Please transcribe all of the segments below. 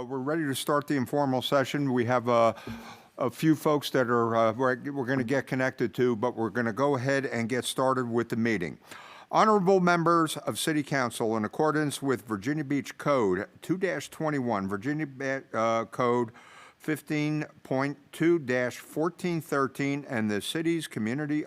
We're ready to start the informal session. We have a few folks that are we're going to get connected to, but we're going to go ahead and get started with the meeting. Honorable members of City Council, in accordance with Virginia Beach Code 2-21, Virginia Code 15.2-1413, and the city's community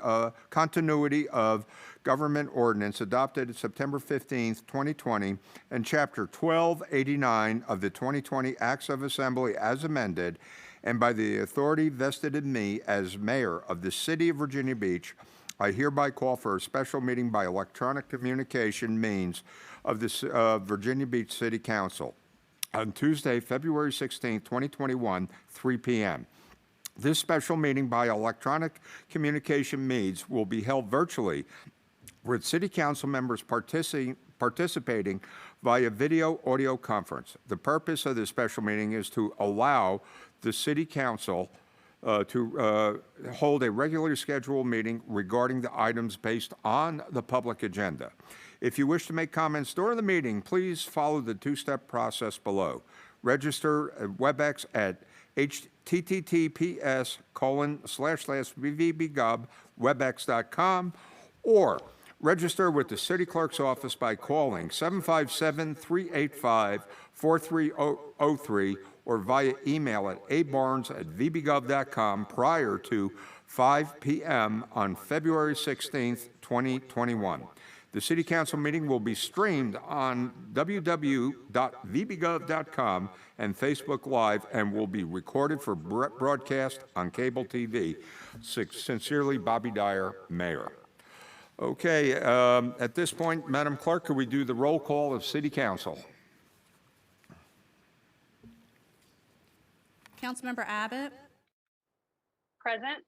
continuity of government ordinance adopted September 15th, 2020, and Chapter 1289 of the 2020 Acts of Assembly as amended, and by the authority vested in me as mayor of the city of Virginia Beach, I hereby call for a special meeting by electronic communication means of the Virginia Beach City Council on Tuesday, February 16, 2021, 3 p.m. This special meeting by electronic communication means will be held virtually with City Council members participating via video audio conference. The purpose of this special meeting is to allow the City Council to hold a regularly scheduled meeting regarding the items based on the public agenda. If you wish to make comments during the meeting, please follow the two-step process below. Register at WebEx at https://vvbgov.webex.com or register with the City Clerk's office by calling 757-385-4303 or via email at abarnes@vbgov.com prior to 5 p.m. on February 16th, 2021. The City Council meeting will be streamed on www.vbgov.com and Facebook Live and will be recorded for broadcast on cable TV. Sincerely, Bobby Dyer, Mayor. Okay, at this point, Madam Clerk, could we do the roll call of City Council? Councilmember Abbott. Present.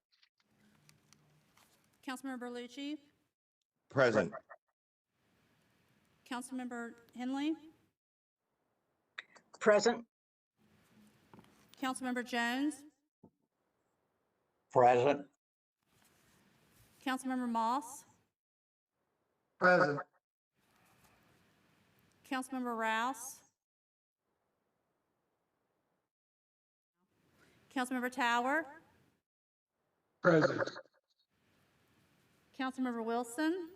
Councilmember Berlucci. Present. Councilmember Henley. Present. Councilmember Jones. Present. Councilmember Moss. Present. Councilmember Rouse. Councilmember Tower. Present. Councilmember Wilson.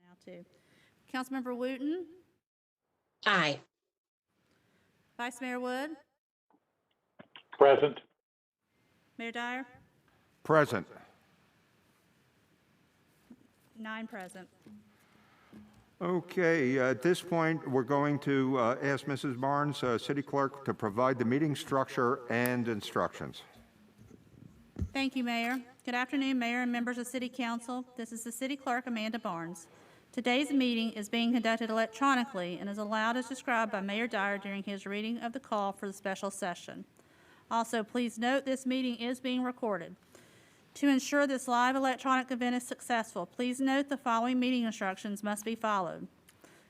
Now two. Councilmember Wooten. Aye. Vice Mayor Wood. Present. Mayor Dyer. Present. 9 present. Okay, at this point, we're going to ask Mrs. Barnes, City Clerk, to provide the meeting structure and instructions. Thank you, Mayor. Good afternoon, Mayor and members of City Council. This is the City Clerk, Amanda Barnes. Today's meeting is being conducted electronically and is allowed as described by Mayor Dyer during his reading of the call for the special session. Also, please note this meeting is being recorded. To ensure this live electronic event is successful, please note the following meeting instructions must be followed.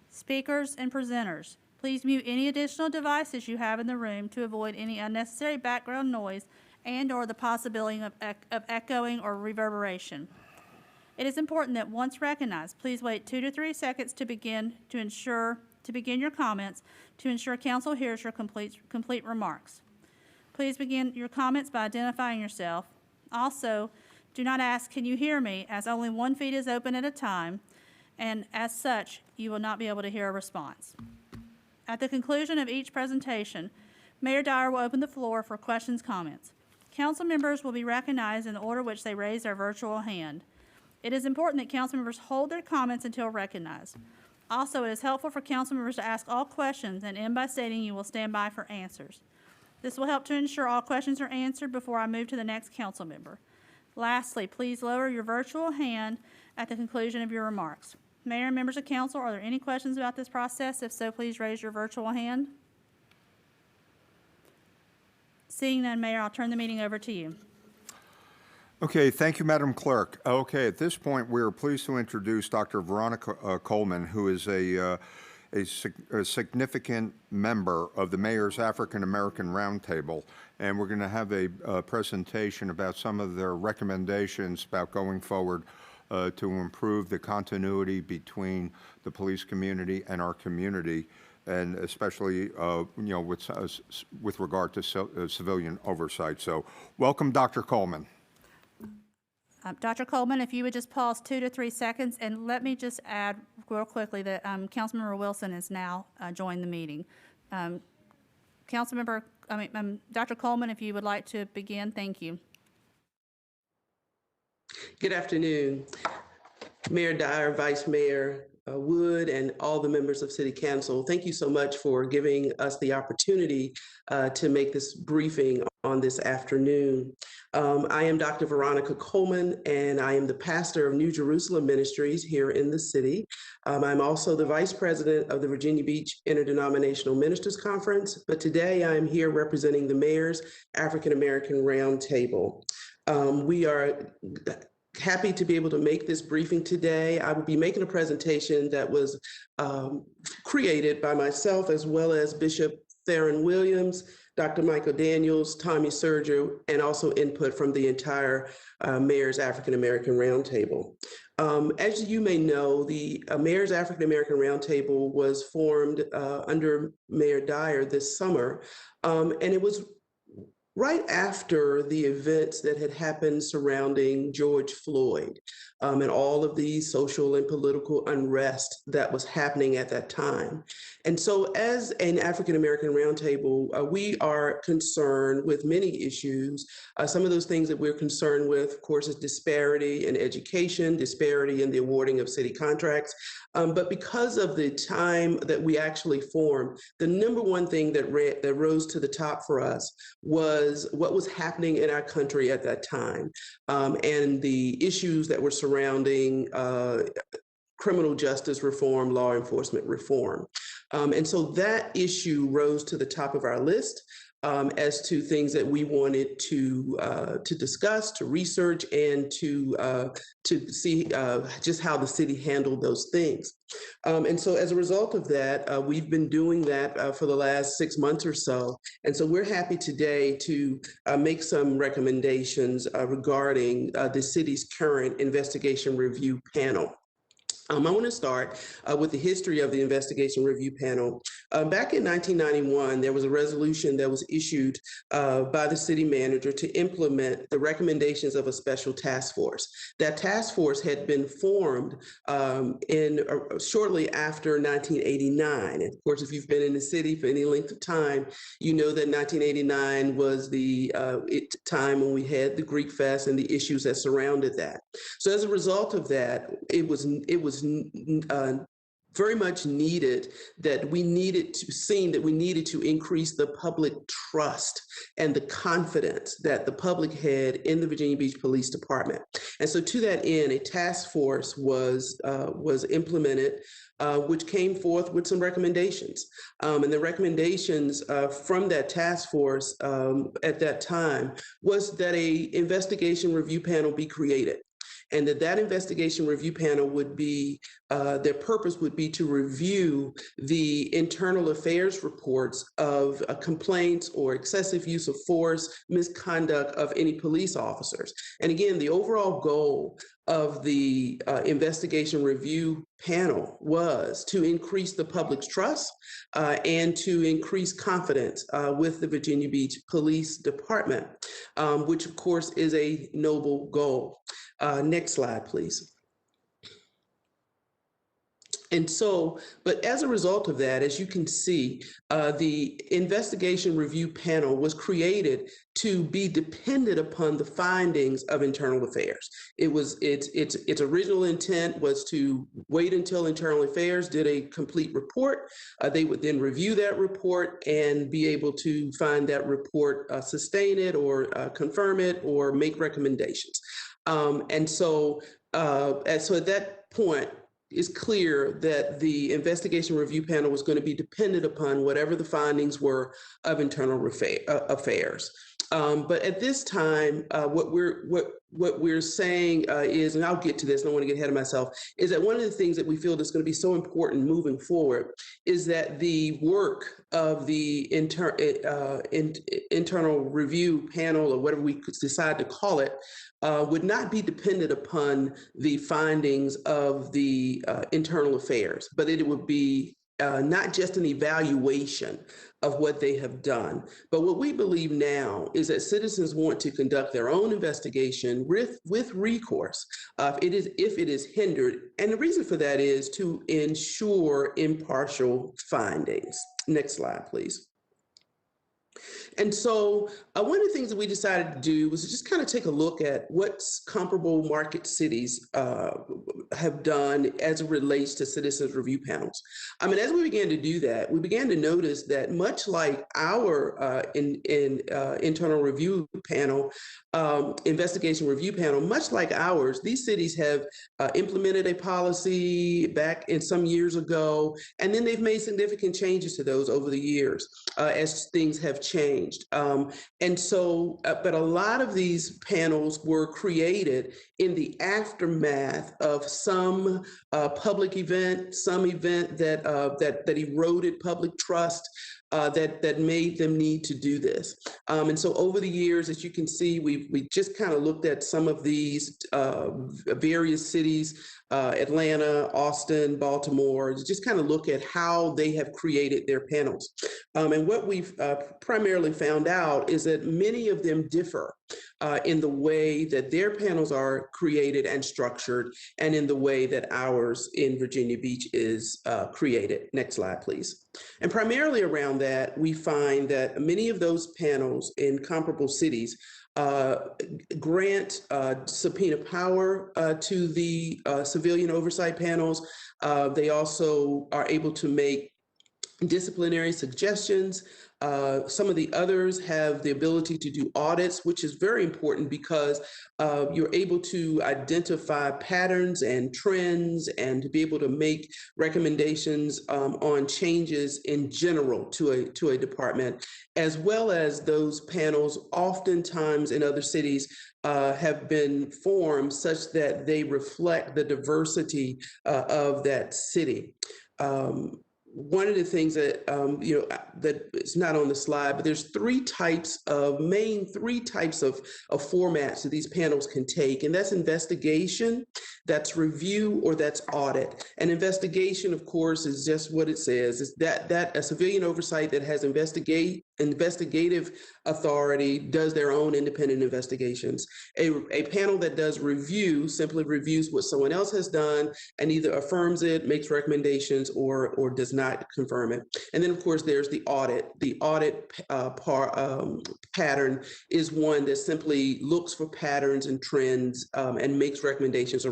Speakers and presenters, please mute any additional devices you have in the room to avoid any unnecessary background noise and/or the possibility of echoing or reverberation. It is important that once recognized, please wait 2 to 3 seconds to begin your comments to ensure council hears your complete remarks. Please begin your comments by identifying yourself. Also, do not ask, "Can you hear me?" as only one feed is open at a time, and as such, you will not be able to hear a response. At the conclusion of each presentation, Mayor Dyer will open the floor for questions/comments. Council members will be recognized in the order which they raise their virtual hand. It is important that council members hold their comments until recognized. Also, it is helpful for council members to ask all questions and end by stating you will stand by for answers. This will help to ensure all questions are answered before I move to the next council member. Lastly, please lower your virtual hand at the conclusion of your remarks. Mayor and members of council, are there any questions about this process? If so, please raise your virtual hand. Seeing none, Mayor, I'll turn the meeting over to you. Okay, thank you, Madam Clerk. Okay, at this point, we are pleased to introduce Dr. Veronica Coleman, who is a significant member of the Mayor's African American Roundtable, and we're going to have a presentation about some of their recommendations about going forward to improve the continuity between the police community and our community and especially with regard to civilian oversight. So, welcome, Dr. Coleman. Dr. Coleman, if you would just pause 2 to 3 seconds, and let me just add real quickly that Councilmember Wilson has now joined the meeting. Dr. Coleman, if you would like to begin, thank you. Good afternoon, Mayor Dyer, Vice Mayor Wood, and all the members of City Council. Thank you so much for giving us the opportunity to make this briefing on this afternoon. I am Dr. Veronica Coleman, and I am the pastor of New Jerusalem Ministries here in the city. I'm also the vice president of the Virginia Beach Interdenominational Ministers Conference, but today I'm here representing the Mayor's African American Roundtable. We are happy to be able to make this briefing today. I will be making a presentation that was created by myself as well as Bishop Theron Williams, Dr. Michael Daniels, Tommy Sergio, and also input from the entire Mayor's African American Roundtable. As you may know, the Mayor's African American Roundtable was formed under Mayor Dyer this summer, and it was right after the events that had happened surrounding George Floyd and all of the social and political unrest that was happening at that time. And so as an African-American roundtable, we are concerned with many issues. Some of those things that we're concerned with, of course, is disparity in education, disparity in the awarding of city contracts. But because of the time that we actually formed, the number one thing that rose to the top for us was what was happening in our country at that time, and the issues that were surrounding criminal justice reform, law enforcement reform. And so that issue rose to the top of our list as to things that we wanted to discuss, to research, and to see just how the city handled those things. And so as a result of that, we've been doing that for the last 6 months or so. And so we're happy today to make some recommendations regarding the city's current investigation review panel. I want to start with the history of the investigation review panel. Back in 1991, there was a resolution that was issued by the city manager to implement the recommendations of a special task force. That task force had been formed shortly after 1989. And of course, if you've been in the city for any length of time, you know that 1989 was the time when we had the Greek Fest and the issues that surrounded that. So as a result of that, it was very much needed that we needed to increase the public trust and the confidence that the public had in the Virginia Beach Police Department. And so to that end, a task force was implemented, which came forth with some recommendations. And the recommendations from that task force at that time was that an investigation review panel be created. And that investigation review panel would be, their purpose would be to review the internal affairs reports of complaints or excessive use of force, misconduct of any police officers. And again, the overall goal of the investigation review panel was to increase the public's trust and to increase confidence with the Virginia Beach Police Department, which of course is a noble goal. Next slide, please. And so, but as a result of that, as you can see, the investigation review panel was created to be dependent upon the findings of internal affairs. Its original intent was to wait until internal affairs did a complete report. They would then review that report and be able to find that report, sustain it or confirm it or make recommendations. And so at that point, it's clear that the investigation review panel was going to be dependent upon whatever the findings were of internal affairs. But at this time, what we're saying is, and I'll get to this, I don't want to get ahead of myself, is that one of the things that we feel is going to be so important moving forward is that the work of the internal review panel, or whatever we could decide to call it, would not be dependent upon the findings of the internal affairs, but it would be not just an evaluation of what they have done, but what we believe now is that citizens want to conduct their own investigation with recourse if it is hindered. And the reason for that is to ensure impartial findings. Next slide, please. And so one of the things that we decided to do was just kind of take a look at what comparable market cities have done as it relates to citizens review panels. I mean, as we began to do that, we began to notice that much like our internal review panel, investigation review panel, much like ours, these cities have implemented a policy back in some years ago, and then they've made significant changes to those over the years as things have changed. And so, but a lot of these panels were created in the aftermath of some public event, some event that eroded public trust, that made them need to do this. And so over the years, as you can see, we just kind of looked at some of these various cities, Atlanta, Austin, Baltimore, to just kind of look at how they have created their panels. And what we've primarily found out is that many of them differ in the way that their panels are created and structured, and in the way that ours in Virginia Beach is created. Next slide, please. And primarily around that, we find that many of those panels in comparable cities grant subpoena power to the civilian oversight panels. They also are able to make disciplinary suggestions. Some of the others have the ability to do audits, which is very important because you're able to identify patterns and trends and to be able to make recommendations on changes in general to a department, as well as those panels oftentimes in other cities have been formed such that they reflect the diversity of that city. One of the things that, that is not on the slide, but there's three types of formats that these panels can take, and that's investigation, that's review, or that's audit. And investigation, of course, is just what it says, is that a civilian oversight that has investigative authority does their own independent investigations. A panel that does review simply reviews what someone else has done and either affirms it, makes recommendations, or does not confirm it. And then, of course, there's the audit. The audit pattern is one that simply looks for patterns and trends and makes recommendations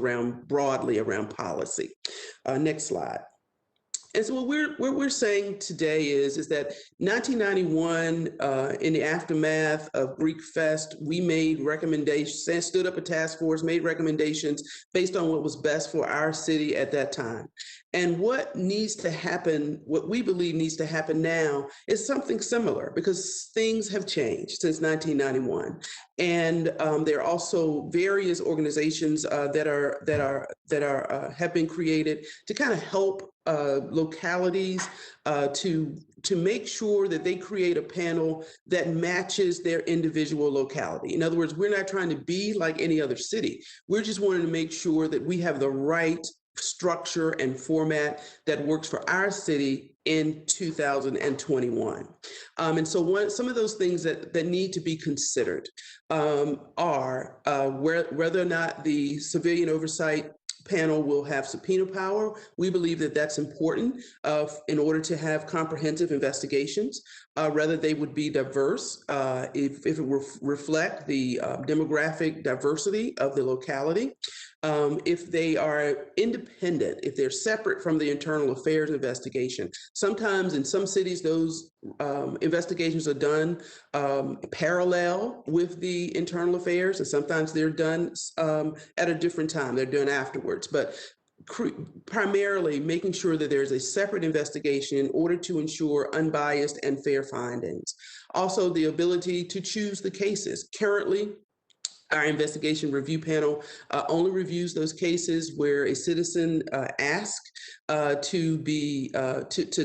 broadly around policy. Next slide. And so what we're saying today is that 1991, in the aftermath of Greek Fest, we made recommendations, stood up a task force, made recommendations based on what was best for our city at that time. And what needs to happen, what we believe needs to happen now, is something similar, because things have changed since 1991. And there are also various organizations that have been created to kind of help localities to make sure that they create a panel that matches their individual locality. In other words, we're not trying to be like any other city. We're just wanting to make sure that we have the right structure and format that works for our city in 2021. And so some of those things that need to be considered are whether or not the civilian oversight panel will have subpoena power. We believe that that's important in order to have comprehensive investigations. Whether they would be diverse, if it reflect the demographic diversity of the locality. If they are independent, if they're separate from the internal affairs investigation. Sometimes in some cities, those investigations are done parallel with the internal affairs, and sometimes they're done at a different time. They're done afterwards. But primarily making sure that there's a separate investigation in order to ensure unbiased and fair findings. Also, the ability to choose the cases. Currently, Our investigation review panel only reviews those cases where a citizen asks to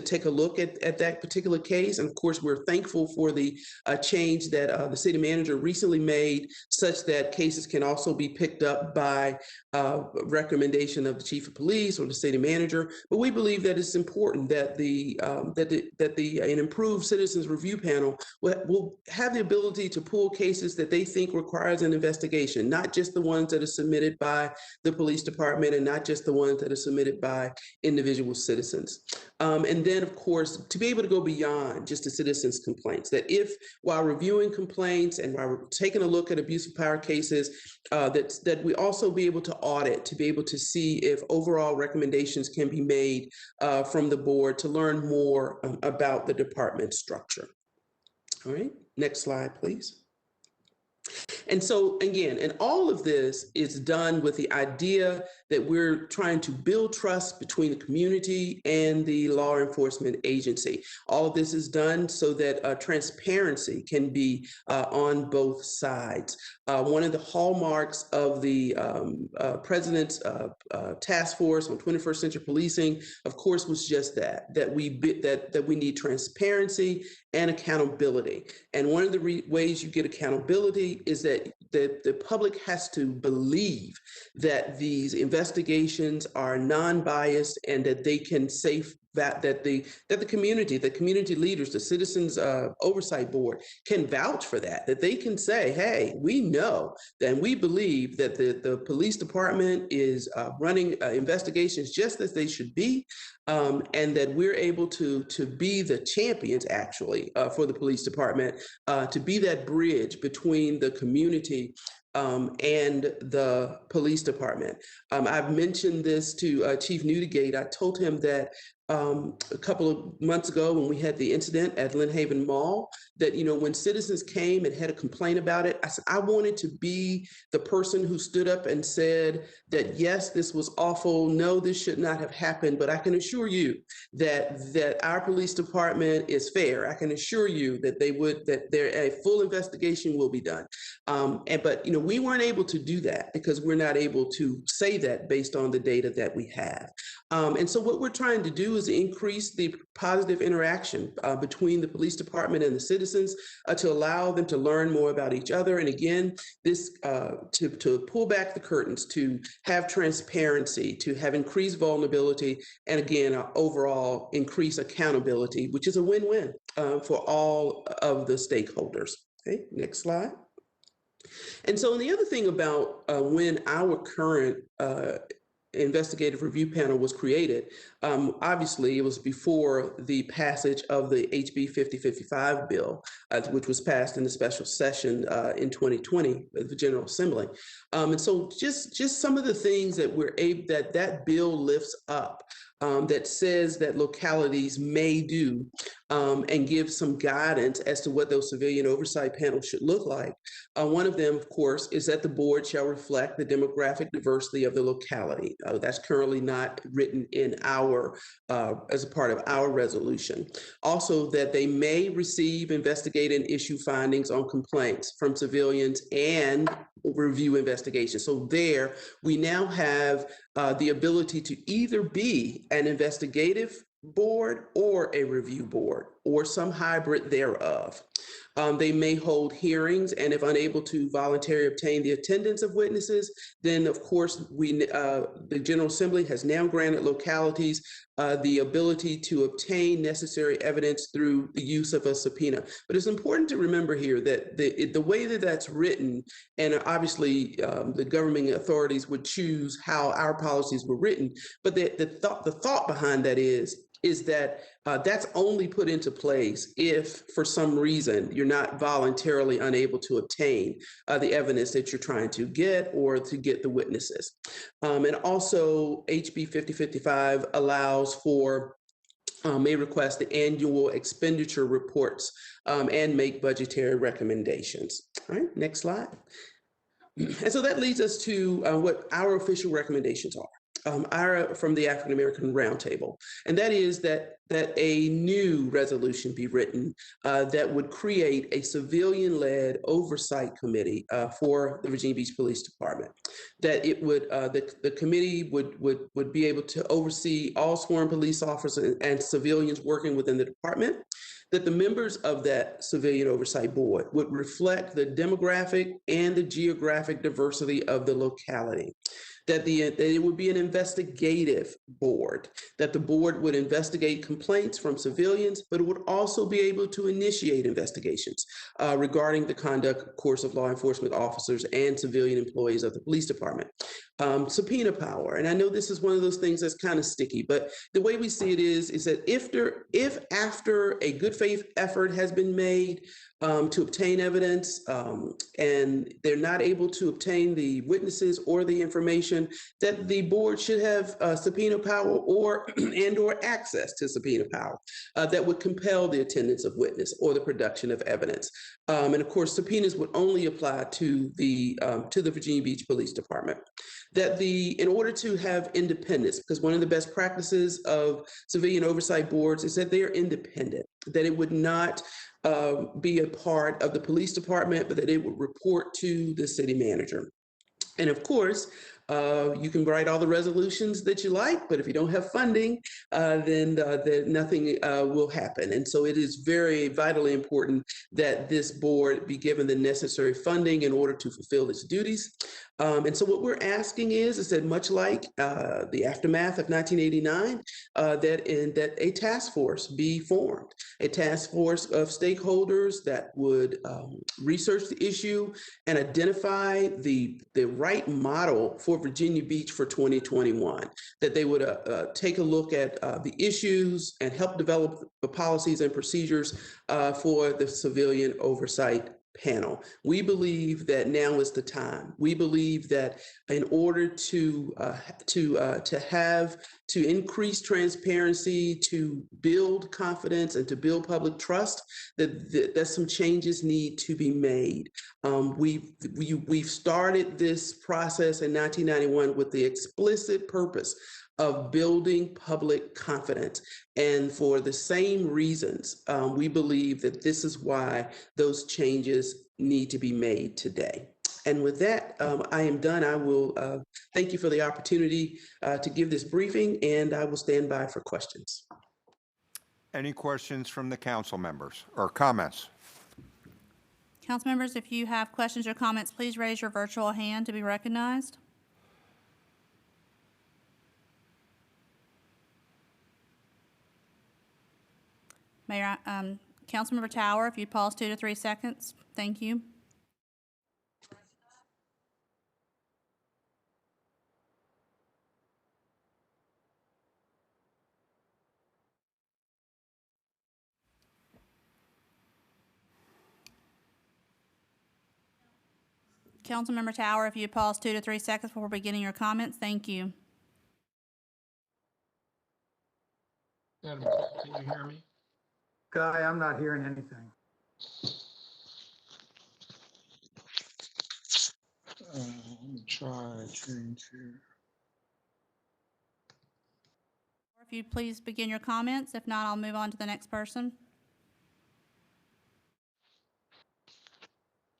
take a look at that particular case. And of course, we're thankful for the change that the city manager recently made, such that cases can also be picked up by recommendation of the chief of police or the city manager. But we believe that it's important that an improved citizens review panel will have the ability to pull cases that they think requires an investigation, not just the ones that are submitted by the police department and not just the ones that are submitted by individual citizens. And then, of course, to be able to go beyond just the citizens' complaints, that if while reviewing complaints and while we're taking a look at abuse of power cases, that we also be able to audit, to be able to see if overall recommendations can be made from the board to learn more about the department structure. All right, next slide, please. And so again, and all of this is done with the idea that we're trying to build trust between the community and the law enforcement agency. All of this is done so that transparency can be on both sides. One of the hallmarks of the president's task force on 21st century policing, of course, was just that we need transparency and accountability. And one of the ways you get accountability is that the public has to believe that these investigations are non-biased and that they can that the community leaders, the Citizens Oversight Board can vouch for that they can say, hey, we know and we believe that the police department is running investigations just as they should be, and that we're able to be the champions actually for the police department, to be that bridge between the community and the police department. I've mentioned this to Chief Newdigate. I told him that a couple of months ago when we had the incident at Lynn Haven Mall, that, when citizens came and had a complaint about it, I said, I wanted to be the person who stood up and said that, yes, this was awful. No, this should not have happened. But I can assure you that our police department is fair. I can assure you that a full investigation will be done. But we weren't able to do that because we're not able to say that based on the data that we have. And so what we're trying to do is increase the positive interaction between the police department and the citizens to allow them to learn more about each other. And again, this to pull back the curtains, to have transparency, to have increased vulnerability, and again, overall increase accountability, which is a win-win for all of the stakeholders. Okay, next slide. And so the other thing about when our current investigative review panel was created, obviously it was before the passage of the HB 5055 bill, which was passed in the special session in 2020 at the General Assembly. And so just some of the things that that bill lifts up, that says that localities may do, and give some guidance as to what those civilian oversight panels should look like. One of them, of course, is that the board shall reflect the demographic diversity of the locality. That's currently not written in as a part of our resolution. Also, that they may receive, investigate, and issue findings on complaints from civilians and review investigations. So there, we now have the ability to either be an investigative board or a review board or some hybrid thereof. They may hold hearings, and if unable to voluntarily obtain the attendance of witnesses, then of course the General Assembly has now granted localities the ability to obtain necessary evidence through the use of a subpoena. But it's important to remember here that the way that that's written, and obviously the governing authorities would choose how our policies were written, but the thought behind that is that that's only put into place if, for some reason, you're not voluntarily unable to obtain the evidence that you're trying to get or to get the witnesses. And also, HB 5055 allows for may request the annual expenditure reports and make budgetary recommendations. All right, next slide. And so that leads us to what our official recommendations are. Ira from the African American Roundtable, and that is that a new resolution be written that would create a civilian-led oversight committee for the Virginia Beach Police Department. That it would the committee would be able to oversee all sworn police officers and civilians working within the department. That the members of that civilian oversight board would reflect the demographic and the geographic diversity of the locality. That it would be an investigative board, that the board would investigate complaints from civilians, but it would also be able to initiate investigations regarding the conduct, of course, of law enforcement officers and civilian employees of the police department. Subpoena power, and I know this is one of those things that's kind of sticky, but the way we see it is that if after a good faith effort has been made to obtain evidence and they're not able to obtain the witnesses or the information, that the board should have subpoena power or access to subpoena power that would compel the attendance of witness or the production of evidence. And of course, subpoenas would only apply to the Virginia Beach Police Department. That in order to have independence, because one of the best practices of civilian oversight boards is that they are independent, that it would not be a part of the police department, but that it would report to the city manager. And of course, you can write all the resolutions that you like, but if you don't have funding, then nothing will happen. And so it is very vitally important that this board be given the necessary funding in order to fulfill its duties. And so what we're asking is that much like the aftermath of 1989, that a task force be formed, a task force of stakeholders that would research the issue and identify the right model for Virginia Beach for 2021, that they would take a look at the issues and help develop the policies and procedures for the civilian oversight panel. We believe that now is the time. We believe that in order to increase transparency, to build confidence, and to build public trust, that some changes need to be made. We've started this process in 1991 with the explicit purpose of building public confidence. And for the same reasons, we believe that this is why those changes need to be made today. And with that, I am done. I will thank you for the opportunity to give this briefing, and I will stand by for questions. Any questions from the council members or comments? Council members, if you have questions or comments, please raise your virtual hand to be recognized. Mayor, Councilmember Tower, if you'd pause 2 to 3 seconds. Thank you. Councilmember Tower, if you'd pause 2 to 3 seconds before beginning your comments. Thank you. Madam Clerk, can you hear me? Guy, I'm not hearing anything. Let me try trying to. If you'd please begin your comments. If not, I'll move on to the next person.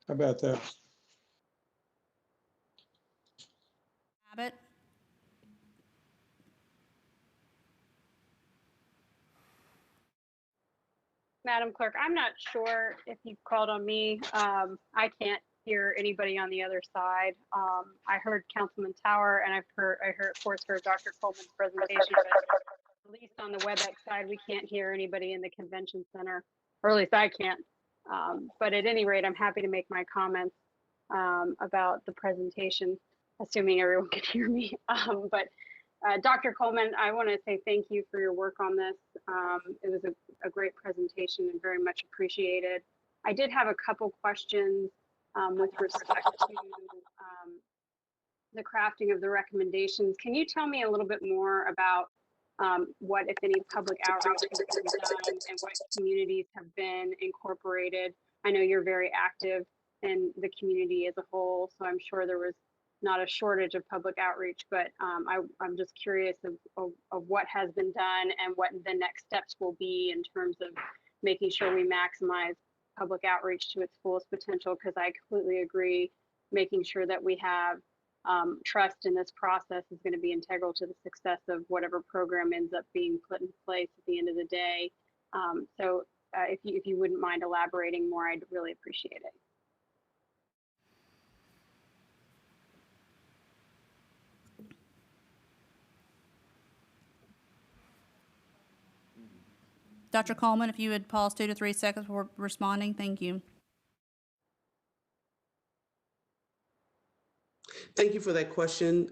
How about that? Abbott. Madam Clerk, I'm not sure if you called on me. I can't hear anybody on the other side. I heard Councilman Tower, and I of course, heard Dr. Coleman's presentation, but at least on the WebEx side, we can't hear anybody in the convention center, or at least I can't. But at any rate, I'm happy to make my comments about the presentation, assuming everyone can hear me. Dr. Coleman, I want to say thank you for your work on this. It was a great presentation and very much appreciated. I did have a couple questions with respect to the crafting of the recommendations. Can you tell me a little bit more about what, if any, public outreach has been done and what communities have been incorporated? I know you're very active in the community as a whole, so I'm sure there was not a shortage of public outreach, but I'm just curious of what has been done and what the next steps will be in terms of making sure we maximize public outreach to its fullest potential, because I completely agree, making sure that we have trust in this process is going to be integral to the success of whatever program ends up being put in place at the end of the day. So if you wouldn't mind elaborating more, I'd really appreciate it. Dr. Coleman, if you would pause 2 to 3 seconds before responding, thank you. Thank you for that question,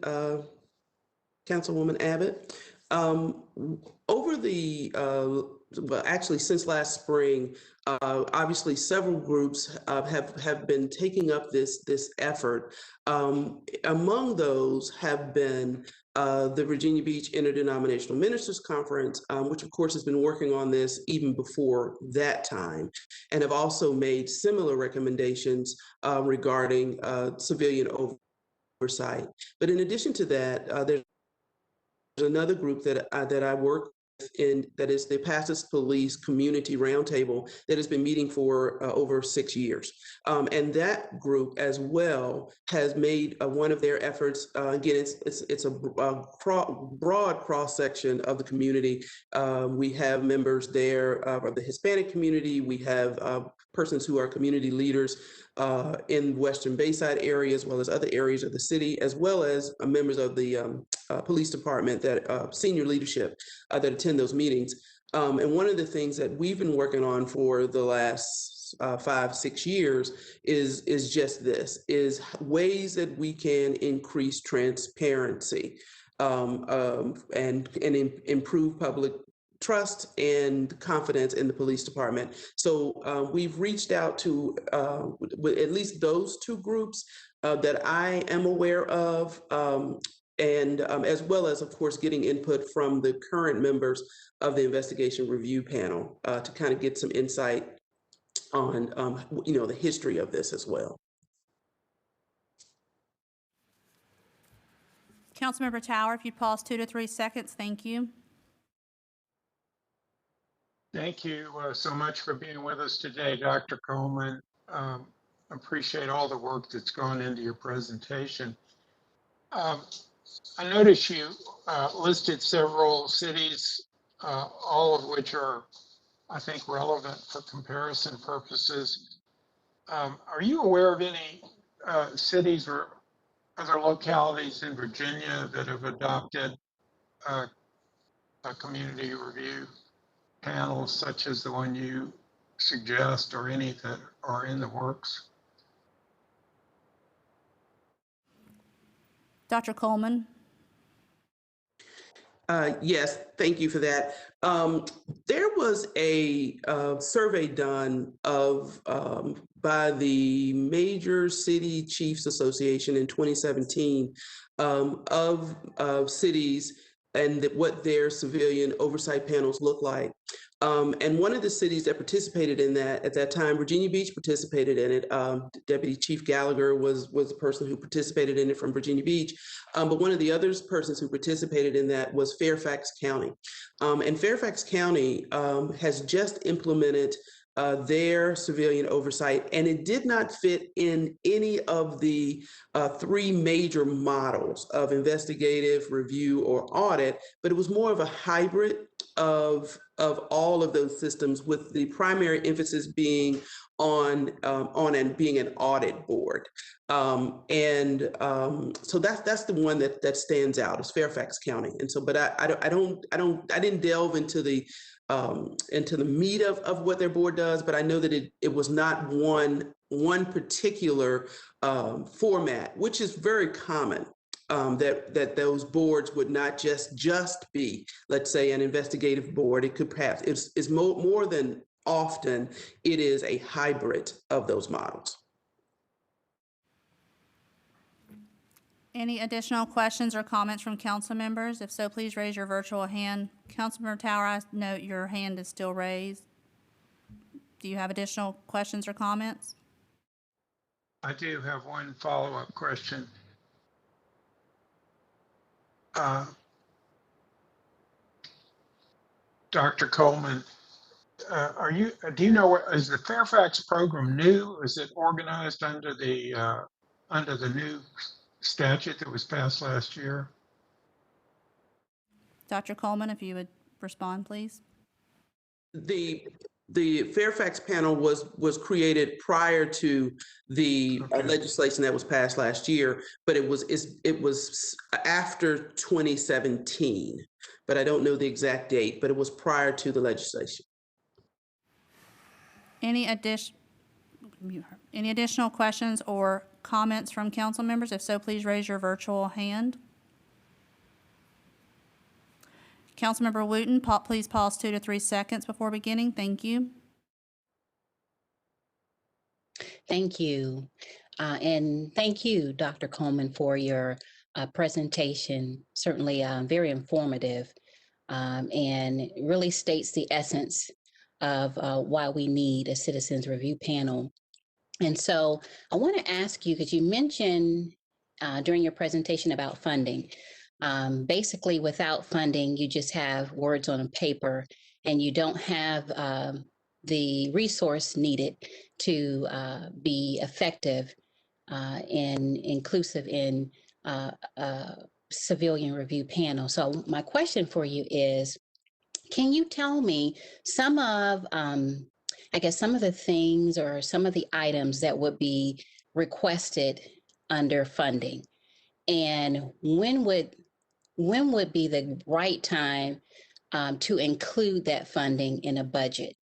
Councilwoman Abbott. Over the, well, actually since last spring, obviously several groups have been taking up this effort. Among those have been the Virginia Beach Interdenominational Ministers Conference, which of course has been working on this even before that time, and have also made similar recommendations regarding civilian oversight. But in addition to that, there's another group that I work in, that is the Passes Police Community Roundtable, that has been meeting for over 6 years. And that group as well has made one of their efforts, again, it's a broad cross-section of the community. We have members there of the Hispanic community. We have persons who are community leaders in Western Bayside area, as well as other areas of the city, as well as members of the police department, that senior leadership that attend those meetings. And one of the things that we've been working on for the last 5-6 years is just this, is ways that we can increase transparency and improve public trust and confidence in the police department. So we've reached out to at least those two groups that I am aware of, and as well as, of course, getting input from the current members of the investigation review panel to kind of get some insight on the history of this as well. Councilmember Tower, if you'd pause 2 to 3 seconds, thank you. Thank you so much for being with us today, Dr. Coleman. Appreciate all the work that's gone into your presentation. I noticed you listed several cities, all of which are, I think, relevant for comparison purposes. Are you aware of any cities or other localities in Virginia that have adopted a community review panel such as the one you suggest, or any that are in the works? Dr. Coleman. Yes, thank you for that. There was a survey done by the Major City Chiefs Association in 2017 of cities and what their civilian oversight panels look like. And one of the cities that participated in that at that time, Virginia Beach participated in it. Deputy Chief Gallagher was the person who participated in it from Virginia Beach. But one of the other persons who participated in that was Fairfax County. And Fairfax County has just implemented their civilian oversight, and it did not fit in any of the 3 major models of investigative, review, or audit, but it was more of a hybrid of all of those systems, with the primary emphasis being on and being an audit board. So that's the one that stands out, is Fairfax County. And so, but I didn't delve into the meat of what their board does, but I know that it was not one particular format, which is very common. That those boards would not just be, let's say, an investigative board. It could perhaps, it's more than often, it is a hybrid of those models. Any additional questions or comments from council members? If so, please raise your virtual hand. Councilmember Tower, I note your hand is still raised. Do you have additional questions or comments? I do have one follow-up question. Dr. Coleman, do you know is the Fairfax program new? Or is it organized under the new statute that was passed last year? Dr. Coleman, if you would respond, please. The Fairfax panel was created prior to the Okay. legislation that was passed last year, but it was after 2017. But I don't know the exact date, but it was prior to the legislation. Any additional questions or comments from council members? If so, please raise your virtual hand. Councilmember Wooten, please pause 2 to 3 seconds before beginning. Thank you. Thank you. And thank you, Dr. Coleman, for your presentation. Certainly very informative and really states the essence of why we need a citizens review panel. And so I want to ask you, because you mentioned during your presentation about funding. Basically, without funding, you just have words on a paper and you don't have the resource needed to be effective and inclusive in civilian review panel. So my question for you is, can you tell me some of, I guess, some of the things or some of the items that would be requested under funding? And when would be the right time to include that funding in a budget?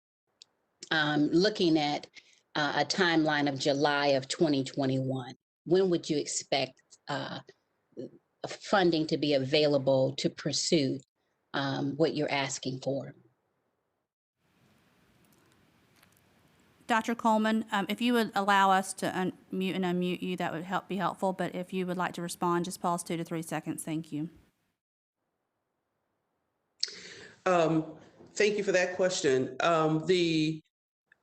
Looking at a timeline of July of 2021, when would you expect funding to be available to pursue what you're asking for? Dr. Coleman, if you would allow us to unmute and unmute you, that would be helpful. But if you would like to respond, just pause 2 to 3 seconds. Thank you. Thank you for that question.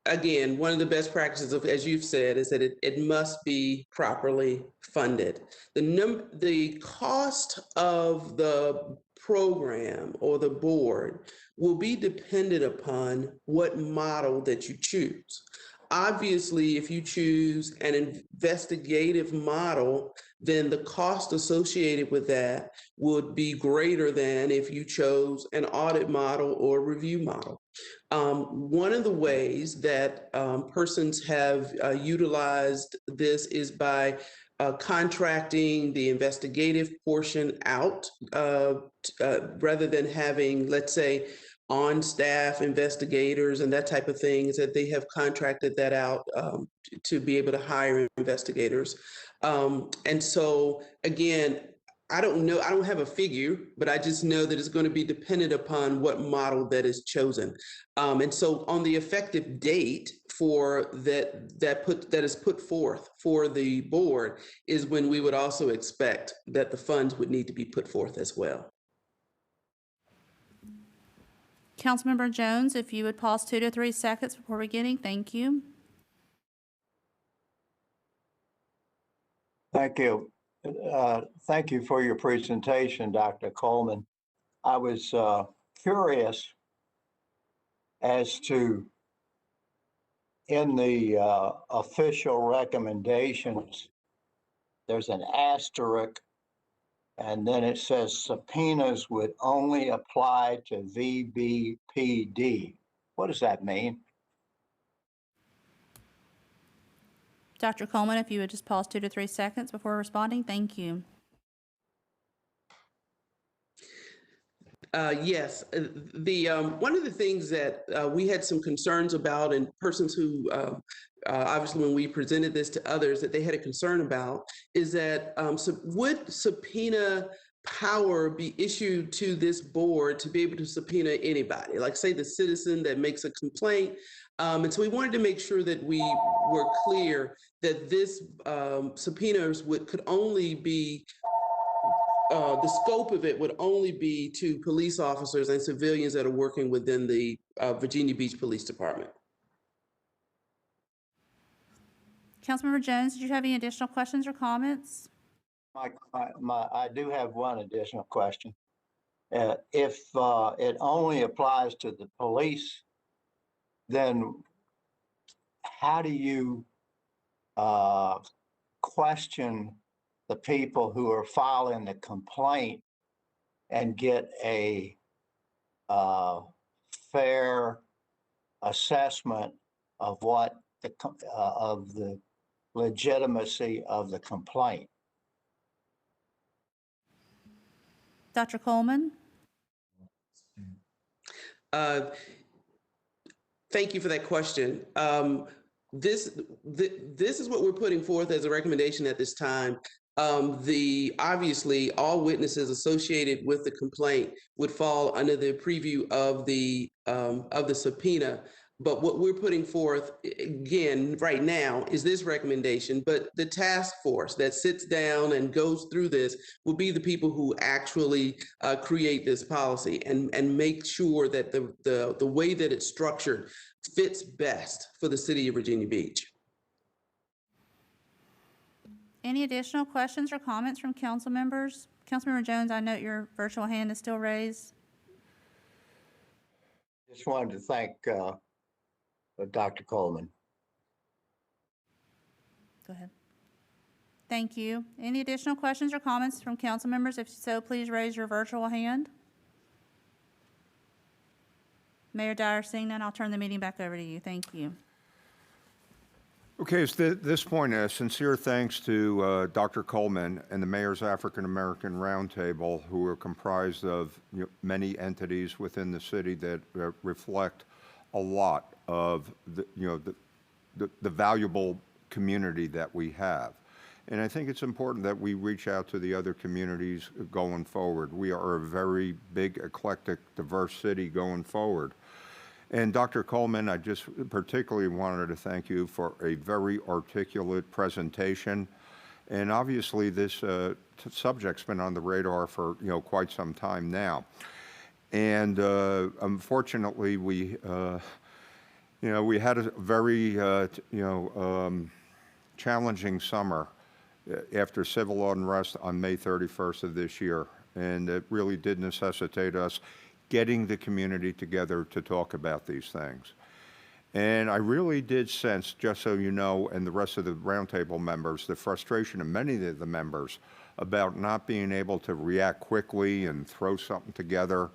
Again, one of the best practices, as you've said, is that it must be properly funded. The cost of the program or the board will be dependent upon what model that you choose. Obviously, if you choose an investigative model, then the cost associated with that would be greater than if you chose an audit model or review model. One of the ways that persons have utilized this is by contracting the investigative portion out rather than having, let's say, on-staff investigators and that type of things, that they have contracted that out to be able to hire investigators. And so, again, I don't know, I don't have a figure, but I just know that it's going to be dependent upon what model that is chosen. And so on the effective date for that is put forth for the board is when we would also expect that the funds would need to be put forth as well. Councilmember Jones, if you would pause 2 to 3 seconds before beginning. Thank you. Thank you. Thank you for your presentation, Dr. Coleman. I was curious as to, in the official recommendations, there's an asterisk, and then it says subpoenas would only apply to VBPD. What does that mean? Dr. Coleman, if you would just pause 2 to 3 seconds before responding. Thank you. Yes, one of the things that we had some concerns about, and persons who obviously when we presented this to others that they had a concern about, is that would subpoena power be issued to this board to be able to subpoena anybody, like say the citizen that makes a complaint? And so we wanted to make sure that we were clear that this subpoenas could only be the scope of it would only be to police officers and civilians that are working within the Virginia Beach Police Department. Councilmember Jones, did you have any additional questions or comments? I do have one additional question. If it only applies to the police, then how do you question the people who are filing the complaint and get a fair assessment of what of the legitimacy of the complaint? Dr. Coleman? Uh, Thank you for that question. This is what we're putting forth as a recommendation at this time. Obviously, all witnesses associated with the complaint would fall under the preview of the subpoena. But what we're putting forth again right now is this recommendation. But the task force that sits down and goes through this will be the people who actually create this policy and make sure that the way that it's structured fits best for the city of Virginia Beach. Any additional questions or comments from council members? Councilmember Jones, I note your virtual hand is still raised. Just wanted to thank Dr. Coleman. Go ahead. Thank you. Any additional questions or comments from council members? If so, please raise your virtual hand. Mayor Dyer, seeing none, I'll turn the meeting back over to you. Thank you. Okay, at this point, sincere thanks to Dr. Coleman and the Mayor's African American Roundtable, who are comprised of many entities within the city that reflect a lot of the valuable community that we have. And I think it's important that we reach out to the other communities going forward. We are a very big, eclectic, diverse city going forward. And Dr. Coleman, I just particularly wanted to thank you for a very articulate presentation. And obviously this subject's been on the radar for quite some time now. And unfortunately, we had a very challenging summer after civil unrest on May 31st of this year. And it really did necessitate us getting the community together to talk about these things. And I really did sense, just so you know, and the rest of the roundtable members, the frustration of many of the members about not being able to react quickly and throw something together.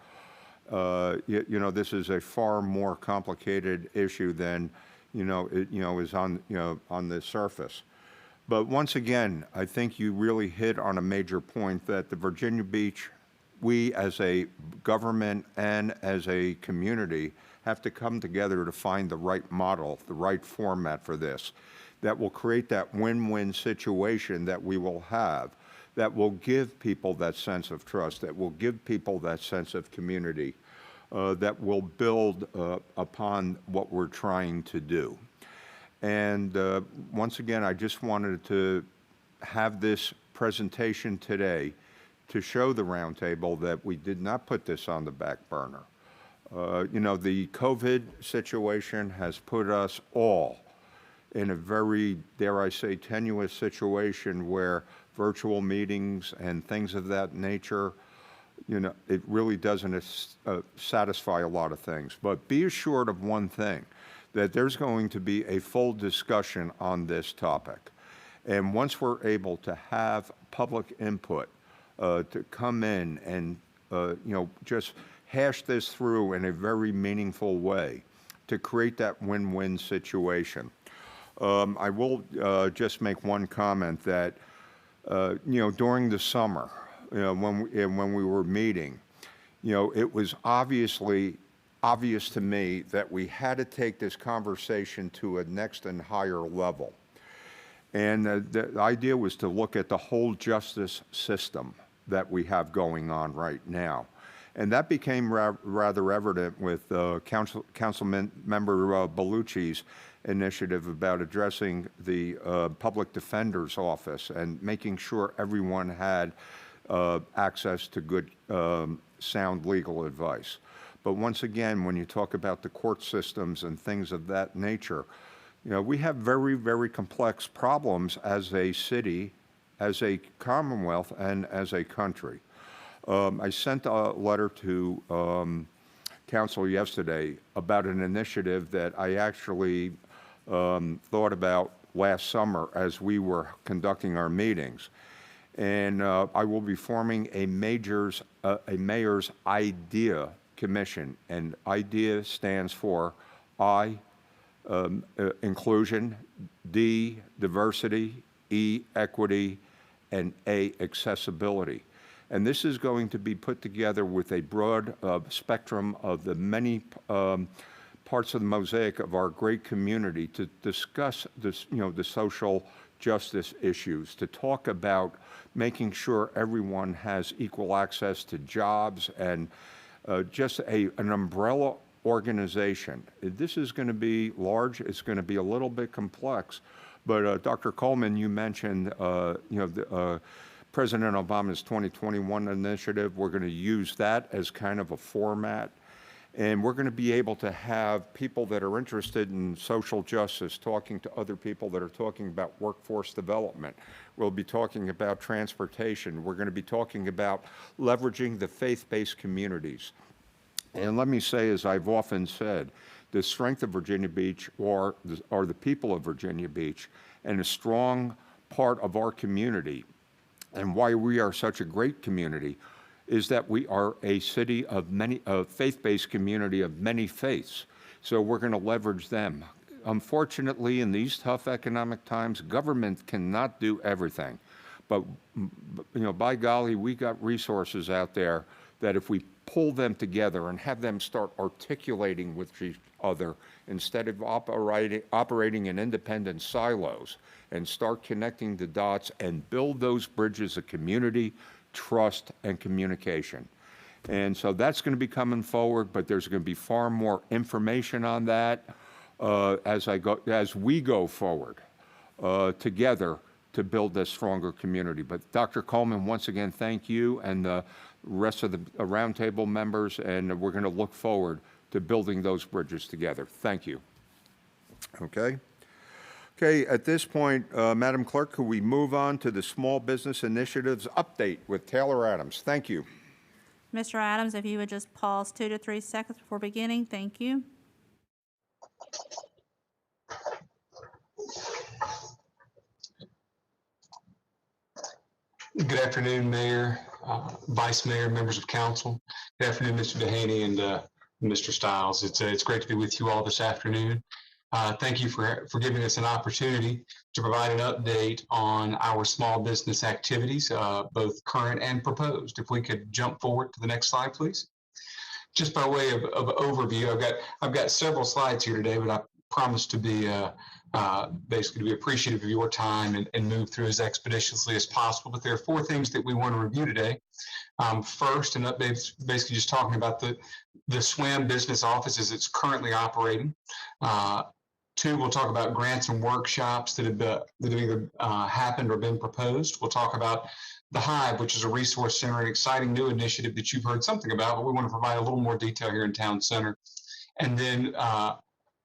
This is a far more complicated issue than, is on the surface. But once again, I think you really hit on a major point that the Virginia Beach, we as a government and as a community have to come together to find the right model, the right format for this, that will create that win-win situation that we will have, that will give people that sense of trust, that will give people that sense of community, that will build upon what we're trying to do. And once again, I just wanted to have this presentation today to show the roundtable that we did not put this on the back burner. The COVID situation has put us all in a very, dare I say, tenuous situation where virtual meetings and things of that nature, it really doesn't satisfy a lot of things. But be assured of one thing, that there's going to be a full discussion on this topic. And once we're able to have public input, to come in and, just hash this through in a very meaningful way to create that win-win situation. I will just make one comment that, during the summer, when we were meeting, it was obvious to me that we had to take this conversation to a next and higher level. And the idea was to look at the whole justice system that we have going on right now. And that became rather evident with Councilman Member Bellucci's initiative about addressing the Public Defender's Office and making sure everyone had access to good, sound legal advice. But once again, when you talk about the court systems and things of that nature, we have very, very complex problems as a city as a Commonwealth and as a country. I sent a letter to Council yesterday about an initiative that I actually thought about last summer as we were conducting our meetings. And I will be forming a mayor's IDEA commission. And IDEA stands for I, inclusion, D, diversity, E, equity, and A, accessibility. And this is going to be put together with a broad spectrum of the many parts of the mosaic of our great community to discuss this, the social justice issues, to talk about making sure everyone has equal access to jobs and just an umbrella organization. This is going to be large. It's going to be a little bit complex. But Dr. Coleman, you mentioned, President Obama's 2021 initiative. We're going to use that as kind of a format. And we're going to be able to have people that are interested in social justice talking to other people that are talking about workforce development. We'll be talking about transportation. We're going to be talking about leveraging the faith-based communities. And let me say, as I've often said, the strength of Virginia Beach are the people of Virginia Beach, and a strong part of our community and why we are such a great community is that we are a city of many, a faith-based community of many faiths. So we're going to leverage them. Unfortunately, in these tough economic times, government cannot do everything. But, by golly, we got resources out there that if we pull them together and have them start articulating with each other instead of operating in independent silos, and start connecting the dots and build those bridges of community, trust, and communication. And so that's going to be coming forward, but there's going to be far more information on that as we go forward together to build this stronger community. But Dr. Coleman, once again, thank you and the rest of the roundtable members, and we're going to look forward to building those bridges together. Thank you. Okay, at this point, Madam Clerk, could we move on to the Small Business Initiatives update with Taylor Adams? Thank you. Mr. Adams, if you would just pause 2 to 3 seconds before beginning, thank you. Good afternoon, Mayor, Vice Mayor, members of council. Good afternoon, Mr. Dehaney and Mr. Stiles. It's great to be with you all this afternoon. Thank you for giving us an opportunity to provide an update on our small business activities, both current and proposed. If we could jump forward to the next slide, please. Just by way of overview, I've got several slides here today, but I promise to be basically to be appreciative of your time and move through as expeditiously as possible. But there are 4 things that we want to review today. First, an update basically just talking about the SWAM business office as it's currently operating. 2, we'll talk about grants and workshops that have either happened or been proposed. We'll talk about the Hive, which is a resource center, an exciting new initiative that you've heard something about, but we want to provide a little more detail here in Town Center. And then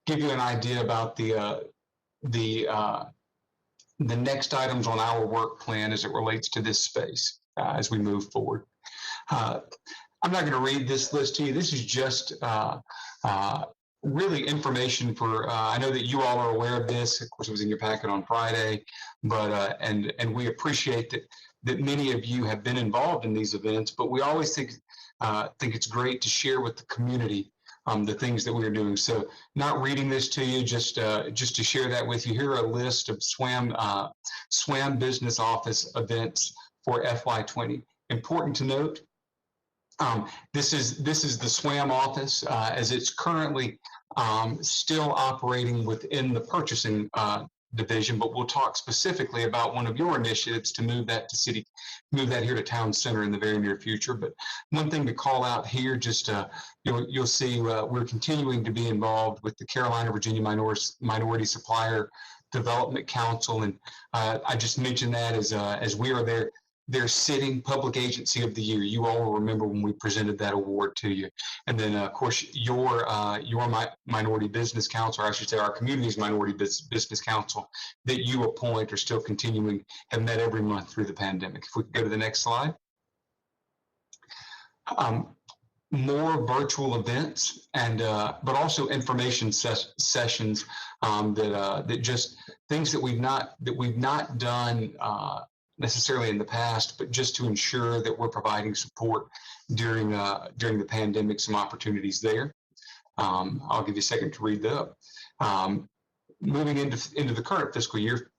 give you an idea about the next items on our work plan as it relates to this space as we move forward. I'm not going to read this list to you. This is just really information for, I know that you all are aware of this. Of course, it was in your packet on Friday, but and we appreciate that many of you have been involved in these events, but we always think it's great to share with the community the things that we are doing. So not reading this to you, just to share that with you. Here are a list of SWAM business office events for FY20. Important to note, this is the SWAM office as it's currently still operating within the purchasing division, but we'll talk specifically about one of your initiatives to move that here to Town Center in the very near future. But one thing to call out here, just you'll see we're continuing to be involved with the Carolina Virginia Minority Supplier Development Council, and I just mentioned that as we are their sitting Public Agency of the Year. You all will remember when we presented that award to you. And then, of course, your Minority Business Council, or I should say our community's Minority Business Council that you appoint are still continuing, have met every month through the pandemic. If we could go to the next slide. More virtual events and but also information sessions that just things that we've not done necessarily in the past, but just to ensure that we're providing support during the pandemic, some opportunities there. I'll give you a second to read that. Moving into the current fiscal year,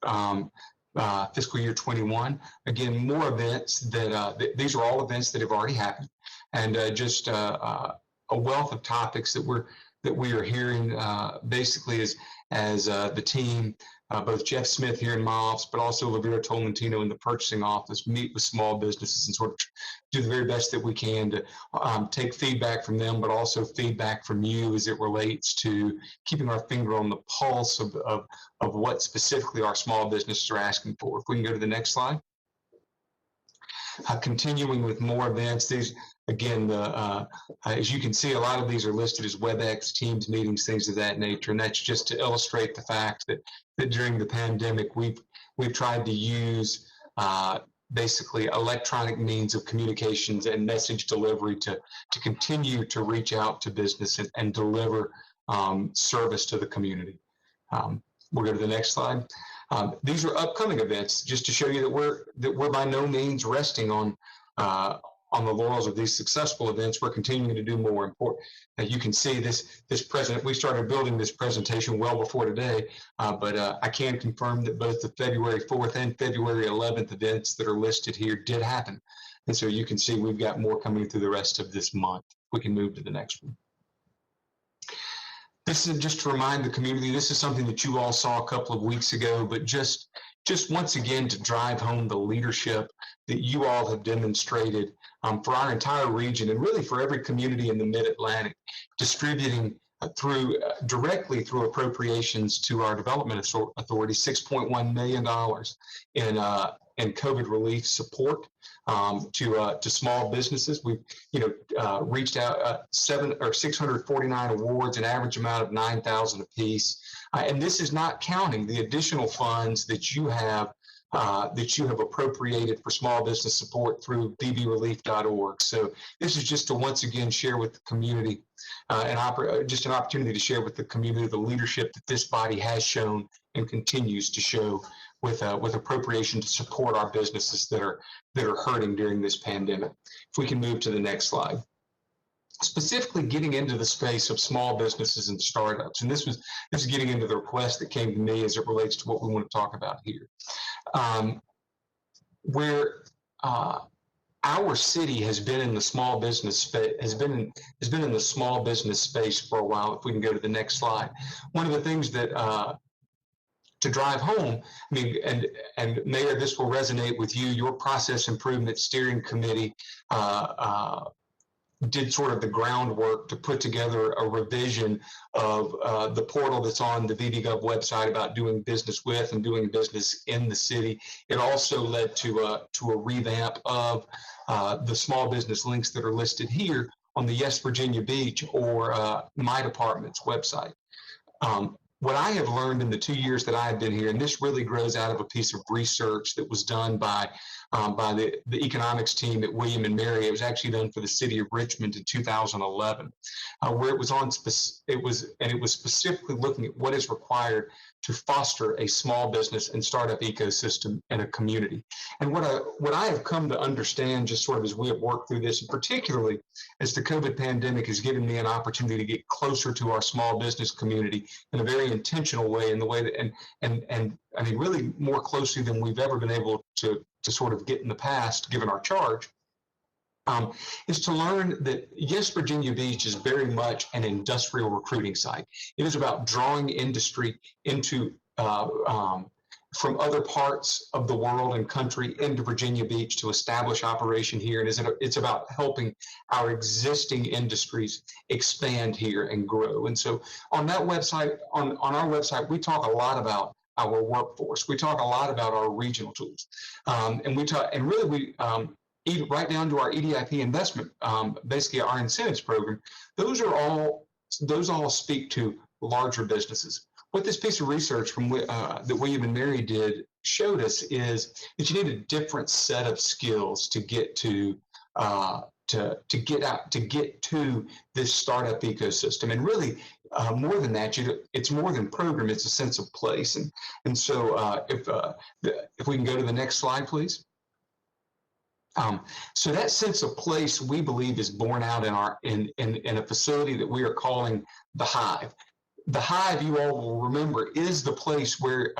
fiscal year 21, again, more events that these are all events that have already happened, and just a wealth of topics that we are hearing basically as the team, both Jeff Smith here in Miles, but also Lavera Tolentino in the purchasing office, meet with small businesses and sort of do the very best that we can to take feedback from them, but also feedback from you as it relates to keeping our finger on the pulse of what specifically our small businesses are asking for. If we can go to the next slide. Continuing with more events, these again, as you can see, a lot of these are listed as WebEx, Teams meetings, things of that nature, and that's just to illustrate the fact that during the pandemic we've tried to use basically electronic means of communications and message delivery to continue to reach out to business and deliver service to the community. We'll go to the next slide. These are upcoming events, just to show you that we're by no means resting on the laurels of these successful events. We're continuing to do more important. You can see this we started building this presentation well before today, but I can confirm that both the February 4th and February 11th events that are listed here did happen. And so you can see we've got more coming through the rest of this month. We can move to the next one. This is just to remind the community, this is something that you all saw a couple of weeks ago, but just once again to drive home the leadership that you all have demonstrated for our entire region and really for every community in the Mid-Atlantic, distributing directly through appropriations to our development authority, $6.1 million in COVID relief support to small businesses. We've reached out 649 awards, an average amount of 9,000 apiece, and this is not counting the additional funds that you have appropriated for small business support through bbrelief.org. So this is just to once again share with the community just an opportunity to share with the community the leadership that this body has shown and continues to show with appropriation to support our businesses that are hurting during this pandemic. If we can move to the next slide. Specifically getting into the space of small businesses and startups, and this is getting into the request that came to me as it relates to what we want to talk about here, where our city has been in the small business space, has been in the small business space for a while. If we can go to the next slide, one of the things that to drive home, I mean, and Mayor, this will resonate with you. Your process improvement steering committee did sort of the groundwork to put together a revision of the portal that's on the VDGov website about doing business with and doing business in the city. It also led to a revamp of the small business links that are listed here on the Yes Virginia Beach or My Department's website. What I have learned in the 2 years that I've been here, and this really grows out of a piece of research that was done by the economics team at William and Mary. It was actually done for the city of Richmond in 2011, where it was specifically looking at what is required to foster a small business and startup ecosystem in a community. And what I have come to understand, just sort of as we have worked through this, and particularly as the COVID pandemic has given me an opportunity to get closer to our small business community in a very intentional way, in the way that, and I mean, really more closely than we've ever been able to sort of get in the past, given our charge, is to learn that, yes, Virginia Beach is very much an industrial recruiting site. It is about drawing industry into from other parts of the world and country into Virginia Beach to establish operation here. And it's about helping our existing industries expand here and grow. And so on that website, on our website, we talk a lot about our workforce. We talk a lot about our regional tools, and we right down to our EDIP investment, basically our incentives program. Those all speak to larger businesses. What this piece of research from that William and Mary did showed us is that you need a different set of skills to get to get to this startup ecosystem. And really, more than that, it's more than program, it's a sense of place. And so if we can go to the next slide, please. So that sense of place, we believe, is born out in a facility that we are calling the Hive. The Hive, you all will remember, is the place where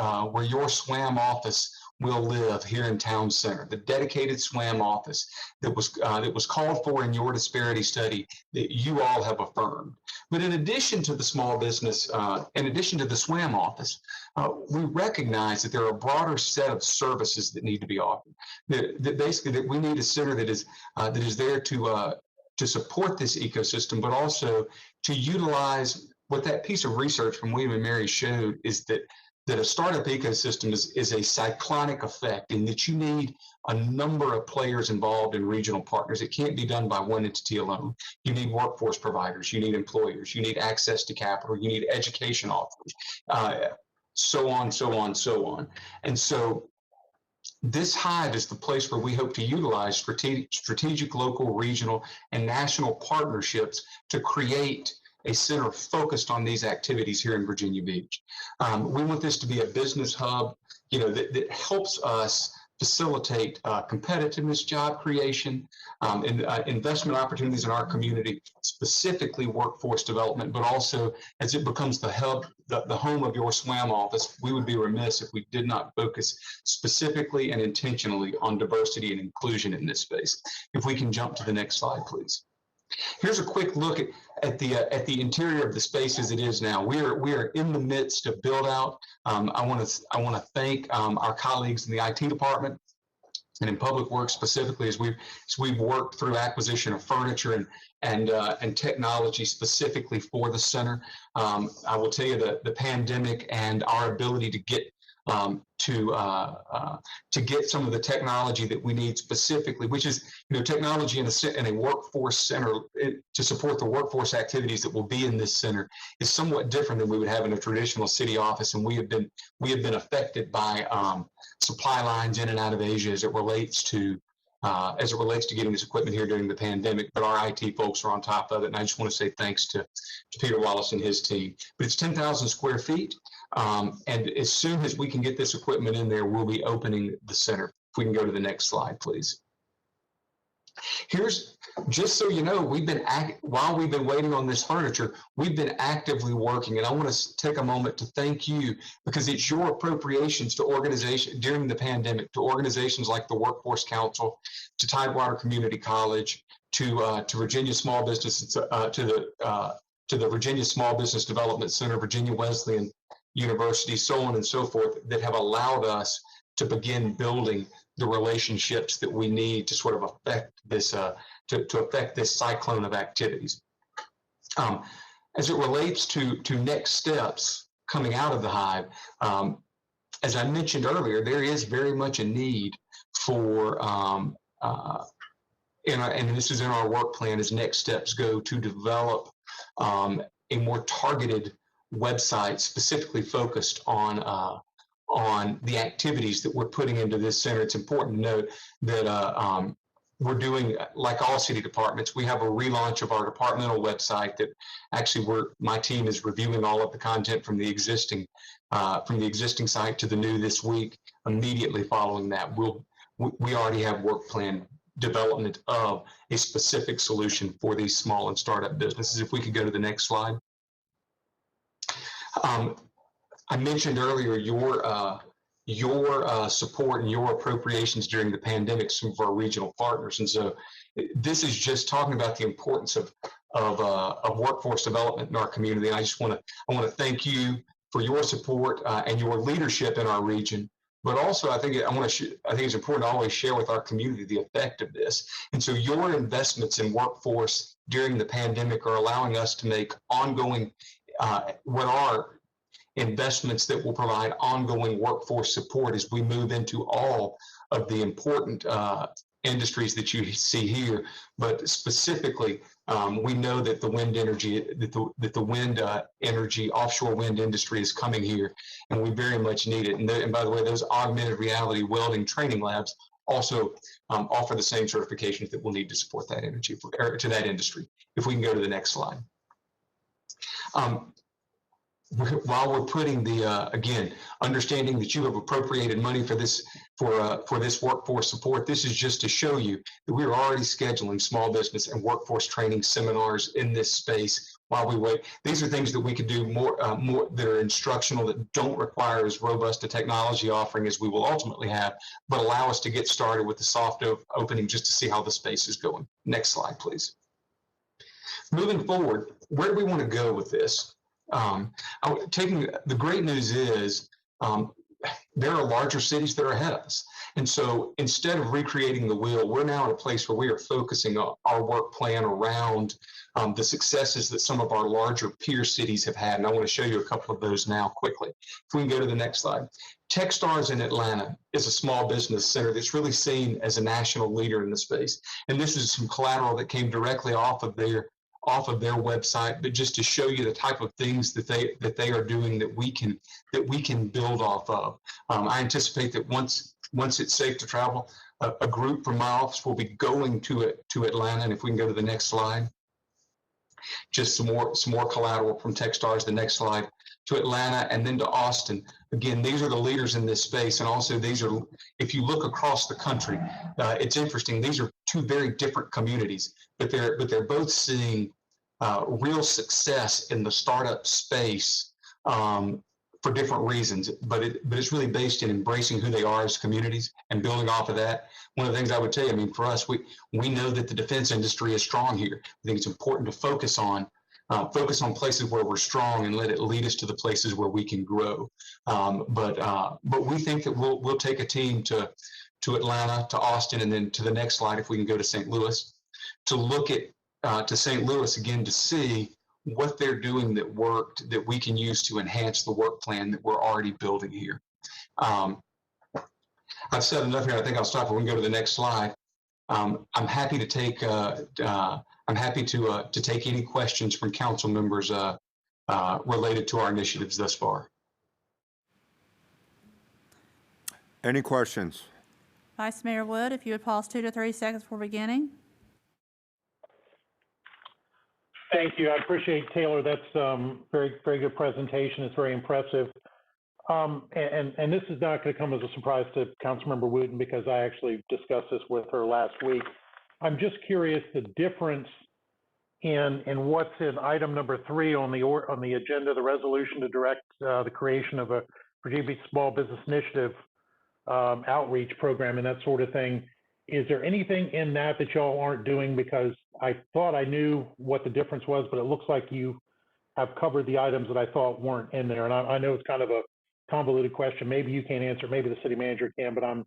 your SWAM office will live here in Town Center, the dedicated SWAM office that was called for in your disparity study that you all have affirmed. But in addition to the small business, in addition to the SWAM office, we recognize that there are a broader set of services that need to be offered. That basically that we need a center that is there to support this ecosystem, but also to utilize what that piece of research from William and Mary showed is that a startup ecosystem is a cyclonic effect, in that you need a number of players involved in regional partners. It can't be done by one entity alone. You need workforce providers, you need employers, you need access to capital, you need education offers, so on, so on, so on. And so this Hive is the place where we hope to utilize strategic local, regional, and national partnerships to create a center focused on these activities here in Virginia Beach. We want this to be a business hub, that helps us facilitate competitiveness, job creation, and investment opportunities in our community, specifically workforce development, but also as it becomes the hub, the home of your SWAM office, we would be remiss if we did not focus specifically and intentionally on diversity and inclusion in this space. If we can jump to the next slide, please. Here's a quick look at the interior of the space as it is now. We are in the midst of build out. I want to thank our colleagues in the IT department and in public works specifically as we've worked through acquisition of furniture and technology specifically for the center. I will tell you that the pandemic and our ability to get to get some of the technology that we need specifically, which is technology in a workforce center to support the workforce activities that will be in this center, is somewhat different than we would have in a traditional city office. And we have been affected by supply lines in and out of Asia as it relates to getting this equipment here during the pandemic. But our IT folks are on top of it, and I just want to say thanks to Peter Wallace and his team. But it's 10,000 square feet. And as soon as we can get this equipment in there, we'll be opening the center. If we can go to the next slide, please. Here's, just so you know, while we've been waiting on this furniture, we've been actively working. And I want to take a moment to thank you, because it's your appropriations to organizations during the pandemic, to organizations like the Workforce Council, to Tidewater Community College, to Virginia Small Business, to the Virginia Small Business Development Center, Virginia Wesleyan University, so on and so forth, that have allowed us to begin building the relationships that we need to sort of affect this, to affect this cyclone of activities. As it relates to next steps coming out of the Hive, as I mentioned earlier, there is very much a need for, and this is in our work plan as next steps go, to develop a more targeted website specifically focused on the activities that we're putting into this center. It's important to note that we're doing, like all city departments, we have a relaunch of our departmental website that actually my team is reviewing all of the content from the existing site to the new this week. Immediately following that, we already have work plan development of a specific solution for these small and startup businesses. If we could go to the next slide. I mentioned earlier your support and your appropriations during the pandemic, some of our regional partners. And so this is just talking about the importance of workforce development in our community. And I want to thank you for your support and your leadership in our region. But also, I think it's important to always share with our community the effect of this. And so your investments in workforce during the pandemic are allowing us to make ongoing, what are investments that will provide ongoing workforce support as we move into all of the important industries that you see here. But specifically, we know that the wind energy, that the wind energy, offshore wind industry is coming here, and we very much need it. And by the way, those augmented reality welding training labs also offer the same certifications that we'll need to support that energy, or to that industry. If we can go to the next slide. While we're putting the, again, understanding that you have appropriated money for this workforce support, this is just to show you that we're already scheduling small business and workforce training seminars in this space while we wait. These are things that we could do more that are instructional, that don't require as robust a technology offering as we will ultimately have, but allow us to get started with the soft opening just to see how the space is going. Next slide, please. Moving forward, where do we want to go with this? The great news is there are larger cities that are ahead of us. And so instead of recreating the wheel, we're now at a place where we are focusing our work plan around the successes that some of our larger peer cities have had. And I want to show you a couple of those now quickly. If we can go to the next slide. Techstars in Atlanta is a small business center that's really seen as a national leader in the space. And this is some collateral that came directly off of their website, but just to show you the type of things that they are doing that we can build off of. I anticipate that once it's safe to travel, a group from my office will be going to Atlanta. And if we can go to the next slide, just some more collateral from Techstars. The next slide, to Atlanta and then to Austin. Again, these are the leaders in this space, and also these are, if you look across the country, it's interesting. These are two very different communities, but they're both seeing real success in the startup space for different reasons. But it's really based in embracing who they are as communities and building off of that. One of the things I would tell you, I mean, for us, we know that the defense industry is strong here. I think it's important to focus on places where we're strong and let it lead us to the places where we can grow. But we think that we'll take a team to Atlanta, to Austin, and then to the next slide, if we can go to St. Louis, to look at to St. Louis again, to see what they're doing that worked, that we can use to enhance the work plan that we're already building here. I've said enough here. I think I'll stop. We can go to the next slide. I'm happy to take take any questions from council members related to our initiatives thus far. Any questions? Vice Mayor Wood, if you would pause 2 to 3 seconds before beginning. Thank you. I appreciate, Taylor. That's very, very good presentation. It's very impressive. And this is not going to come as a surprise to Councilmember Wooten, because I actually discussed this with her last week. I'm just curious the difference in what's in item number 3 on the agenda, the resolution to direct the creation of a Virginia Beach Small Business Initiative outreach program and that sort of thing. Is there anything in that y'all aren't doing? Because I thought I knew what the difference was, but it looks like you have covered the items that I thought weren't in there. And I know it's kind of a convoluted question. Maybe you can't answer, maybe the city manager can, but I'm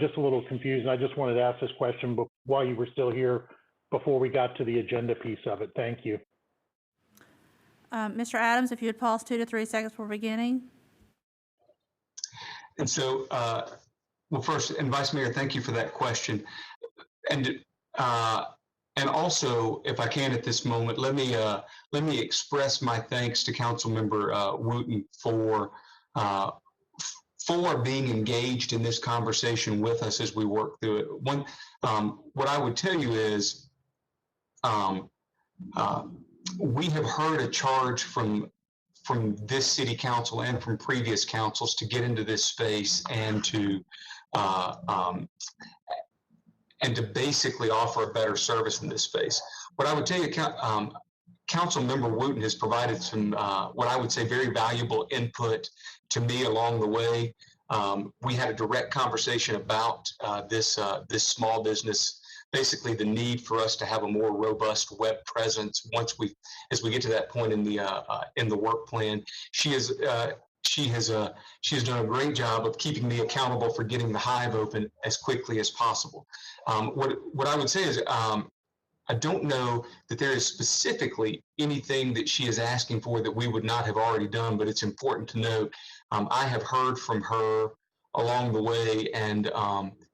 just a little confused. And I just wanted to ask this question while you were still here, before we got to the agenda piece of it. Thank you. Mr. Adams, if you would pause 2 to 3 seconds before beginning. And so, well, first, and Vice Mayor, thank you for that question. And also, if I can at this moment, let me express my thanks to Councilmember Wooten for being engaged in this conversation with us as we work through it. What I would tell you is, we have heard a charge from this city council and from previous councils to get into this space and to basically offer a better service in this space. What I would tell you, Councilmember Wooten has provided some, what I would say, very valuable input to me along the way. We had a direct conversation about this small business, basically the need for us to have a more robust web presence as we get to that point in the work plan. She has done a great job of keeping me accountable for getting the hive open as quickly as possible. What I would say is, I don't know that there is specifically anything that she is asking for that we would not have already done, but it's important to note. I have heard from her along the way, and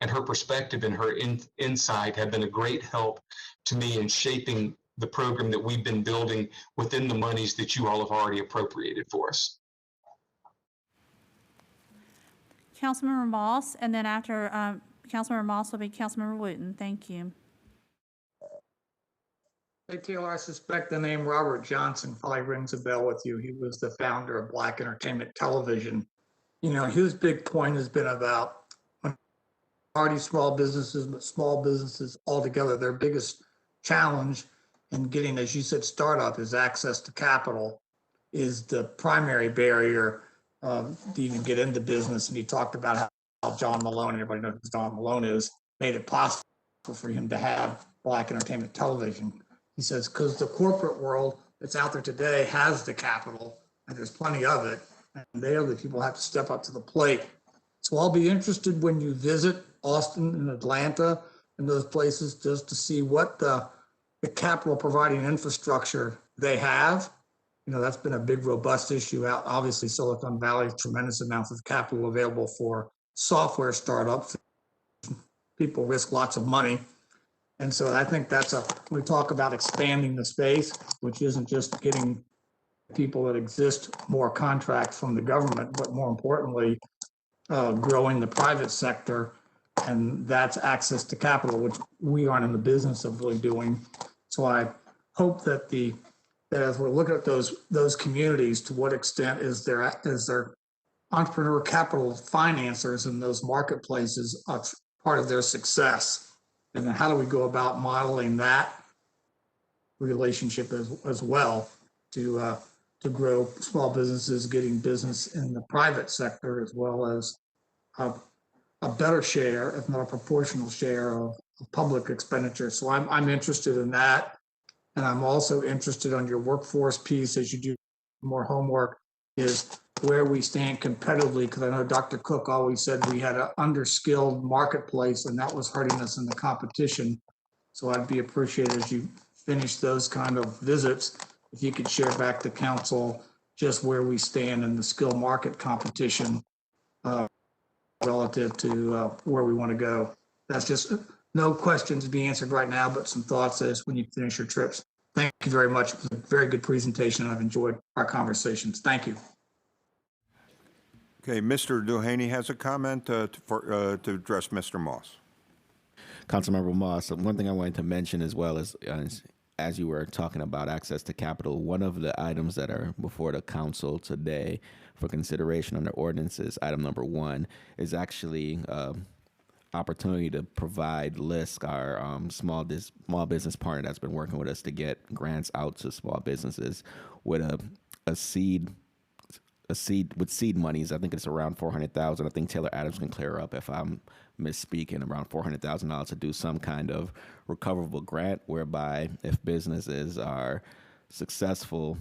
her perspective and her insight have been a great help to me in shaping the program that we've been building within the monies that you all have already appropriated for us. Councilmember Moss, and then after Councilmember Moss will be Councilmember Wooten. Thank you. Hey, Taylor, I suspect the name Robert Johnson probably rings a bell with you. He was the founder of Black Entertainment Television. You know, his big point has been about minority small businesses, but small businesses altogether. Their biggest challenge in getting, as you said, startup is access to capital is the primary barrier to even get into business. And he talked about how John Malone, everybody knows who John Malone is, made it possible for him to have Black Entertainment Television. He says, because the corporate world that's out there today has the capital, and there's plenty of it, and they are the people who have to step up to the plate. So I'll be interested when you visit Austin and Atlanta and those places just to see what the capital providing infrastructure they have. You know, that's been a big, robust issue out. Obviously, Silicon Valley, tremendous amounts of capital available for software startups. People risk lots of money. And so I think we talk about expanding the space, which isn't just getting people that exist more contracts from the government, but more importantly, growing the private sector. And that's access to capital, which we aren't in the business of really doing. So I hope that as we're looking at those communities, to what extent is there entrepreneur capital financiers in those marketplaces part of their success? And then how do we go about modeling that relationship as well to grow small businesses, getting business in the private sector, as well as a better share, if not a proportional share of public expenditure. So I'm interested in that. And I'm also interested on your workforce piece as you do more homework, is where we stand competitively, because I know Dr. Cook always said we had an underskilled marketplace and that was hurting us in the competition. So I'd be appreciated as you finish those kind of visits, if you could share back to council just where we stand in the skill market competition relative to where we want to go. That's just no questions to be answered right now, but some thoughts as when you finish your trips. Thank you very much. It was a very good presentation. I've enjoyed our conversations. Thank you. Okay, Mr. Duhaney has a comment to address Mr. Moss. Councilmember Moss, one thing I wanted to mention as well is, as you were talking about access to capital, one of the items that are before the council today for consideration under ordinances, item number 1, is actually opportunity to provide LISC, our small business partner that's been working with us to get grants out to small businesses with a seed with seed monies. I think it's around $400,000. I think Taylor Adams can clear up if I'm misspeaking, around $400,000 to do some kind of recoverable grant, whereby if businesses are successful,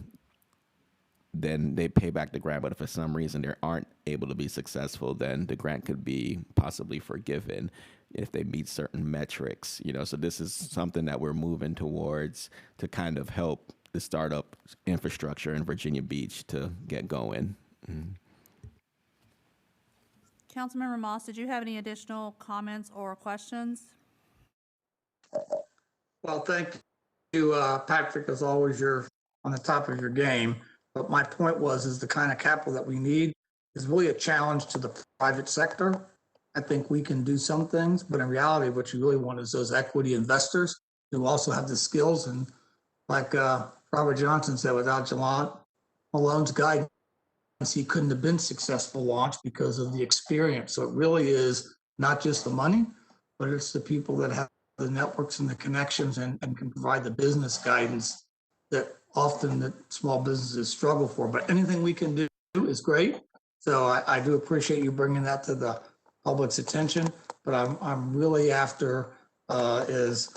then they pay back the grant. But if for some reason they aren't able to be successful, then the grant could be possibly forgiven if they meet certain metrics. You know, so this is something that we're moving towards to kind of help the startup infrastructure in Virginia Beach to get going. Councilmember Moss, did you have any additional comments or questions? Well, thank you, Patrick. As always, you're on the top of your game. But my point is the kind of capital that we need is really a challenge to the private sector. I think we can do some things, but in reality, what you really want is those equity investors who also have the skills. And like Robert Johnson said, without John Malone's guidance, he couldn't have been successful launch because of the experience. So it really is not just the money, but it's the people that have the networks and the connections and can provide the business guidance that often the small businesses struggle for. But anything we can do is great. So I do appreciate you bringing that to the public's attention. But I'm really after is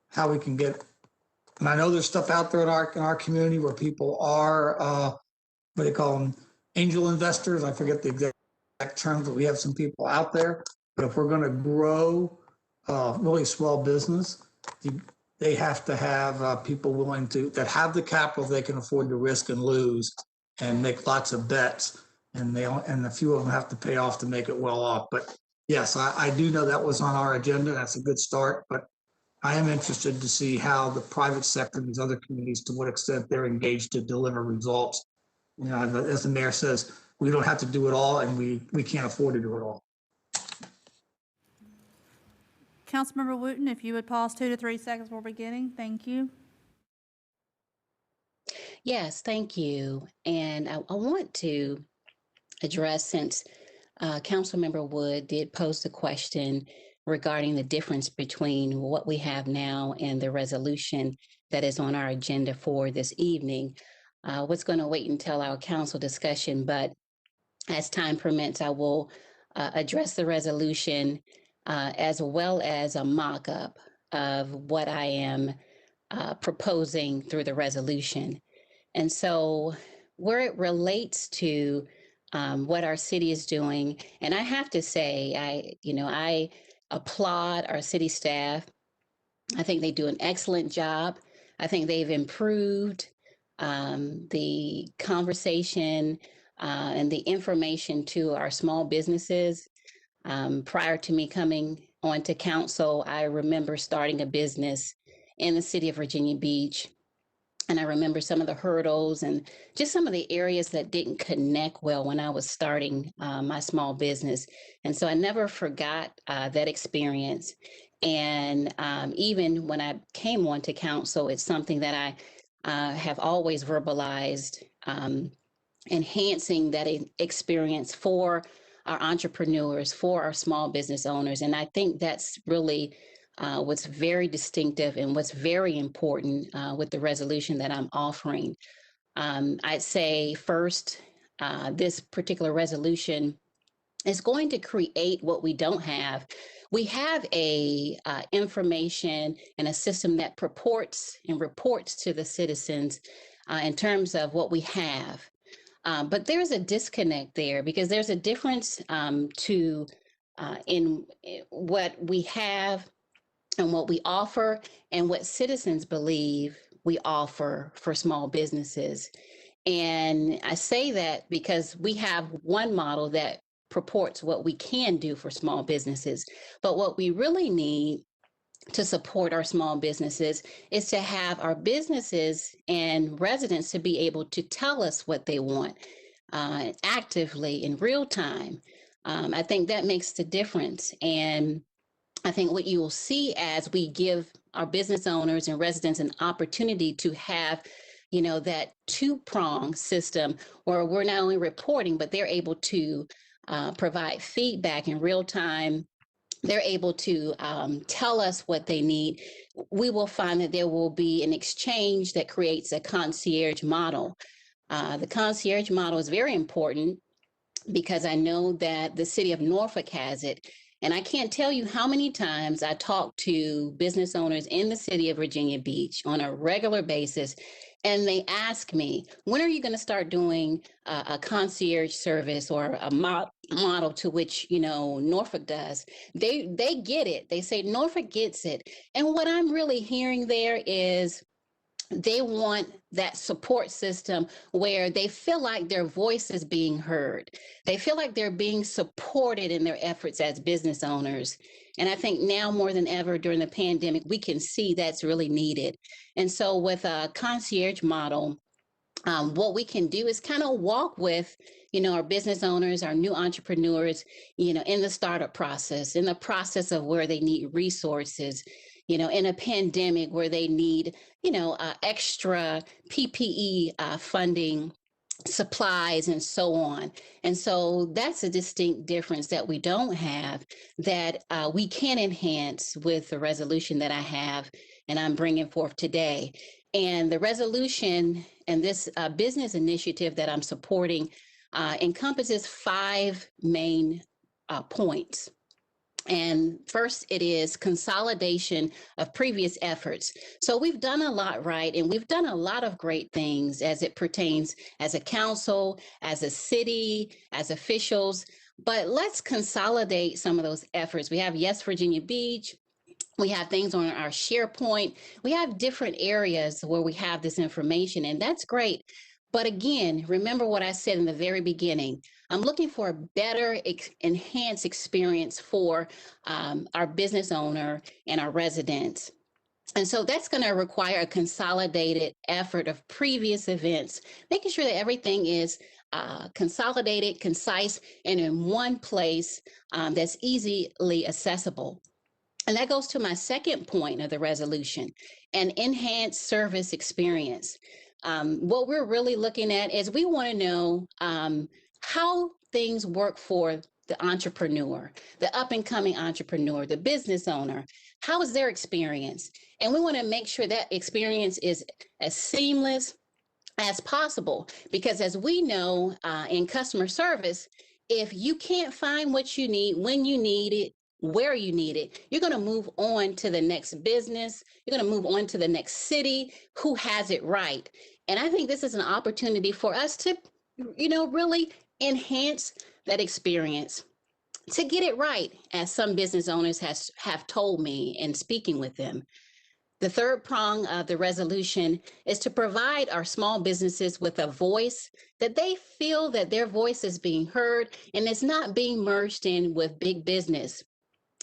how we can get. And I know there's stuff out there in our community where people are what do they call them, angel investors. I forget the exact terms, but we have some people out there. But if we're going to grow really small business, they have to have people willing to, that have the capital they can afford to risk and lose and make lots of bets. And and a few of them have to pay off to make it well off. But yes, I do know that was on our agenda. That's a good start. But I am interested to see how the private sector and these other communities, to what extent they're engaged to deliver results. You know, as the mayor says, we don't have to do it all, and we can't afford to do it all. Councilmember Wooten, if you would pause 2 to 3 seconds before beginning, thank you. Yes, thank you. And I want to address, since Councilmember Wood did pose the question regarding the difference between what we have now and the resolution that is on our agenda for this evening. Was going to wait until our council discussion, but as time permits, I will address the resolution as well as a mock-up of what I am proposing through the resolution. And so where it relates to what our city is doing, and I have to say, I applaud our city staff. I think they do an excellent job. I think they've improved the conversation and the information to our small businesses. Prior to me coming onto council, I remember starting a business in the city of Virginia Beach. And I remember some of the hurdles and just some of the areas that didn't connect well when I was starting my small business. And so I never forgot that experience. And even when I came onto council, it's something that I have always verbalized, enhancing that experience for our entrepreneurs, for our small business owners. And I think that's really what's very distinctive and what's very important with the resolution that I'm offering. I'd say first, this particular resolution is going to create what we don't have. We have a information and a system that purports and reports to the citizens in terms of what we have. But there's a disconnect there, because there's a difference in what we have and what we offer and what citizens believe we offer for small businesses. And I say that because we have one model that purports what we can do for small businesses, but what we really need to support our small businesses is to have our businesses and residents to be able to tell us what they want actively in real time. I think that makes the difference. And I think what you will see as we give our business owners and residents an opportunity to have, that two-prong system where we're not only reporting, but they're able to provide feedback in real time. They're able to tell us what they need. We will find that there will be an exchange that creates a concierge model. The concierge model is very important because I know that the city of Norfolk has it. And I can't tell you how many times I talk to business owners in the city of Virginia Beach on a regular basis, and they ask me, when are you going to start doing a concierge service or a model to which, Norfolk does? They get it. They say Norfolk gets it. And what I'm really hearing there is they want that support system where they feel like their voice is being heard. They feel like they're being supported in their efforts as business owners. And I think now more than ever during the pandemic, we can see that's really needed. And so with a concierge model, what we can do is kind of walk with, our business owners, our new entrepreneurs, in the startup process, in the process of where they need resources, in a pandemic where they need, extra PPE funding, supplies, and so on. And so that's a distinct difference that we don't have, that we can enhance with the resolution that I have and I'm bringing forth today. And the resolution and this business initiative that I'm supporting encompasses 5 main points. And first, it is consolidation of previous efforts. So we've done a lot right, and we've done a lot of great things as it pertains as a council, as a city, as officials. But let's consolidate some of those efforts. We have Yes Virginia Beach. We have things on our SharePoint. We have different areas where we have this information, and that's great. But again, remember what I said in the very beginning. I'm looking for a better, enhanced experience for our business owner and our residents. And so that's going to require a consolidated effort of previous events, making sure that everything is consolidated, concise, and in one place that's easily accessible. And that goes to my second point of the resolution, an enhanced service experience. What we're really looking at is we want to know how things work for the entrepreneur, the up and coming entrepreneur, the business owner. How is their experience? And we want to make sure that experience is as seamless as possible, because as we know in customer service, if you can't find what you need when you need it, where you need it, you're going to move on to the next business. You're going to move on to the next city who has it right. And I think this is an opportunity for us to, really enhance that experience, to get it right, as some business owners have told me in speaking with them. The third prong of the resolution is to provide our small businesses with a voice, that they feel that their voice is being heard and it's not being merged in with big business.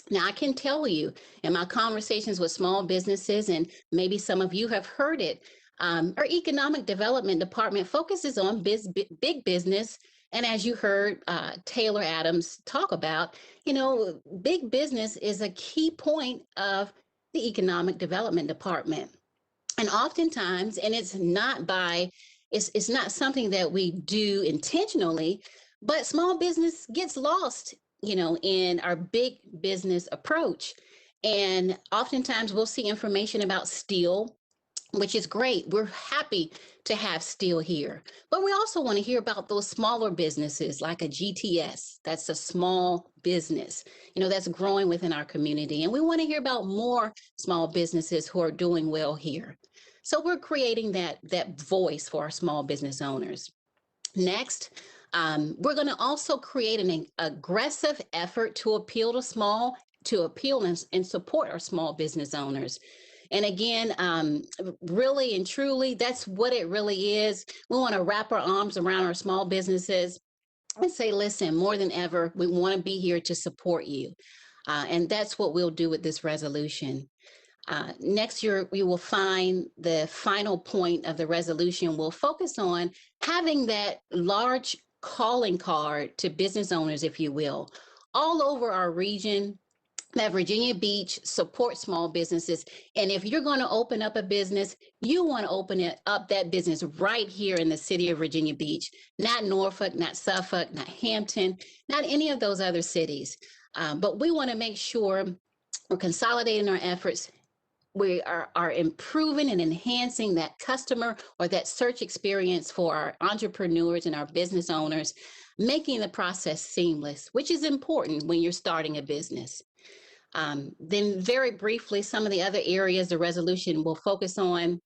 Now, I can tell you in my conversations with small businesses, and maybe some of you have heard it, our economic development department focuses on big business. And as you heard Taylor Adams talk about, big business is a key point of the economic development department. And oftentimes, and it's not something that we do intentionally, but small business gets lost in our big business approach. And oftentimes we'll see information about steel, which is great. We're happy to have steel here. But we also want to hear about those smaller businesses like a GTS. That's a small business, that's growing within our community. And we want to hear about more small businesses who are doing well here. So we're creating that voice for our small business owners. Next, we're going to also create an aggressive effort to appeal and support our small business owners. And again, really and truly, that's what it really is. We want to wrap our arms around our small businesses and say, listen, more than ever, we want to be here to support you. And that's what we'll do with this resolution. Next year, we will find the final point of the resolution. We'll focus on having that large calling card to business owners, if you will, all over our region, that Virginia Beach supports small businesses. And if you're going to open up a business, you want to open up that business right here in the city of Virginia Beach, not Norfolk, not Suffolk, not Hampton, not any of those other cities. But we want to make sure we're consolidating our efforts. We are improving and enhancing that customer or that search experience for our entrepreneurs and our business owners, making the process seamless, which is important when you're starting a business. Then very briefly, some of the other areas the resolution will focus on: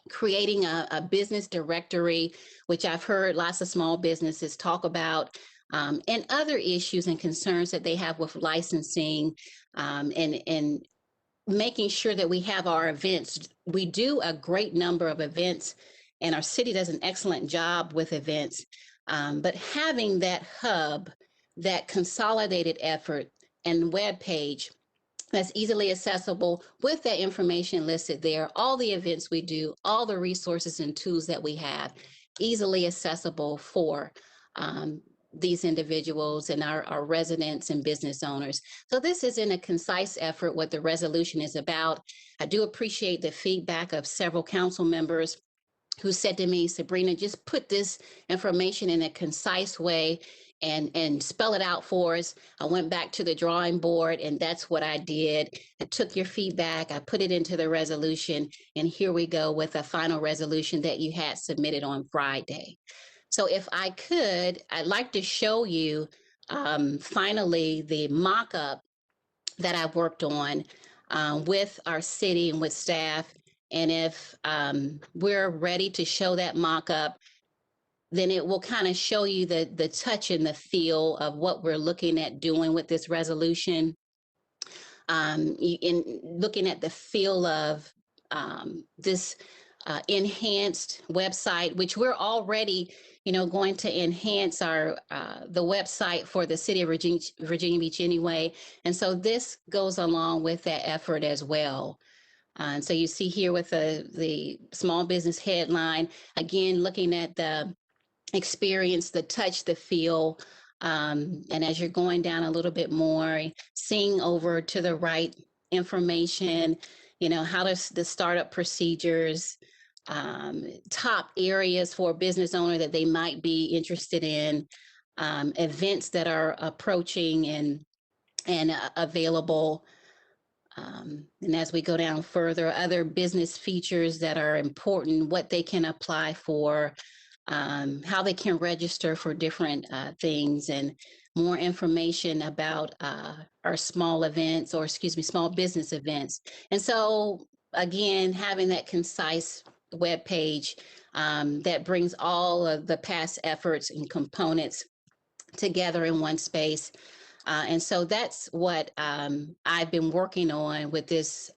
creating a business directory, which I've heard lots of small businesses talk about, and other issues and concerns that they have with licensing, and making sure that we have our events. We do a great number of events, and our city does an excellent job with events, but having that hub, that consolidated effort and webpage that's easily accessible with that information listed there, all the events we do, all the resources and tools that we have, easily accessible for these individuals and our residents and business owners. So this is in a concise effort what the resolution is about. I do appreciate the feedback of several council members who said to me, Sabrina, just put this information in a concise way and spell it out for us. I went back to the drawing board, and that's what I did. I took your feedback, I put it into the resolution, and here we go with a final resolution that you had submitted on Friday. So if I could, I'd like to show you finally the mock-up that I worked on with our city and with staff. And if we're ready to show that mock-up, then it will kind of show you the touch and the feel of what we're looking at doing with this resolution. In looking at the feel of this enhanced website, which we're already, going to enhance our the website for the city of Virginia Beach anyway. And so this goes along with that effort as well. And so you see here with the small business headline, again, looking at the experience, the touch, the feel. And as you're going down a little bit more, seeing over to the right information, how does the startup procedures, top areas for a business owner that they might be interested in, events that are approaching and available. And as we go down further, other business features that are important, what they can apply for, how they can register for different things, and more information about our small events, or excuse me, small business events. And so again, having that concise web page that brings all of the past efforts and components together in one space. And so that's what I've been working on with this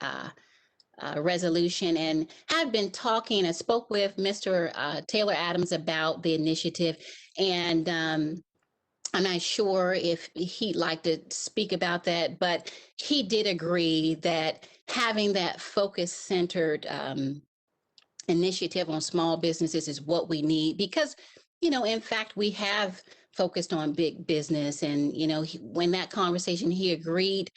resolution, and have been talking. I spoke with Mr. Taylor Adams about the initiative, and I'm not sure if he'd like to speak about that, but he did agree that having that focus-centered initiative on small businesses is what we need, because, in fact, we have focused on big business. And, when that conversation, he agreed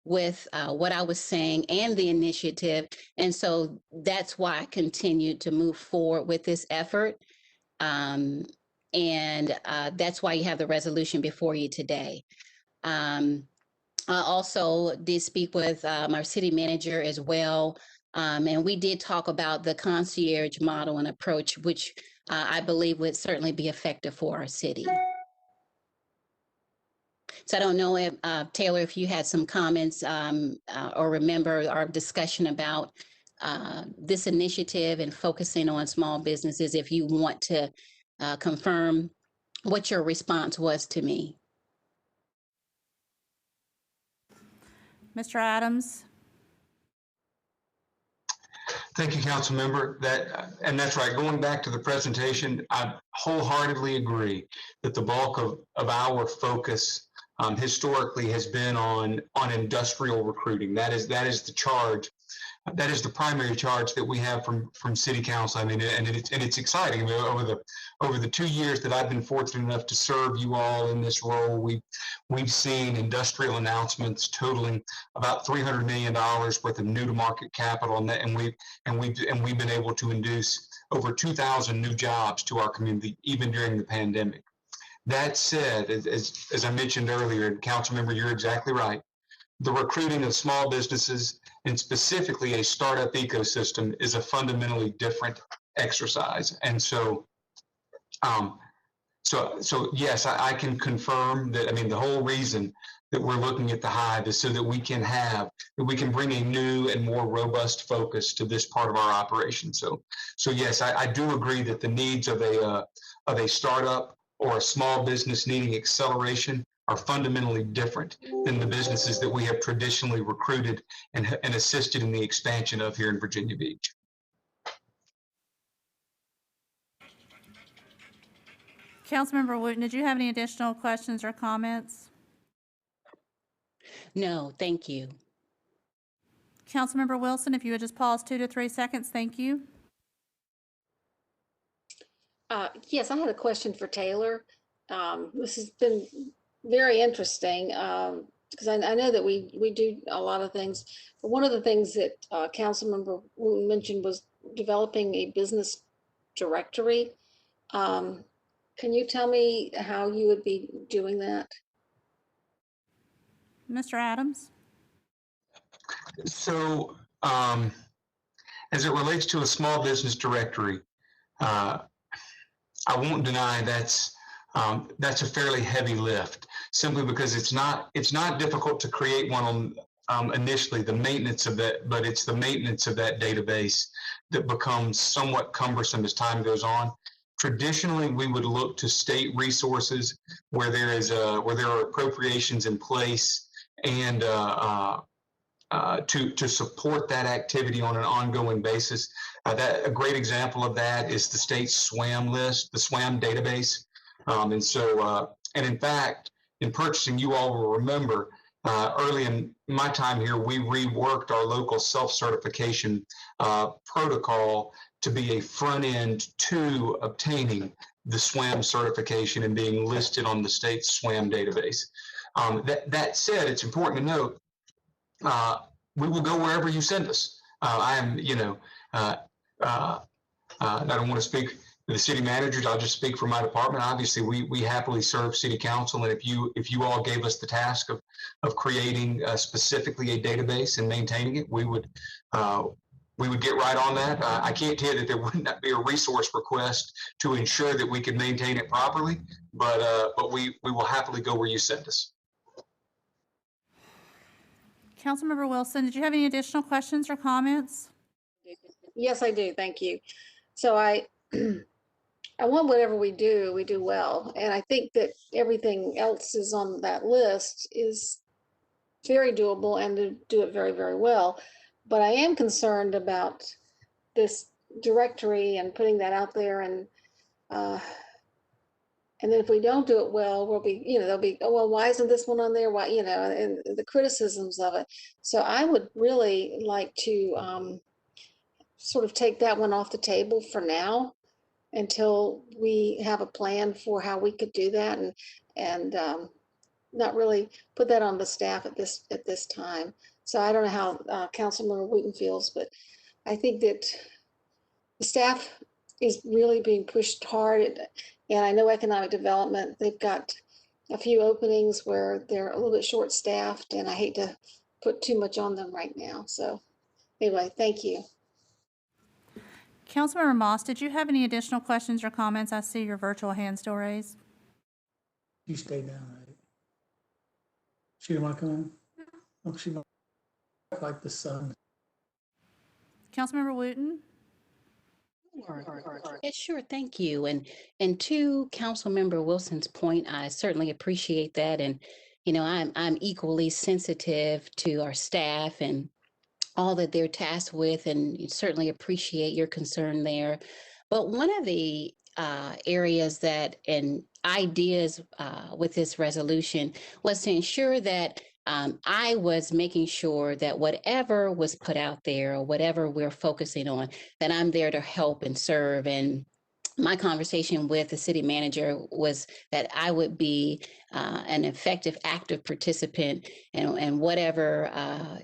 with what I was saying and the initiative. And so that's why I continued to move forward with this effort. And that's why you have the resolution before you today. I also did speak with our city manager as well. And we did talk about the concierge model and approach, which I believe would certainly be effective for our city. So I don't know if, Taylor, if you had some comments or remember our discussion about this initiative and focusing on small businesses, if you want to confirm what your response was to me. Mr. Adams? Thank you, Council Member. And that's right. Going back to the presentation, I wholeheartedly agree that the bulk of our focus historically has been on industrial recruiting. That is the charge. That is the primary charge that we have from City Council. I mean, and it's exciting. I mean, over the 2 years that I've been fortunate enough to serve you all in this role, we've seen industrial announcements totaling about $300 million worth of new to market capital, and we've been able to induce over 2,000 new jobs to our community, even during the pandemic. That said, as I mentioned earlier, and Council Member, you're exactly right. The recruiting of small businesses, and specifically a startup ecosystem, is a fundamentally different exercise. And so, so yes, I can confirm that. I mean, the whole reason that we're looking at the Hive is so that we can bring a new and more robust focus to this part of our operation. So yes, I do agree that the needs of a startup or a small business needing acceleration are fundamentally different than the businesses that we have traditionally recruited and assisted in the expansion of here in Virginia Beach. Councilmember Wooten, did you have any additional questions or comments? No, thank you. Councilmember Wilson, if you would just pause 2 to 3 seconds, thank you. Yes, I had a question for Taylor. This has been very interesting because I know that we do a lot of things. But one of the things that Councilmember Wooten mentioned was developing a business directory. Can you tell me how you would be doing that? Mr. Adams? So as it relates to a small business directory, I won't deny that's a fairly heavy lift, simply because it's not difficult to create one on initially, the maintenance of that, but it's the maintenance of that database that becomes somewhat cumbersome as time goes on. Traditionally, we would look to state resources where there are appropriations in place and to support that activity on an ongoing basis. A great example of that is the state SWAM list, the SWAM database. And in fact, in purchasing, you all will remember early in my time here, we reworked our local self-certification protocol to be a front end to obtaining the SWAM certification and being listed on the state SWAM database. That said, it's important to note, we will go wherever you send us. I don't want to speak for the city managers. I'll just speak for my department. Obviously, we happily serve city council, and if you all gave us the task of creating specifically a database and maintaining it, we would get right on that. I can't tell you that there would not be a resource request to ensure that we can maintain it properly, but we will happily go where you send us. Councilmember Wilson, did you have any additional questions or comments? Yes, I do. Thank you. So I want whatever we do well. And I think that everything else is on that list is very doable and to do it very, very well. But I am concerned about this directory and putting that out there, and then if we don't do it well, we'll be, they'll be, oh, well, why isn't this one on there? Why, and the criticisms of it. So I would really like to sort of take that one off the table for now until we have a plan for how we could do that, and not really put that on the staff at this time. So I don't know how Councilmember Wooten feels, but I think that the staff is really being pushed hard. And I know economic development, they've got a few openings where they're a little bit short-staffed, and I hate to put too much on them right now. So anyway, thank you. Councilmember Moss, did you have any additional questions or comments? I see your virtual hand still raised. You stay down, right? She didn't want to come in? Oh, she looked like the sun. Councilmember Wooten? Yeah, sure. Thank you. And to Councilmember Wilson's point, I certainly appreciate that. And, I'm equally sensitive to our staff and all that they're tasked with, and certainly appreciate your concern there. But one of the areas and ideas with this resolution was to ensure that I was making sure that whatever was put out there, or whatever we're focusing on, that I'm there to help and serve. And my conversation with the city manager was that I would be an effective, active participant, and whatever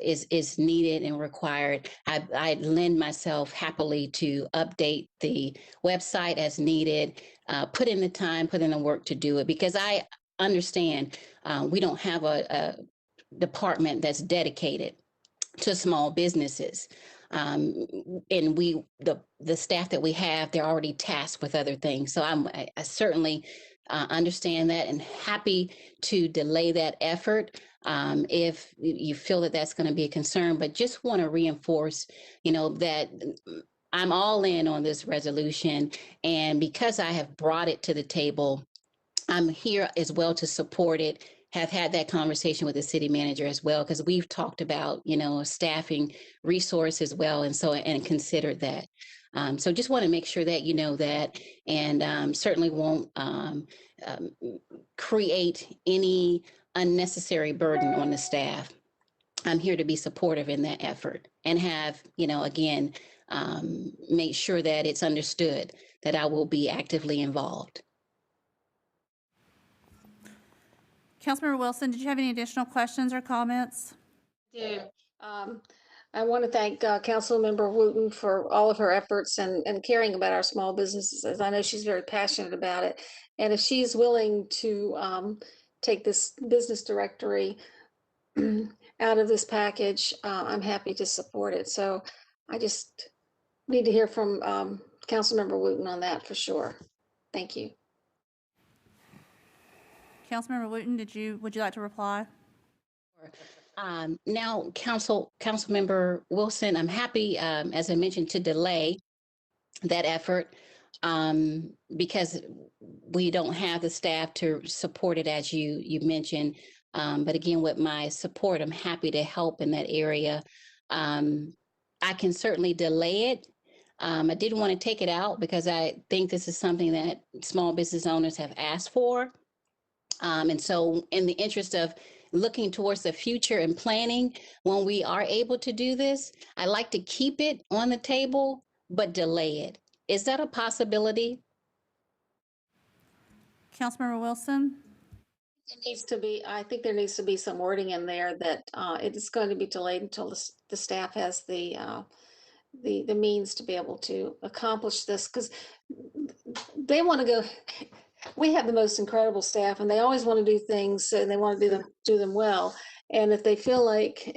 is needed and required, I lend myself happily to update the website as needed, put in the time, put in the work to do it, because I understand we don't have a department that's dedicated to small businesses. And the staff that we have, they're already tasked with other things. So I certainly understand that, and happy to delay that effort if you feel that that's going to be a concern. But just want to reinforce, that I'm all in on this resolution, and because I have brought it to the table, I'm here as well to support it. Have had that conversation with the city manager as well, because we've talked about, staffing resource as well, and considered that. So just want to make sure that you know that, and certainly won't create any unnecessary burden on the staff. I'm here to be supportive in that effort, and have, again, make sure that it's understood that I will be actively involved. Councilmember Wilson, did you have any additional questions or comments? Yeah. I want to thank Councilmember Wooten for all of her efforts and caring about our small businesses, as I know she's very passionate about it. And if she's willing to take this business directory out of this package, I'm happy to support it. So I just need to hear from Councilmember Wooten on that for sure. Thank you. Councilmember Wooten, would you like to reply? Now, Councilmember Wilson, I'm happy, as I mentioned, to delay that effort because we don't have the staff to support it, as you mentioned. But again, with my support, I'm happy to help in that area. I can certainly delay it. I didn't want to take it out because I think this is something that small business owners have asked for. And so in the interest of looking towards the future and planning, when we are able to do this, I like to keep it on the table, but delay it. Is that a possibility? Councilmember Wilson? I think there needs to be some wording in there that it is going to be delayed until the staff has the means to be able to accomplish this, because they want to go, we have the most incredible staff and they always want to do things and they want to do them well. And if they feel like,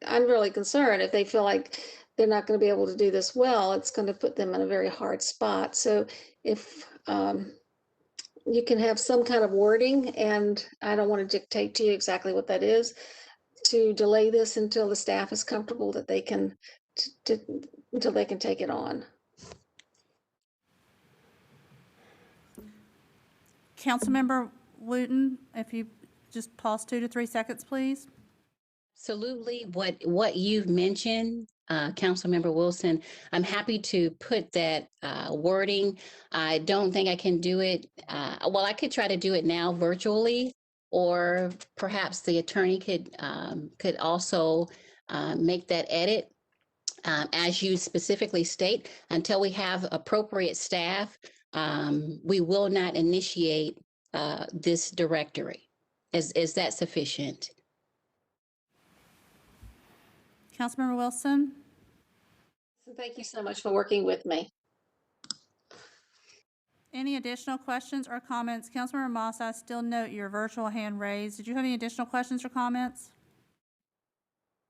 I'm really concerned, if they feel like they're not going to be able to do this well, it's going to put them in a very hard spot. So if you can have some kind of wording, and I don't want to dictate to you exactly what that is, to delay this until the staff is comfortable that they can, until they can take it on. Councilmember Wooten, if you just pause 2 to 3 seconds, please. Absolutely. What you've mentioned, Councilmember Wilson, I'm happy to put that wording. I don't think I can do it. Well, I could try to do it now virtually, or perhaps the attorney could also make that edit. As you specifically state, until we have appropriate staff, we will not initiate this directory. Is that sufficient? Councilmember Wilson? So thank you so much for working with me. Any additional questions or comments? Councilmember Moss, I still note your virtual hand raised. Did you have any additional questions or comments?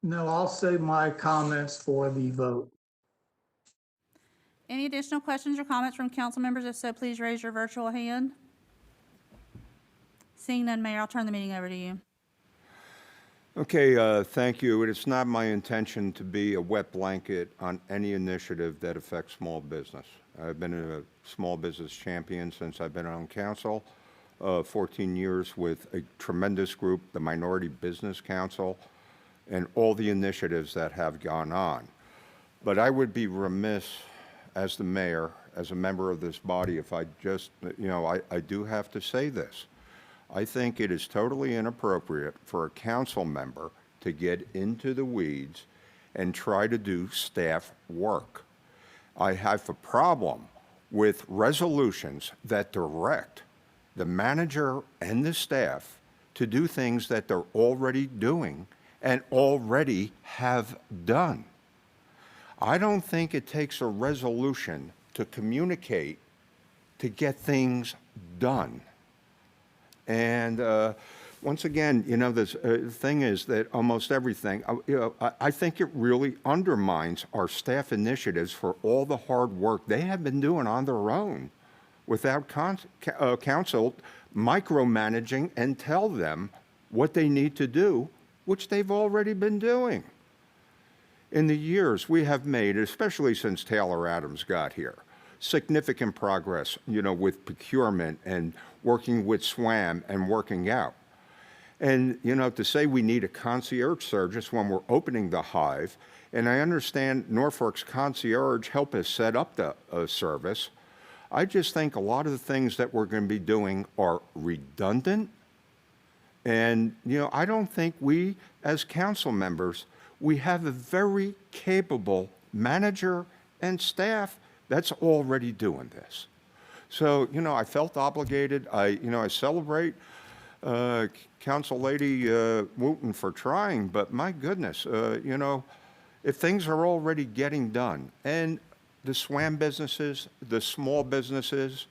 No, I'll save my comments for the vote. Any additional questions or comments from council members? If so, please raise your virtual hand. Seeing none, Mayor, I'll turn the meeting over to you. Okay, thank you. It's not my intention to be a wet blanket on any initiative that affects small business. I've been a small business champion since I've been on council, 14 years with a tremendous group, the Minority Business Council, and all the initiatives that have gone on. But I would be remiss as the mayor, as a member of this body, if I just, I do have to say this. I think it is totally inappropriate for a council member to get into the weeds and try to do staff work. I have a problem with resolutions that direct the manager and the staff to do things that they're already doing and already have done. I don't think it takes a resolution to communicate to get things done. And once again, this thing is that almost everything, I think it really undermines our staff initiatives for all the hard work they have been doing on their own without council micromanaging and tell them what they need to do, which they've already been doing. In the years we have made, especially since Taylor Adams got here, significant progress, with procurement and working with SWAM and working out. And, to say we need a concierge service when we're opening the hive, and I understand Norfolk's concierge help us set up the service, I just think a lot of the things that we're going to be doing are redundant. And, I don't think we, as council members, we have a very capable manager and staff that's already doing this. So, I felt obligated. I celebrate Council Lady Wooten for trying, but my goodness, if things are already getting done, and the SWAM businesses, the small businesses,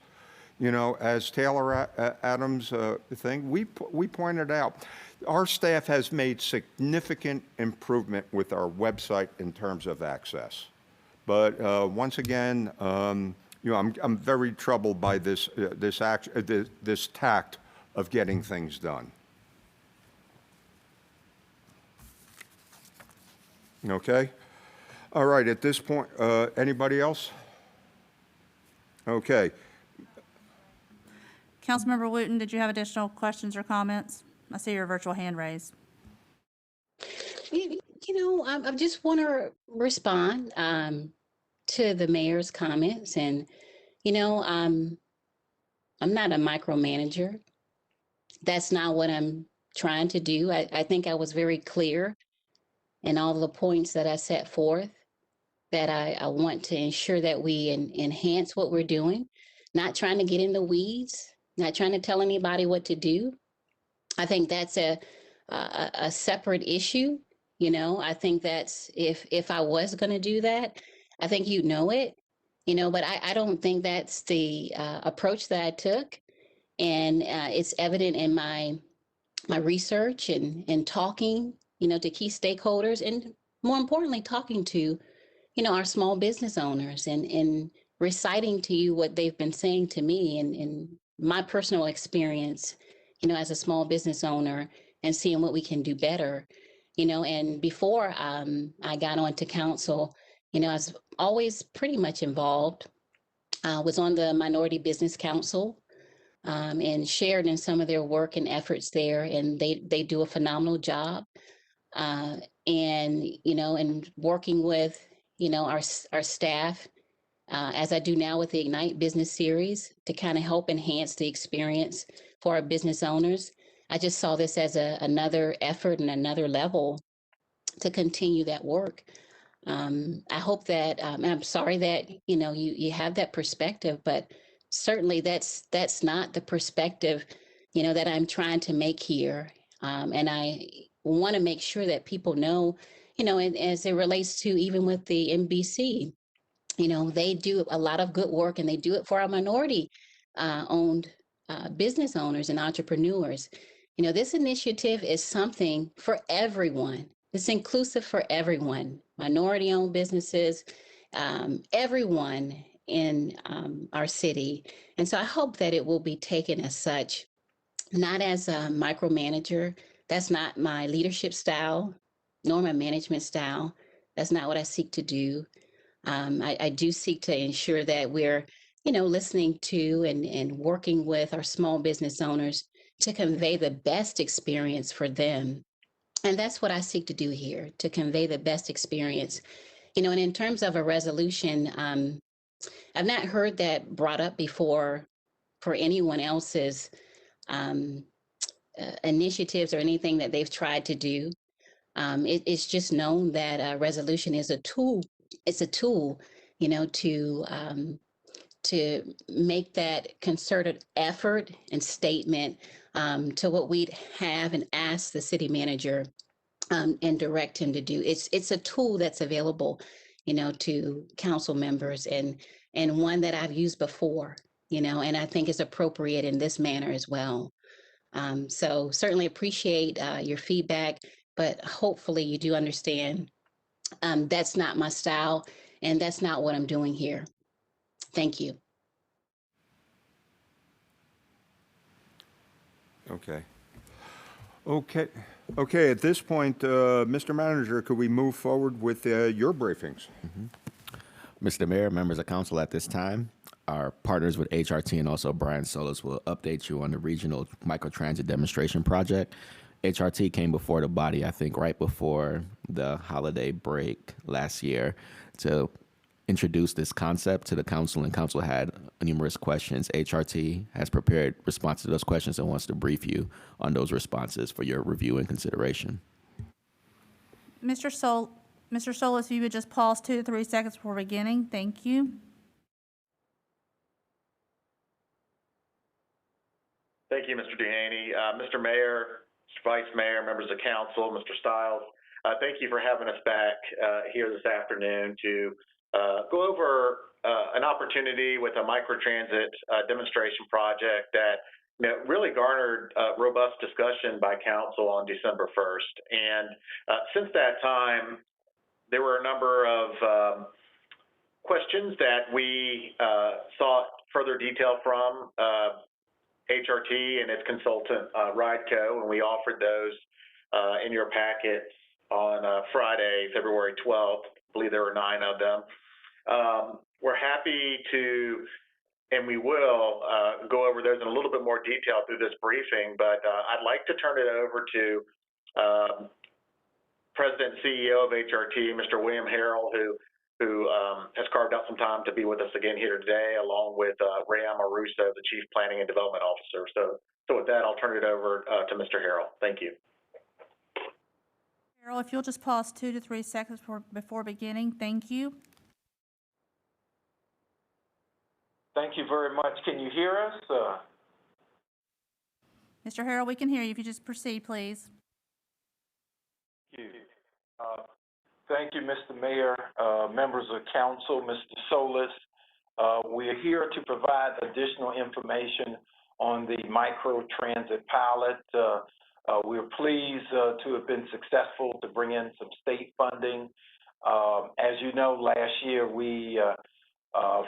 as Taylor Adams thing, we pointed out, our staff has made significant improvement with our website in terms of access. But once again, I'm very troubled by this tact of getting things done. Okay. All right. At this point, anybody else? Okay. Councilmember Wooten, did you have additional questions or comments? I see your virtual hand raised. I just want to respond to the mayor's comments, and I'm not a micromanager. That's not what I'm trying to do. I think I was very clear in all the points that I set forth, that I want to ensure that we enhance what we're doing, not trying to get in the weeds, not trying to tell anybody what to do. I think that's a separate issue. I think that's, if I was going to do that, I think you know it, but I don't think that's the approach that I took. And it's evident in my research and talking, to key stakeholders, and more importantly, talking to, our small business owners, and reciting to you what they've been saying to me, and my personal experience, as a small business owner, and seeing what we can do better. And before I got onto council, I was always pretty much involved. Was on the Minority Business Council, and shared in some of their work and efforts there, and they do a phenomenal job. And working with our staff, as I do now with the Ignite Business Series, to kind of help enhance the experience for our business owners. I just saw this as another effort and another level to continue that work. I hope that, and I'm sorry that you have that perspective, but certainly that's not the perspective that I'm trying to make here. And I want to make sure that people know, and as it relates to even with the MBC, they do a lot of good work, and they do it for our minority owned business owners and entrepreneurs. This initiative is something for everyone. It's inclusive for everyone, minority owned businesses, everyone in our city. And so I hope that it will be taken as such, not as a micromanager. That's not my leadership style, nor my management style. That's not what I seek to do. I do seek to ensure that we're, listening to and working with our small business owners to convey the best experience for them. And that's what I seek to do here, to convey the best experience. And in terms of a resolution, I've not heard that brought up before for anyone else's initiatives or anything that they've tried to do. It's just known that a resolution is a tool. It's a tool, to make that concerted effort and statement to what we'd have and ask the city manager and direct him to do. It's a tool that's available, to council members, and one that I've used before, and I think is appropriate in this manner as well. So certainly appreciate your feedback, but hopefully you do understand that's not my style, and that's not what I'm doing here. Thank you. Okay. Okay, at this point, Mr. Manager, could we move forward with your briefings? Mr. Mayor, members of council, at this time, our partners with HRT and also Brian Solis will update you on the regional microtransit demonstration project. HRT came before the body, I think, right before the holiday break last year to introduce this concept to the council, and council had numerous questions. HRT has prepared responses to those questions and wants to brief you on those responses for your review and consideration. Mr. Solis, if you would just pause 2 to 3 seconds before beginning. Thank you. Thank you, Mr. Duhaney. Mr. Mayor, Mr. Vice Mayor, members of council, Mr. Stiles, thank you for having us back here this afternoon to go over an opportunity with a microtransit demonstration project that really garnered robust discussion by council on December 1st. And since that time, there were a number of questions that we sought further detail from HRT and its consultant, RideCo, and we offered those in your packets on Friday, February 12th. I believe there were 9 of them. We're happy to and we will go over those in a little bit more detail through this briefing, but I'd like to turn it over to President and CEO of HRT, Mr. William Harrell, who has carved out some time to be with us again here today, along with Ray Amaruso, the Chief Planning and Development Officer. So with that, I'll turn it over to Mr. Harrell. Thank you. Carol, if you'll just pause 2 to 3 seconds before beginning, thank you. Thank you very much. Can you hear us? Mr. Harrell, we can hear you. If you just proceed, please. Thank you. Thank you, Mr. Mayor, members of council, Mr. Solis. We're here to provide additional information on the micro-transit pilot. We're pleased to have been successful to bring in some state funding. As you know, last year we,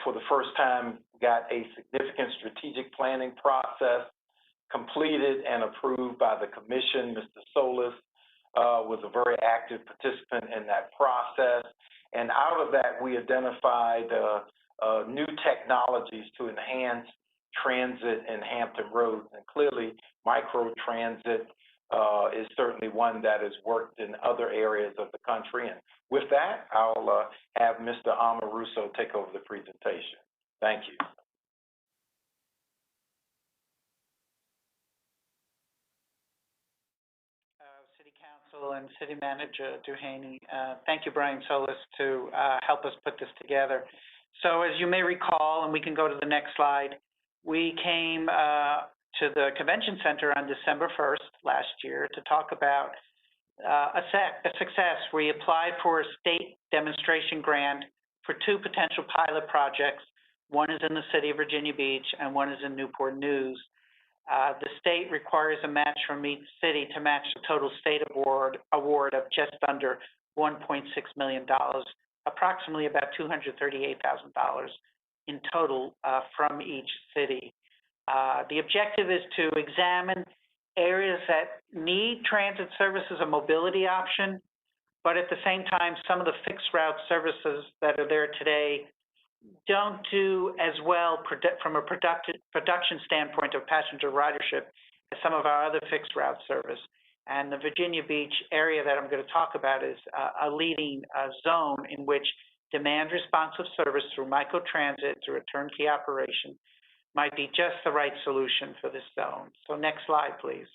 for the first time, got a significant strategic planning process completed and approved by the commission. Mr. Solis was a very active participant in that process. And out of that, we identified new technologies to enhance transit in Hampton Roads. And clearly, micro-transit is certainly one that has worked in other areas of the country. And with that, I'll have Mr. Amaruso take over the presentation. Thank you. City Council and City Manager Duhaney, thank you, Brian Solis, to help us put this together. So as you may recall, and we can go to the next slide, we came to the Convention Center on December 1st last year to talk about a success. We applied for a state demonstration grant for 2 potential pilot projects. One is in the city of Virginia Beach and one is in Newport News. The state requires a match from each city to match the total state award of just under $1.6 million, approximately about $238,000 in total from each city. The objective is to examine areas that need transit services, a mobility option, but at the same time, some of the fixed route services that are there today don't do as well from a production standpoint of passenger ridership as some of our other fixed route service. And the Virginia Beach area that I'm going to talk about is a leading zone in which demand responsive service through microtransit, through a turnkey operation, might be just the right solution for this zone. So next slide, please.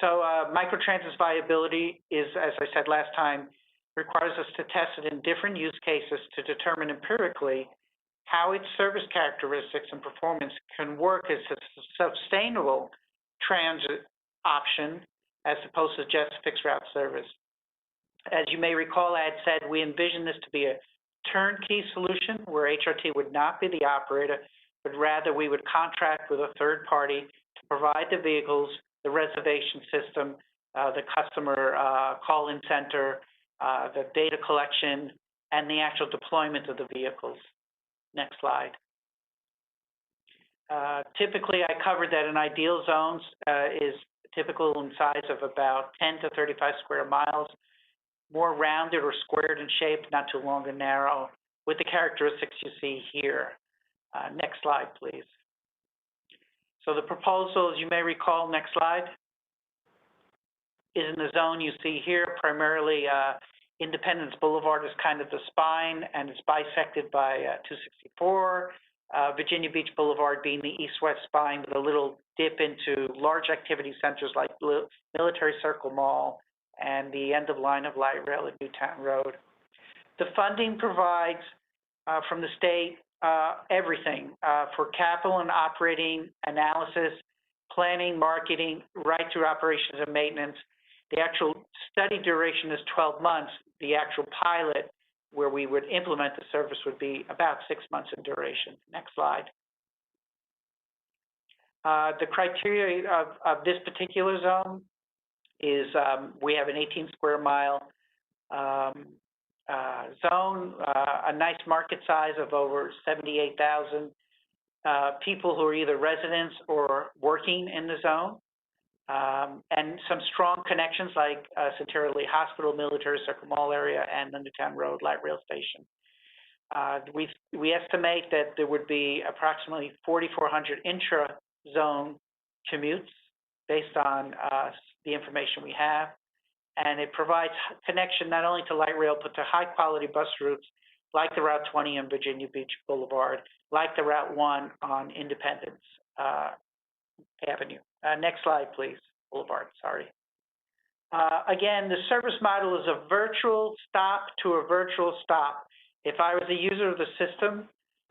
So microtransit's viability is, as I said last time, requires us to test it in different use cases to determine empirically how its service characteristics and performance can work as a sustainable transit option as opposed to just fixed route service. As you may recall, I had said we envision this to be a turnkey solution where HRT would not be the operator, but rather we would contract with a third party to provide the vehicles, the reservation system, the customer call-in center, the data collection, and the actual deployment of the vehicles. Next slide. Typically, I covered that an ideal zone is typical in size of about 10 to 35 square miles, more rounded or squared in shape, not too long and narrow, with the characteristics you see here. Next slide, please. So the proposal, as you may recall, next slide, is in the zone you see here. Primarily, Independence Boulevard is kind of the spine, and it's bisected by 264. Virginia Beach Boulevard being the east-west spine with a little dip into large activity centers like Military Circle Mall and the end of line of light rail at Newtown Road. The funding provides from the state everything for capital and operating analysis, planning, marketing, right through operations and maintenance. The actual study duration is 12 months. The actual pilot where we would implement the service would be about 6 months in duration. Next slide. The criteria of this particular zone is we have an 18 square mile zone, a nice market size of over 78,000 people who are either residents or working in the zone, and some strong connections like Centralia Hospital, Military Circle Mall area, and the Newtown Road Light Rail Station. We estimate that there would be approximately 4,400 intra-zone commutes based on the information we have. And it provides connection not only to light rail, but to high-quality bus routes like the Route 20 on Virginia Beach Boulevard, like the Route 1 on Independence Avenue. Next slide, please. Boulevard, sorry. Again, the service model is a virtual stop to a virtual stop. If I was a user of the system,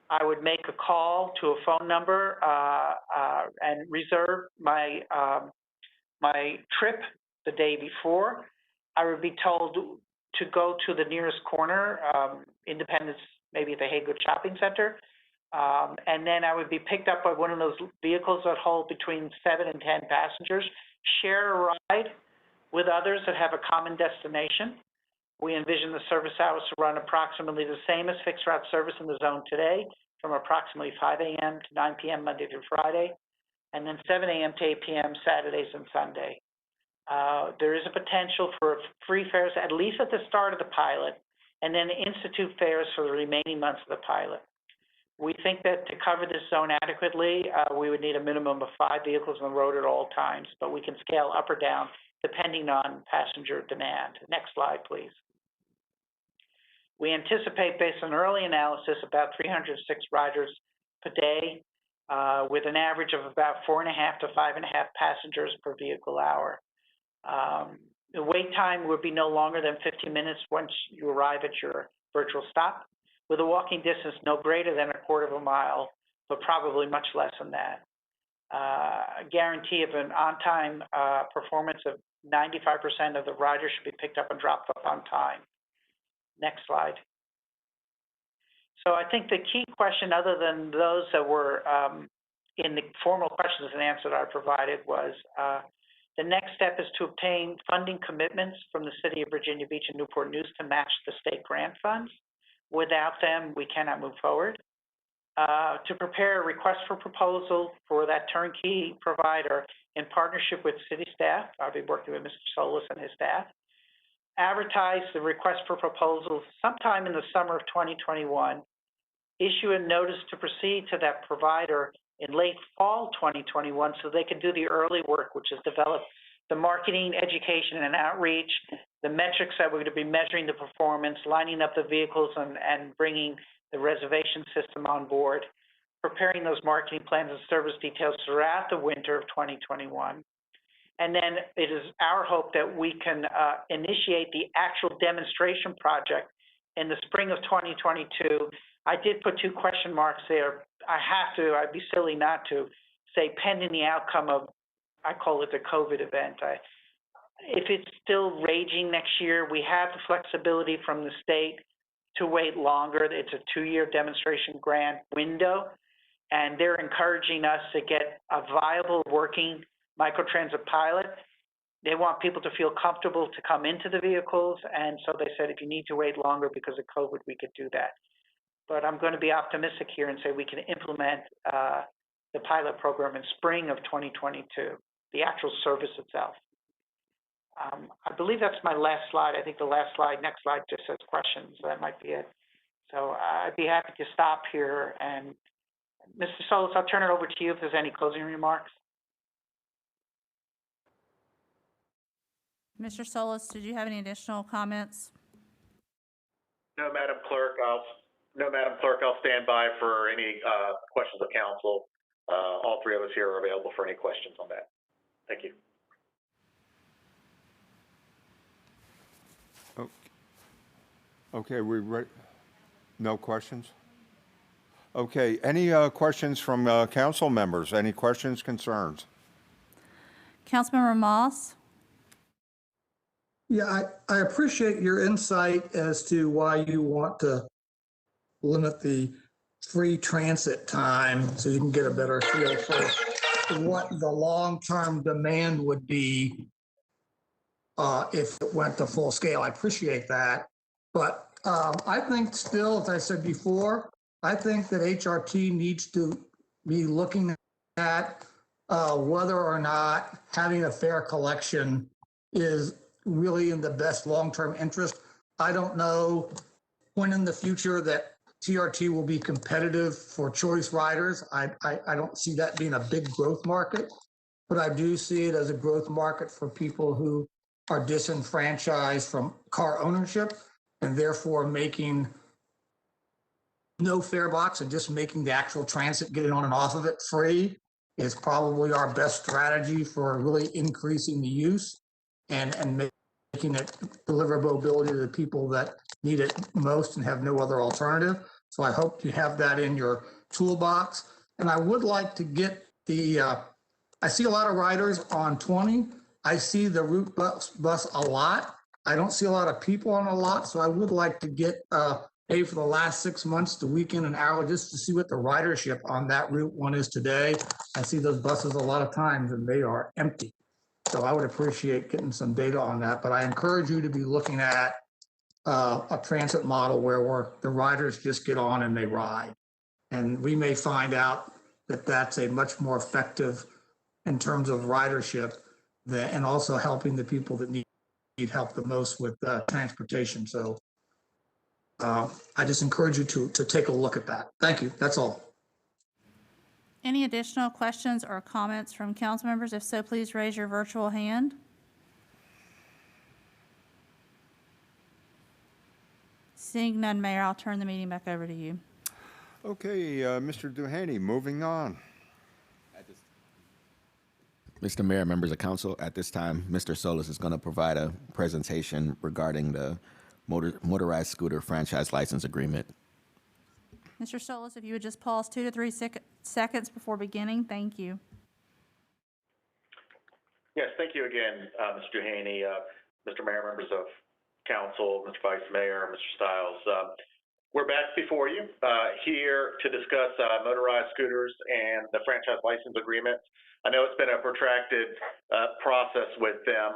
I would make a call to a phone number and reserve my my trip the day before. I would be told to go to the nearest corner, Independence, maybe at the Haygood Shopping Center, and then I would be picked up by one of those vehicles that hold between 7 and 10 passengers, share a ride with others that have a common destination. We envision the service hours to run approximately the same as fixed route service in the zone today, from approximately 5 a.m. to 9 p.m. Monday through Friday, and then 7 a.m. to 8 p.m. Saturdays and Sunday. There is a potential for free fares, at least at the start of the pilot, and then institute fares for the remaining months of the pilot. We think that to cover this zone adequately, we would need a minimum of 5 vehicles on the road at all times, but we can scale up or down depending on passenger demand. Next slide, please. We anticipate, based on early analysis, about 306 riders per day, with an average of about 4.5 to 5.5 passengers per vehicle hour. The wait time would be no longer than 15 minutes once you arrive at your virtual stop, with a walking distance no greater than 1/4 mile, but probably much less than that. A guarantee of an on-time performance of 95% of the riders should be picked up and dropped off on time. Next slide. So I think the key question, other than those that were in the formal questions and answers that I provided, was the next step is to obtain funding commitments from the City of Virginia Beach and Newport News to match the state grant funds. Without them, we cannot move forward. To prepare a request for proposal for that turnkey provider in partnership with city staff. I'll be working with Mr. Solis and his staff. Advertise the request for proposals sometime in the summer of 2021. Issue a notice to proceed to that provider in late fall 2021 so they can do the early work, which is develop the marketing, education, and outreach, the metrics that we're going to be measuring the performance, lining up the vehicles and bringing the reservation system on board, preparing those marketing plans and service details throughout the winter of 2021. And then it is our hope that we can initiate the actual demonstration project in the spring of 2022. I did put 2 question marks there. I'd be silly not to say pending the outcome of, I call it the COVID event. If it's still raging next year, we have the flexibility from the state to wait longer. It's a 2-year demonstration grant window, and they're encouraging us to get a viable working microtransit pilot. They want people to feel comfortable to come into the vehicles, and so they said if you need to wait longer because of COVID, we could do that. But I'm going to be optimistic here and say we can implement the pilot program in spring of 2022, the actual service itself. I believe that's my last slide. I think the last slide, next slide, just says questions. So that might be it. So I'd be happy to stop here. And Mr. Solis, I'll turn it over to you if there's any closing remarks. Mr. Solis, did you have any additional comments? No, Madam Clerk. I'll stand by for any questions of council. All 3 of us here are available for any questions on that. Thank you. Okay, we ready? No questions? Okay, any questions from council members? Any questions, concerns? Councilmember Moss? Yeah, I appreciate your insight as to why you want to limit the free transit time so you can get a better feel for what the long-term demand would be if it went to full scale. I appreciate that. But I think still, as I said before, I think that HRT needs to be looking at whether or not having a fare collection is really in the best long-term interest. I don't know when in the future that TRT will be competitive for choice riders. I don't see that being a big growth market, but I do see it as a growth market for people who are disenfranchised from car ownership and therefore making no fare box and just making the actual transit, getting on and off of it free is probably our best strategy for really increasing the use and making it deliver mobility to the people that need it most and have no other alternative. So I hope you have that in your toolbox. And I would like to get the, I see a lot of riders on 20. I see the route bus a lot. I don't see a lot of people on a lot. So I would like to get paid for the last 6 months, the weekend and hour, just to see what the ridership on that route one is today. I see those buses a lot of times and they are empty. So I would appreciate getting some data on that, but I encourage you to be looking at a transit model where the riders just get on and they ride. And we may find out that that's a much more effective in terms of ridership and also helping the people that need help the most with transportation. So I just encourage you to take a look at that. Thank you. That's all. Any additional questions or comments from council members? If so, please raise your virtual hand. Seeing none, Mayor, I'll turn the meeting back over to you. Okay, Mr. Duhaney, moving on. Mr. Mayor, members of council, at this time, Mr. Solis is going to provide a presentation regarding the motorized scooter franchise license agreement. Mr. Solis, if you would just pause 2 to 3 seconds before beginning, thank you. Yes, thank you again, Mr. Duhaney, Mr. Mayor, members of council, Mr. Vice Mayor, Mr. Stiles. We're back before you here to discuss motorized scooters and the franchise license agreement. I know it's been a protracted process with them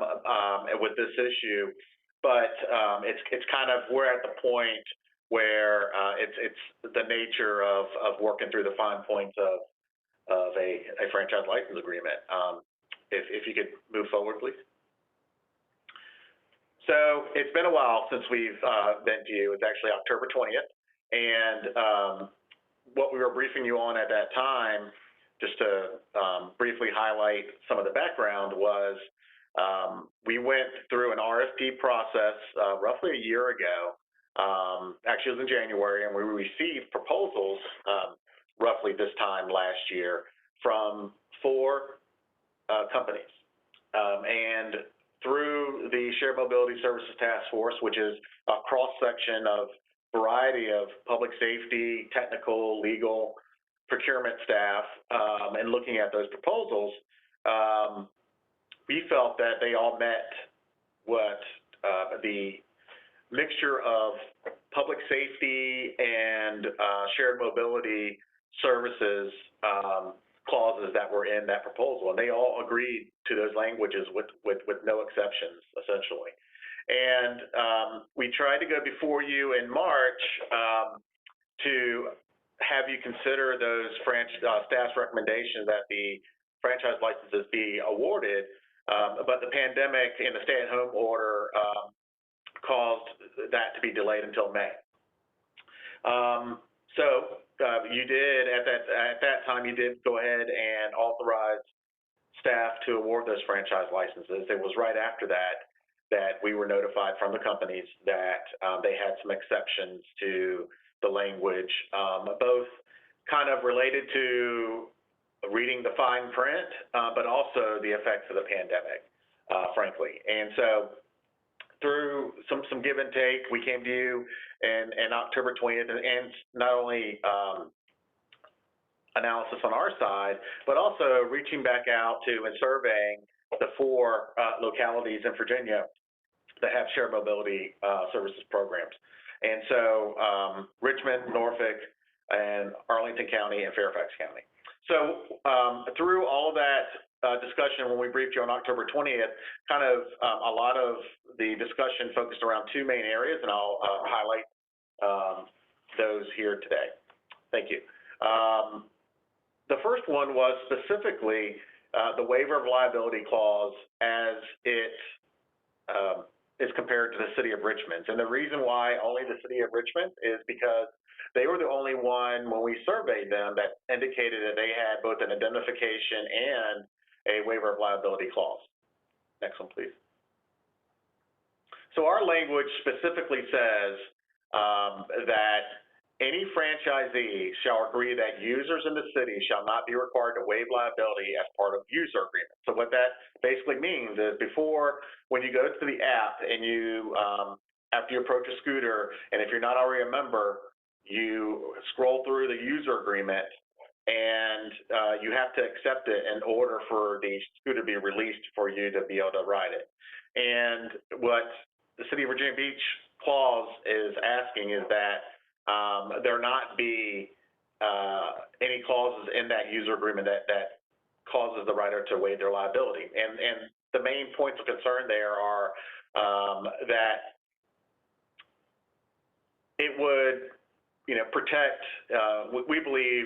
and with this issue, but it's kind of, we're at the point where it's the nature of working through the fine points of a franchise license agreement. If you could move forward, please. So it's been a while since we've been to you. It's actually October 20th. And what we were briefing you on at that time, just to briefly highlight some of the background, was we went through an RFP process roughly a year ago. Actually, it was in January, and we received proposals roughly this time last year from 4 companies. And through the Shared Mobility Services Task Force, which is a cross-section of variety of public safety, technical, legal, procurement staff, and looking at those proposals, we felt that they all met what the mixture of public safety and shared mobility services clauses that were in that proposal, and they all agreed to those languages with no exceptions, essentially. And we tried to go before you in March to have you consider those staff's recommendations that the franchise licenses be awarded, but the pandemic and the stay-at-home order caused that to be delayed until May. So you did, at that time, you did go ahead and authorize staff to award those franchise licenses. It was right after that we were notified from the companies that they had some exceptions to the language, both kind of related to reading the fine print, but also the effects of the pandemic, frankly. And so through some give and take, we came to you in October 20th, and not only analysis on our side, but also reaching back out to and surveying the 4 localities in Virginia that have shared mobility services programs. And so Richmond, Norfolk, and Arlington County, and Fairfax County. So through all of that discussion, when we briefed you on October 20th, kind of a lot of the discussion focused around 2 main areas, and I'll highlight those here today. Thank you. The first one was specifically the waiver of liability clause as it is compared to the city of Richmond. And the reason why only the city of Richmond is because they were the only one when we surveyed them that indicated that they had both an identification and a waiver of liability clause. Next one, please. So our language specifically says that any franchisee shall agree that users in the city shall not be required to waive liability as part of user agreement. So what that basically means is before, when you go to the app and you, after you approach a scooter, and if you're not already a member, you scroll through the user agreement and you have to accept it in order for the scooter to be released for you to be able to ride it. And what the City of Virginia Beach clause is asking is that there not be any clauses in that user agreement that causes the rider to waive their liability. And the main points of concern there are that it would, protect, we believe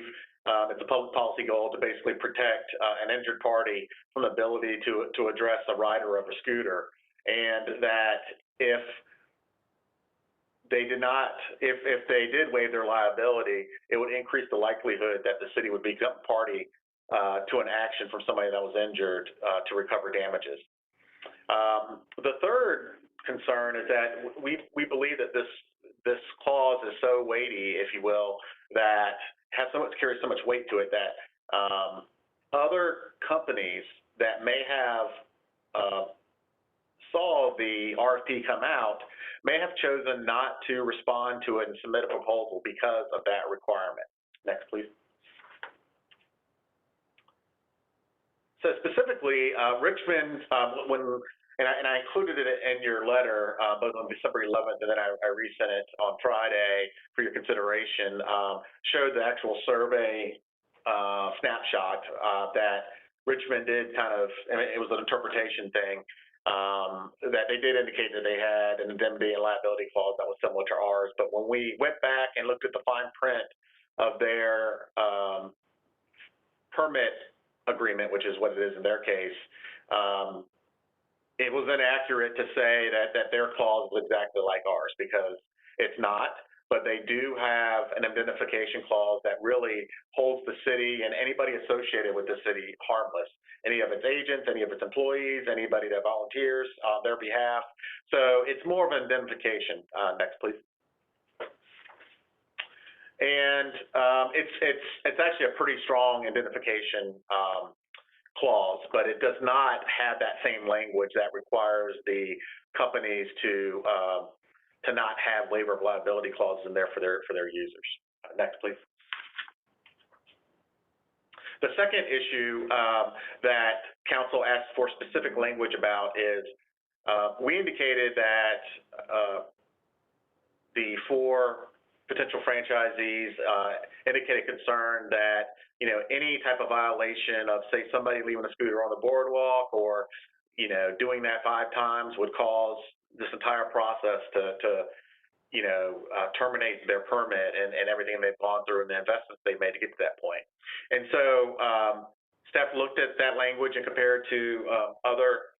it's a public policy goal to basically protect an injured party from the ability to address a rider of a scooter, and that if they did not, if they did waive their liability, it would increase the likelihood that the city would become party to an action from somebody that was injured to recover damages. The third concern is that we believe that this clause is so weighty, if you will, that carries so much weight to it that other companies that may have saw the RFP come out may have chosen not to respond to it and submit a proposal because of that requirement. Next, please. So specifically, Richmond, and I included it in your letter, both on December 11th and then I resent it on Friday for your consideration, showed the actual survey snapshot that Richmond did kind of, and it was an interpretation thing, that they did indicate that they had an indemnity and liability clause that was similar to ours. But when we went back and looked at the fine print of their permit agreement, which is what it is in their case, it was inaccurate to say that their clause was exactly like ours, because it's not. But they do have an indemnification clause that really holds the city and anybody associated with the city harmless. Any of its agents, any of its employees, anybody that volunteers on their behalf. So it's more of an indemnification. Next, please. And it's actually a pretty strong indemnification clause, but it does not have that same language that requires the companies to not have waiver of liability clauses in there for their users. Next, please. The second issue that council asked for specific language about is we indicated that the four potential franchisees indicated concern that any type of violation of, say, somebody leaving a scooter on the boardwalk or doing that 5 times would cause this entire process to terminate their permit and everything they've gone through and the investments they've made to get to that point. And so staff looked at that language and compared to other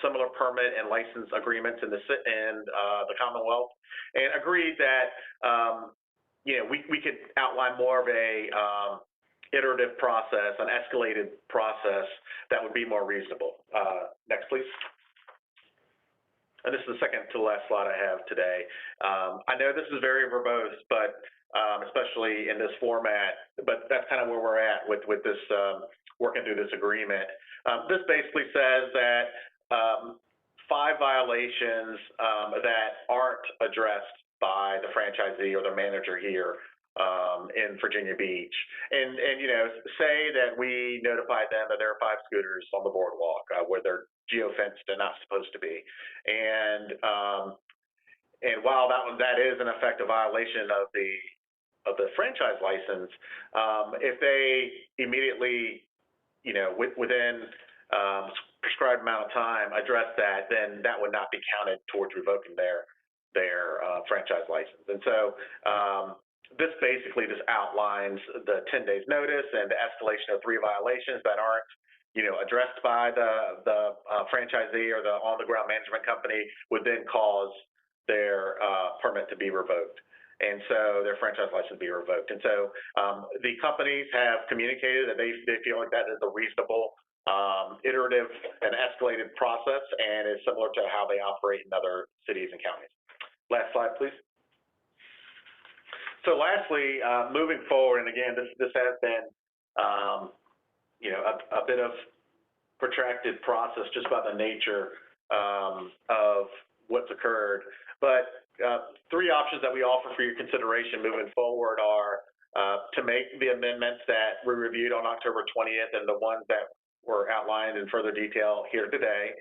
similar permit and license agreements in the Commonwealth, and agreed that we could outline more of a iterative process, an escalated process that would be more reasonable. Next, please. And this is the second to the last slide I have today. I know this is very verbose, but especially in this format, but that's kind of where we're at with this, working through this agreement. This basically says that 5 violations that aren't addressed by the franchisee or the manager here in Virginia Beach, and say that we notified them that there are 5 scooters on the boardwalk where they're geofenced and not supposed to be, and while that is in effect a violation of the franchise license, if they immediately within prescribed amount of time address that, then that would not be counted towards revoking their franchise license. And so this basically just outlines the 10 days notice and the escalation of 3 violations that aren't addressed by the franchisee or the on-the-ground management company would then cause their permit to be revoked. and so their franchise license be revoked. And so the companies have communicated that they feel like that is a reasonable, iterative and escalated process, and is similar to how they operate in other cities and counties. Last slide, please. So lastly, moving forward, and again, this has been, a bit of protracted process just by the nature of what's occurred. But three options that we offer for your consideration moving forward are to make the amendments that we reviewed on October 20th and the ones that were outlined in further detail here today,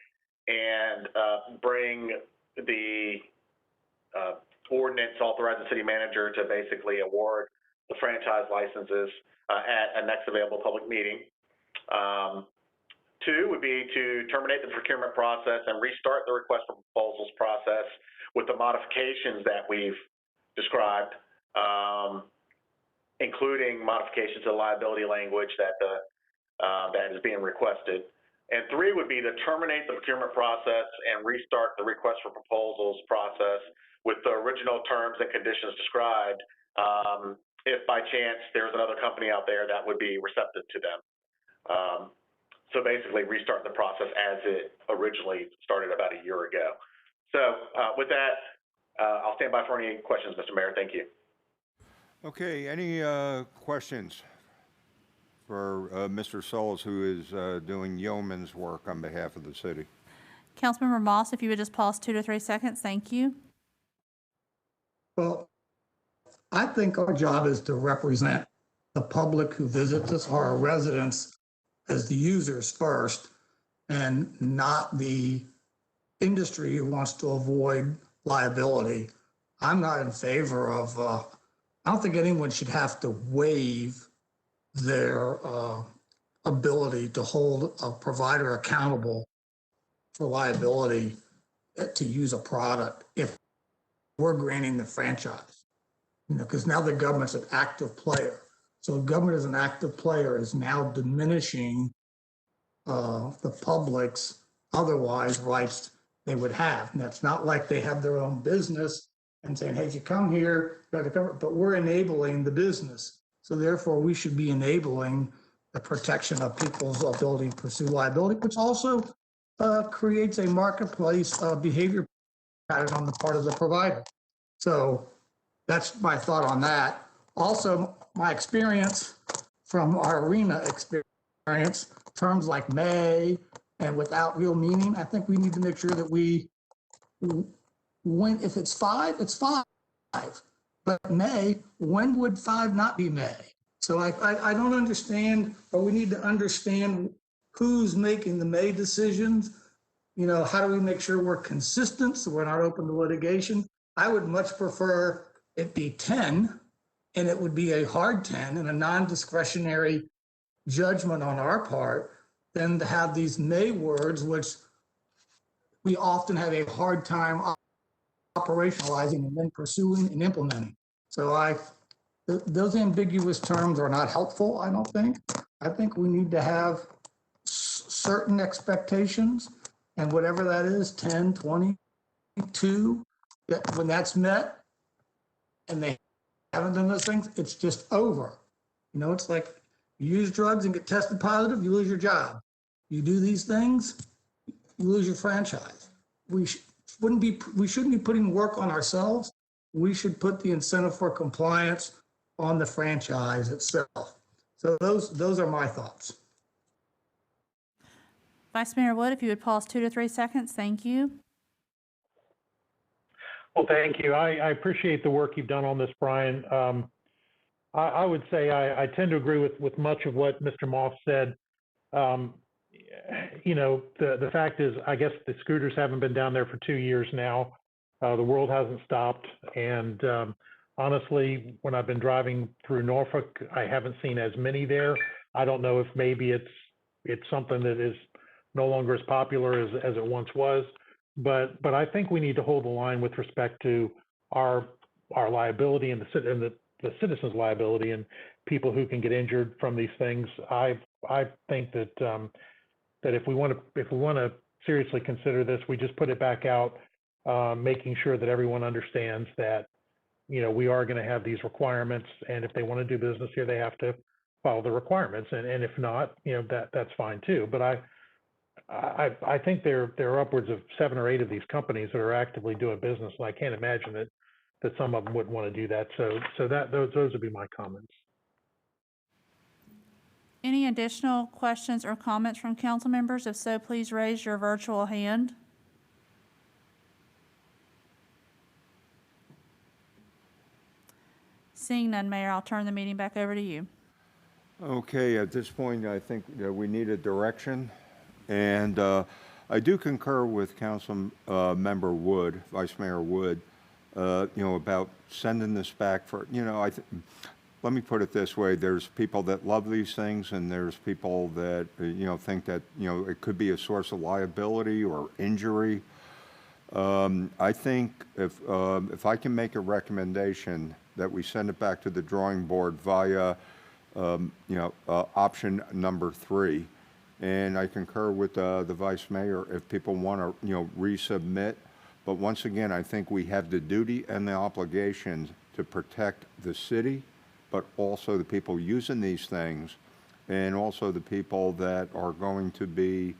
and bring the ordinance authorizing the city manager to basically award the franchise licenses at a next available public meeting. Two would be to terminate the procurement process and restart the request for proposals process with the modifications that we've described, including modifications to the liability language that is being requested. And three would be to terminate the procurement process and restart the request for proposals process with the original terms and conditions described, if by chance there's another company out there that would be receptive to them. So basically restart the process as it originally started about a year ago. So with that, I'll stand by for any questions, Mr. Mayor. Thank you. Okay, any questions for Mr. Solis, who is doing yeoman's work on behalf of the city? Councilmember Moss, if you would just pause 2 to 3 seconds, thank you. Well, I think our job is to represent the public who visits us, or our residents, as the users first, and not the industry who wants to avoid liability. I'm not in favor of, I don't think anyone should have to waive their ability to hold a provider accountable for liability to use a product if we're granting the franchise. Because now the government's an active player. So government as an active player is now diminishing the public's otherwise rights they would have. And it's not like they have their own business and saying, hey, if you come here, you got to cover, but we're enabling the business. So therefore, we should be enabling the protection of people's ability to pursue liability, which also creates a marketplace behavior pattern on the part of the provider. So that's my thought on that. Also, my experience from our arena experience, terms like may and without real meaning, I think we need to make sure that if it's 5, it's 5. But may, when would 5 not be may? So I don't understand, or we need to understand who's making the may decisions. How do we make sure we're consistent so we're not open to litigation? I would much prefer it be 10, and it would be a hard 10 and a non-discretionary judgment on our part than to have these may words, which we often have a hard time operationalizing and then pursuing and implementing. So those ambiguous terms are not helpful, I don't think. I think we need to have certain expectations, and whatever that is, 10, 22, that when that's met and they haven't done those things, it's just over. It's like you use drugs and get tested positive, you lose your job. You do these things, you lose your franchise. We shouldn't be putting work on ourselves. We should put the incentive for compliance on the franchise itself. So those are my thoughts. Vice Mayor Wood, if you would pause 2 to 3 seconds, thank you. Well, thank you. I appreciate the work you've done on this, Brian. I would say I tend to agree with much of what Mr. Moss said. The fact is, I guess the scooters haven't been down there for 2 years now. The world hasn't stopped. And honestly, when I've been driving through Norfolk, I haven't seen as many there. I don't know if maybe it's something that is no longer as popular as it once was. But I think we need to hold the line with respect to our liability and the citizens' liability and people who can get injured from these things. I think that if we want to seriously consider this, we just put it back out, making sure that everyone understands that we are going to have these requirements, and if they want to do business here, they have to follow the requirements. And if not, that's fine too. But I think there are upwards of 7 or 8 of these companies that are actively doing business, and I can't imagine that some of them wouldn't want to do that. So those would be my comments. Any additional questions or comments from council members? If so, please raise your virtual hand. Seeing none, Mayor, I'll turn the meeting back over to you. Okay, at this point, I think we need a direction. And I do concur with Council Member Wood, Vice Mayor Wood, about sending this back for, let me put it this way. There's people that love these things, and there's people that, think that, it could be a source of liability or injury. I think if I can make a recommendation that we send it back to the drawing board via, option number 3. And I concur with the Vice Mayor if people want to, resubmit. But once again, I think we have the duty and the obligation to protect the city, but also the people using these things, and also the people that are going to be,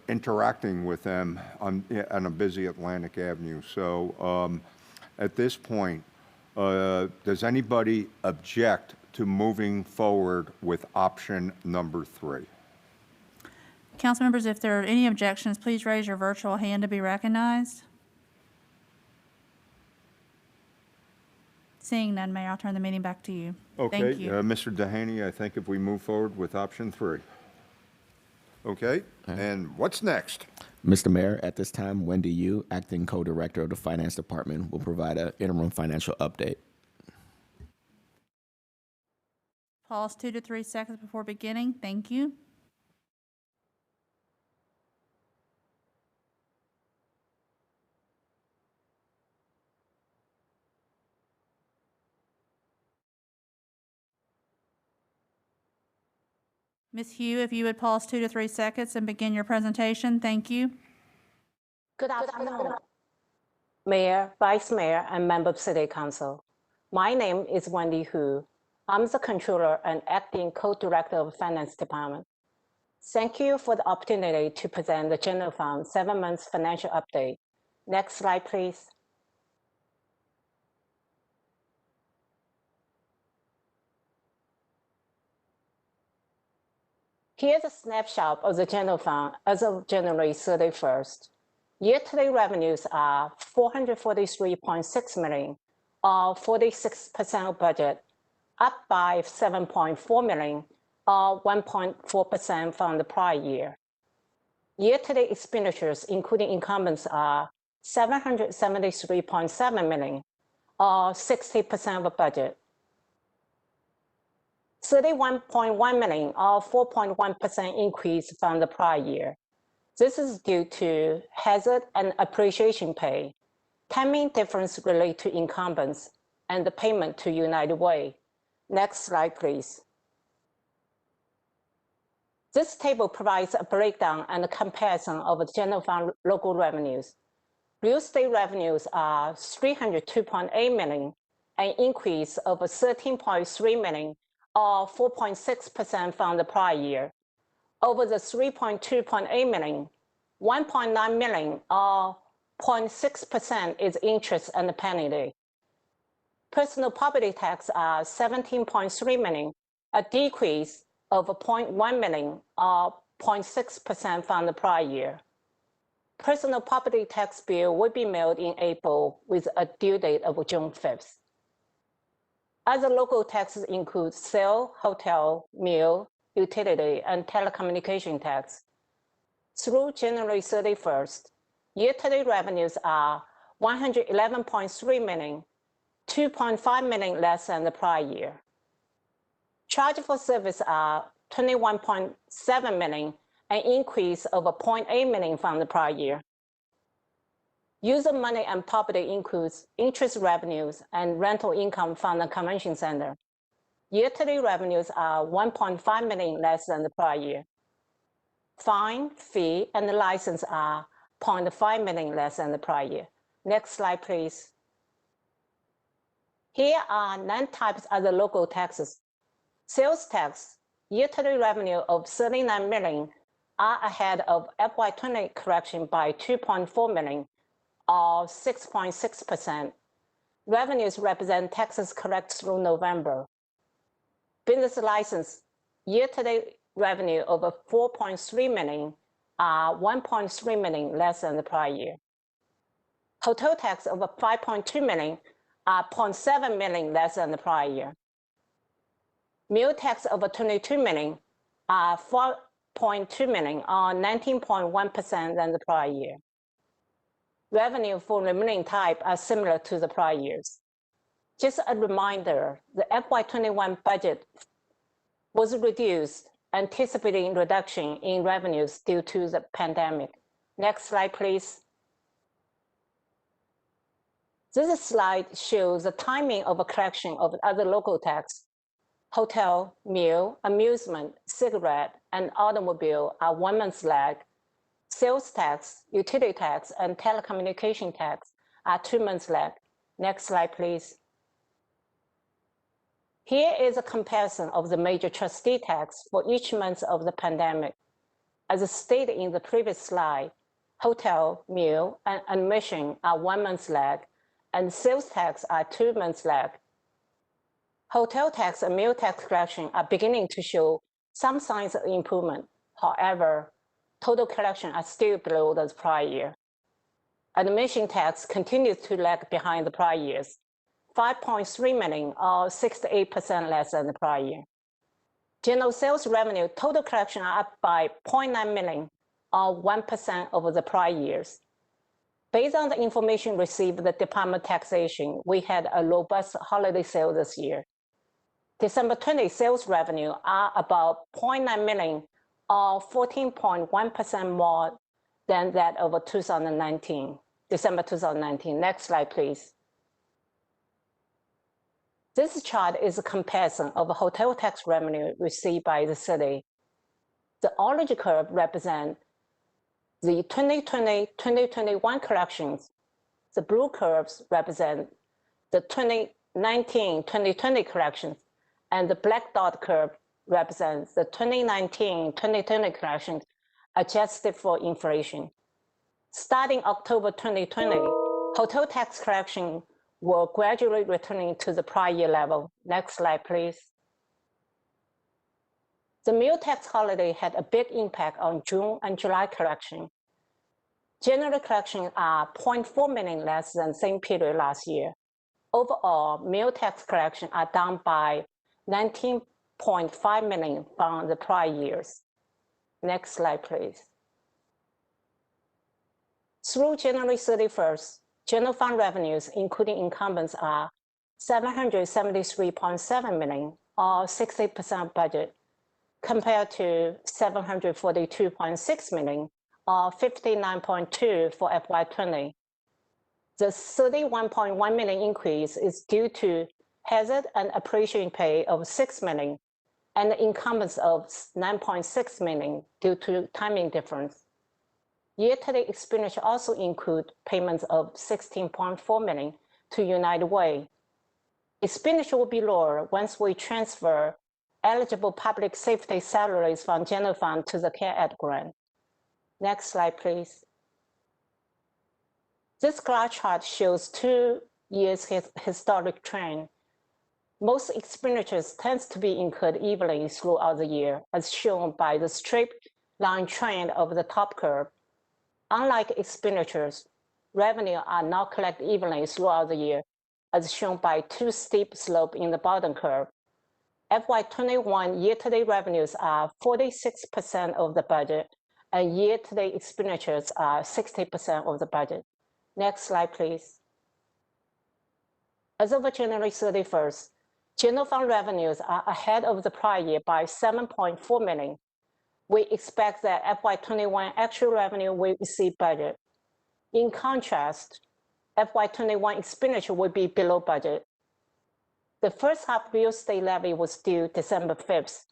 interacting with them on a busy Atlantic Avenue. So at this point, does anybody object to moving forward with option number 3? Council members, if there are any objections, please raise your virtual hand to be recognized. Seeing none, Mayor, I'll turn the meeting back to you. Okay, Thank you. Mr. Dehaney, I think if we move forward with option 3. Okay, and what's next? Mr. Mayor, at this time, Wendy Yu, Acting Co-Director of the Finance Department, will provide an interim financial update. Pause 2 to 3 seconds before beginning. Thank you. Ms. Hugh, if you would pause 2 to 3 seconds and begin your presentation. Thank you. Good afternoon, Mayor, Vice Mayor, and Member of City Council. My name is Wendy Hu. I'm the Controller and Acting Co-Director of the Finance Department. Thank you for the opportunity to present the General Fund 7 months financial update. Next slide, please. Here's a snapshot of the General Fund as of January 31st. Year-to-date revenues are $443.6 million, or 46% of budget, up by $7.4 million, or 1.4% from the prior year. Year-to-date expenditures, including incumbents, are $773.7 million, or 60% of the budget. $31.1 million, or 4.1% increase from the prior year. This is due to hazard and appreciation pay, timing difference related to incumbents, and the payment to United Way. Next slide, please. This table provides a breakdown and a comparison of the general fund local revenues. Real estate revenues are $302.8 million, an increase of $13.3 million, or 4.6% from the prior year. Over the $302.8 million, $1.9 million, or 0.6% is interest and penalty. Personal property tax are $17.3 million, a decrease of $0.1 million, or 0.6% from the prior year. Personal property tax bill will be mailed in April with a due date of June 5th. Other local taxes include sale, hotel, meal, utility, and telecommunication tax. Through January 31st, year-to-date revenues are $111.3 million, $2.5 million less than the prior year. Charge for service are $21.7 million, an increase of $0.8 million from the prior year. User money and property includes interest revenues and rental income from the convention center. Year-to-date revenues are $1.5 million less than the prior year. Fine, fee, and license are $0.5 million less than the prior year. Next slide, please. Here are 9 types of the local taxes. Sales tax, year-to-date revenue of $39 million are ahead of FY20 correction by $2.4 million, or 6.6%. Revenues represent taxes collected through November. Business license, year-to-date revenue of $4.3 million are $1.3 million less than the prior year. Hotel tax of $5.2 million are $0.7 million less than the prior year. Meal tax of $22 million are $4.2 million, or 19.1% than the prior year. Revenue for remaining type are similar to the prior years. Just a reminder, the FY21 budget was reduced, anticipating reduction in revenues due to the pandemic. Next slide, please. This slide shows the timing of a collection of other local tax. Hotel, meal, amusement, cigarette, and automobile are 1 month's lag. Sales tax, utility tax, and telecommunication tax are 2 months lag. Next slide, please. Here is a comparison of the major trustee tax for each month of the pandemic. As stated in the previous slide, hotel, meal, and admission are 1 month's lag, and sales tax are 2 months lag. Hotel tax and meal tax collection are beginning to show some signs of improvement. However, total collection are still below the prior year. Admission tax continues to lag behind the prior years, $5.3 million, or 68% less than the prior year. General sales revenue total collection are up by $0.9 million, or 1% over the prior years. Based on the information received from the Department of Taxation, we had a robust holiday sale this year. December 20 sales revenue are about $0.9 million, or 14.1% more than that of 2019, December 2019. Next slide, please. This chart is a comparison of hotel tax revenue received by the city. The orange curve represents the 2020-2021 collections. The blue curves represent the 2019-2020 collections, and the black dot curve represents the 2019-2020 collections adjusted for inflation. Starting October 2020, hotel tax collection were gradually returning to the prior year level. Next slide, please. The meal tax holiday had a big impact on June and July collection. General collections are $0.4 million less than same period last year. Overall, meal tax collections are down by $19.5 million from the prior years. Next slide, please. Through January 31st, general fund revenues, including incumbents, are $773.7 million, or 60% budget, compared to $742.6 million, or 59.2% for FY20. The $31.1 million increase is due to hazard and appreciation pay of $6 million and the incumbents of $9.6 million due to timing difference. Year-to-date expenditure also include payments of $16.4 million to United Way. Expenditure will be lower once we transfer eligible public safety salaries from general fund to the CARE Act grant. Next slide, please. This graph chart shows 2 years historic trend. Most expenditures tends to be incurred evenly throughout the year, as shown by the straight line trend of the top curve. Unlike expenditures, revenue are not collected evenly throughout the year, as shown by 2 steep slope in the bottom curve. FY21 year-to-date revenues are 46% of the budget, and year-to-date expenditures are 60% of the budget. Next slide, please. As of January 31st, general fund revenues are ahead of the prior year by $7.4 million. We expect that FY21 actual revenue will exceed budget. In contrast, FY21 expenditure will be below budget. The first half real estate levy was due December 5th.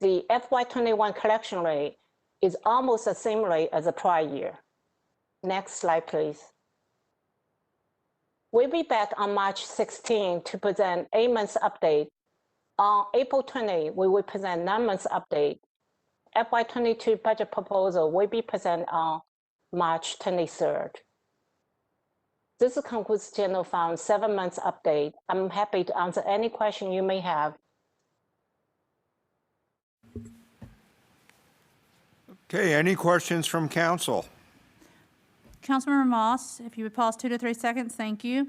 The FY21 collection rate is almost the same rate as the prior year. Next slide, please. We'll be back on March 16 to present 8 months update. On April 20, we will present 9 months update. FY22 budget proposal will be presented on March 23rd. This concludes general fund 7 months update. I'm happy to answer any question you may have. Okay, any questions from council? Councilmember Moss, if you would pause 2 to 3 seconds, thank you.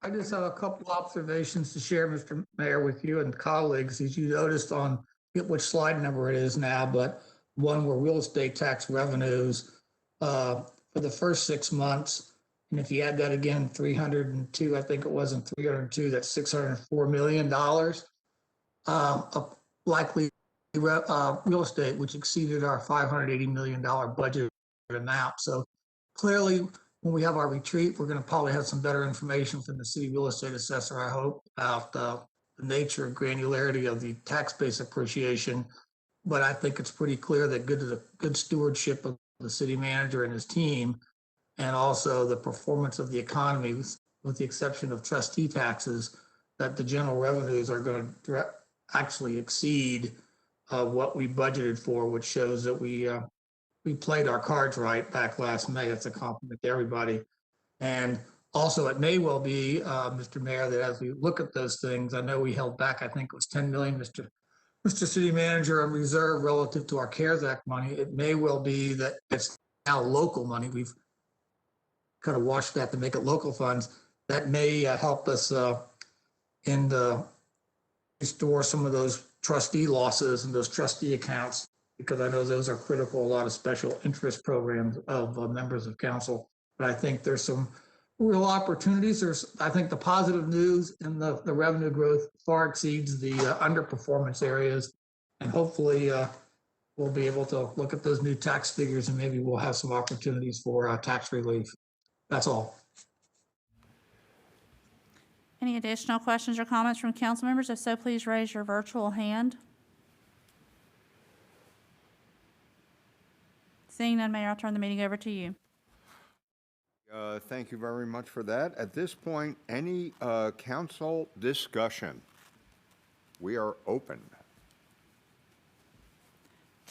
I just have a couple observations to share, Mr. Mayor, with you and colleagues. As you noticed on, forget which slide number it is now, but one where real estate tax revenues for the first 6 months, and if you add that again, 302, I think it was, and 302, that's $604 million. Likely real estate, which exceeded our $580 million budget amount. So clearly, when we have our retreat, we're going to probably have some better information from the city real estate assessor, I hope, about the nature and granularity of the tax base appreciation. But I think it's pretty clear that good stewardship of the city manager and his team, and also the performance of the economy, with the exception of trustee taxes, that the general revenues are going to actually exceed what we budgeted for, which shows that we played our cards right back last May. That's a compliment to everybody. And also, it may well be, Mr. Mayor, that as we look at those things, I know we held back, I think it was 10 million, Mr. City Manager, in reserve relative to our CARES Act money. It may well be that it's now local money. We've kind of washed that to make it local funds. That may help us restore some of those trustee losses and those trustee accounts, because I know those are critical, a lot of special interest programs of members of council. But I think there's some real opportunities. I think the positive news in the revenue growth far exceeds the underperformance areas. And hopefully we'll be able to look at those new tax figures, and maybe we'll have some opportunities for tax relief. That's all. Any additional questions or comments from council members? If so, please raise your virtual hand. Seeing none, Mayor, I'll turn the meeting over to you. Thank you very much for that. At this point, any council discussion? We are open.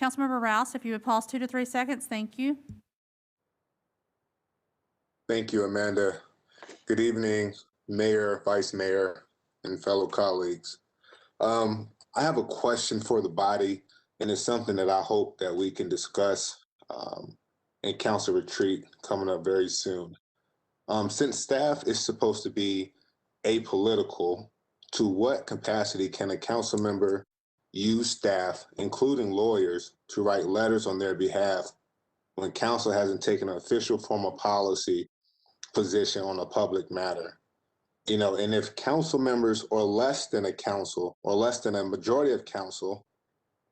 Councilmember Rouse, if you would pause 2 to 3 seconds, thank you. Thank you, Amanda. Good evening, Mayor, Vice Mayor, and fellow colleagues. I have a question for the body, and it's something that I hope that we can discuss in council retreat coming up very soon. Since staff is supposed to be apolitical, to what capacity can a council member use staff, including lawyers, to write letters on their behalf when council hasn't taken an official formal policy position on a public matter? You know, and if council members are less than a council or less than a majority of council,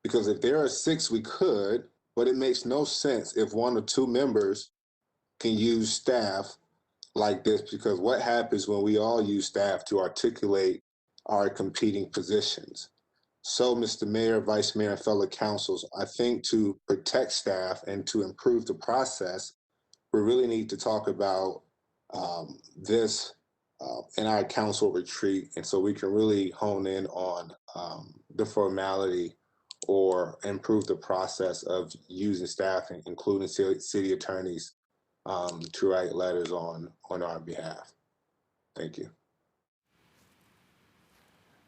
because if there are 6, we could, but it makes no sense if 1 or 2 members can use staff like this, because what happens when we all use staff to articulate our competing positions? So, Mr. Mayor, Vice Mayor, and fellow councils, I think to protect staff and to improve the process, we really need to talk about this in our council retreat, and so we can really hone in on the formality or improve the process of using staff, including city attorneys, to write letters on our behalf. Thank you.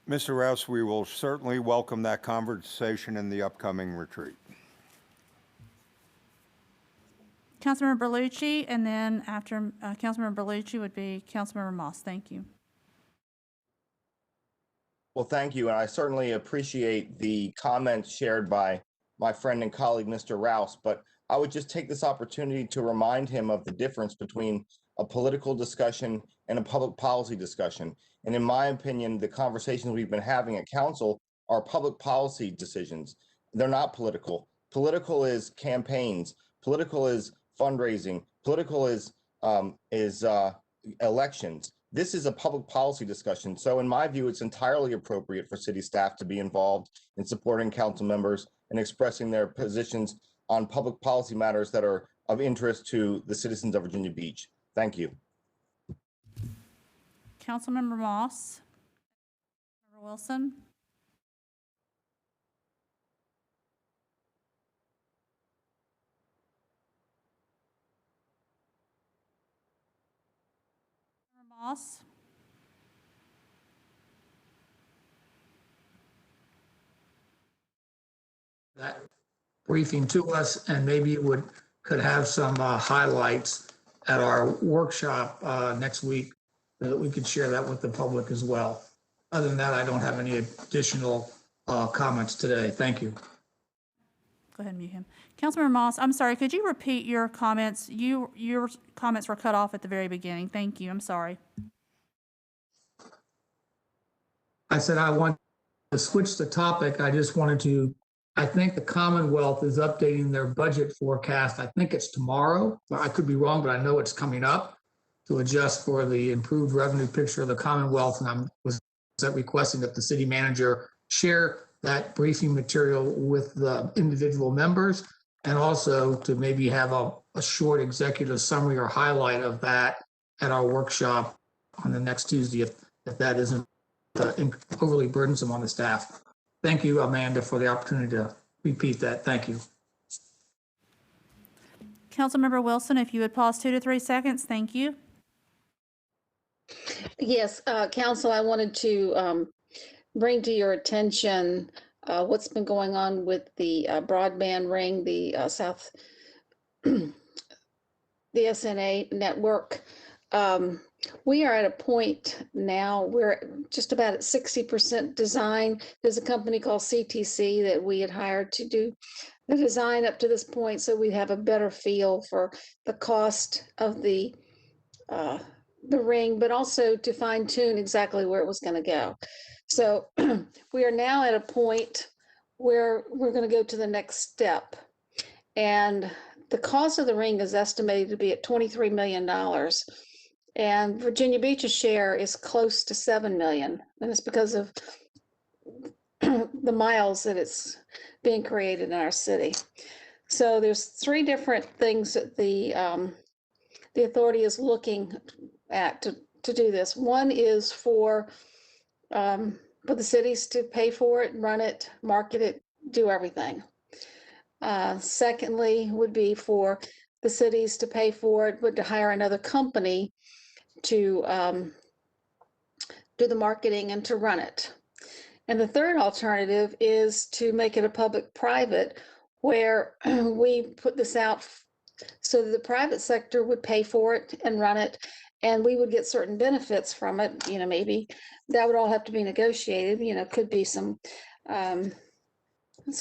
Mr. Rouse, we will certainly welcome that conversation in the upcoming retreat. Councilmember Berlucci, and then after Councilmember Berlucci would be Councilmember Moss. Thank you. Well, thank you. And I certainly appreciate the comments shared by my friend and colleague, Mr. Rouse, but I would just take this opportunity to remind him of the difference between a political discussion and a public policy discussion. And in my opinion, the conversations we've been having at council are public policy decisions. They're not political. Political is campaigns. Political is fundraising. Political is elections. This is a public policy discussion. So in my view, it's entirely appropriate for city staff to be involved in supporting council members and expressing their positions on public policy matters that are of interest to the citizens of Virginia Beach. Thank you. Councilmember Moss. Member Wilson. Member Moss. That briefing to us, and maybe you could have some highlights at our workshop next week, so that we could share that with the public as well. Other than that, I don't have any additional comments today. Thank you. Go ahead and mute him. Councilmember Moss, I'm sorry, could you repeat your comments? Your comments were cut off at the very beginning. Thank you. I'm sorry. I said I want to switch the topic. I think the Commonwealth is updating their budget forecast. I think it's tomorrow. I could be wrong, but I know it's coming up to adjust for the improved revenue picture of the Commonwealth. And I was requesting that the city manager share that briefing material with the individual members, and also to maybe have a short executive summary or highlight of that at our workshop on the next Tuesday, if that isn't overly burdensome on the staff. Thank you, Amanda, for the opportunity to repeat that. Thank you. Councilmember Wilson, if you would pause 2 to 3 seconds, thank you. Yes, Council, I wanted to bring to your attention what's been going on with the broadband ring, the South, the SNA network. We are at a point now, we're just about at 60% design. There's a company called CTC that we had hired to do the design up to this point, so we have a better feel for the cost of the ring, but also to fine tune exactly where it was going to go. So we are now at a point where we're going to go to the next step. And the cost of the ring is estimated to be at $23 million. And Virginia Beach's share is close to 7 million. And it's because of the miles that it's being created in our city. So there's 3 different things that the authority is looking at to do this. One is for the cities to pay for it, run it, market it, do everything. Secondly, would be for the cities to pay for it, but to hire another company to do the marketing and to run it. And the third alternative is to make it a public-private, where we put this out so that the private sector would pay for it and run it, and we would get certain benefits from it. You know, maybe that would all have to be negotiated. You know, could be some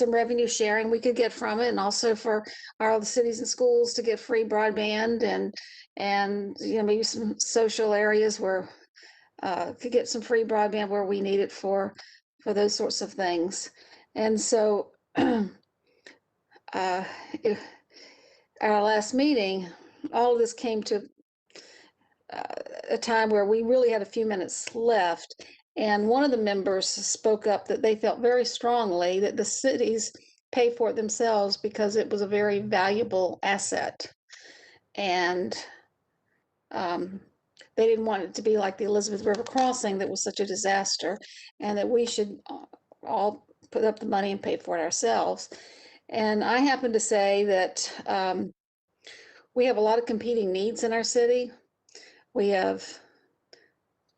revenue sharing we could get from it, and also for all the cities and schools to get free broadband, and you know, maybe some social areas where could get some free broadband where we need it for those sorts of things. And so at our last meeting, all of this came to a time where we really had a few minutes left. And one of the members spoke up that they felt very strongly that the cities pay for it themselves because it was a very valuable asset. And they didn't want it to be like the Elizabeth River crossing that was such a disaster, and that we should all put up the money and pay for it ourselves. And I happen to say that we have a lot of competing needs in our city. We have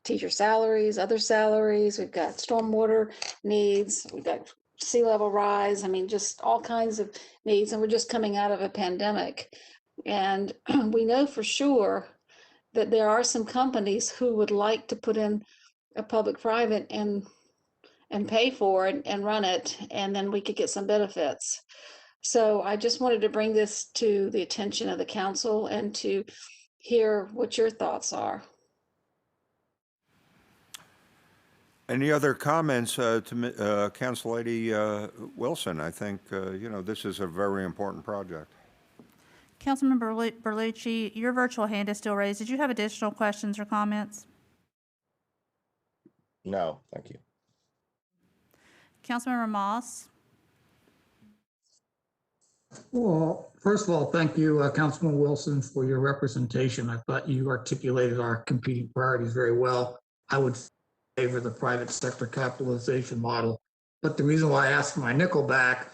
teacher salaries, other salaries, we've got stormwater needs, we've got sea level rise. I mean, just all kinds of needs. And we're just coming out of a pandemic. And we know for sure that there are some companies who would like to put in a public-private and pay for it and run it, and then we could get some benefits. So I just wanted to bring this to the attention of the council and to hear what your thoughts are. Any other comments to Council Lady Wilson? I think, you know, this is a very important project. Councilmember Berlucci, your virtual hand is still raised. Did you have additional questions or comments? No, thank you. Councilmember Moss? Well, first of all, thank you, Councilman Wilson, for your representation. I thought you articulated our competing priorities very well. I would favor the private sector capitalization model. But the reason why I asked my nickel back,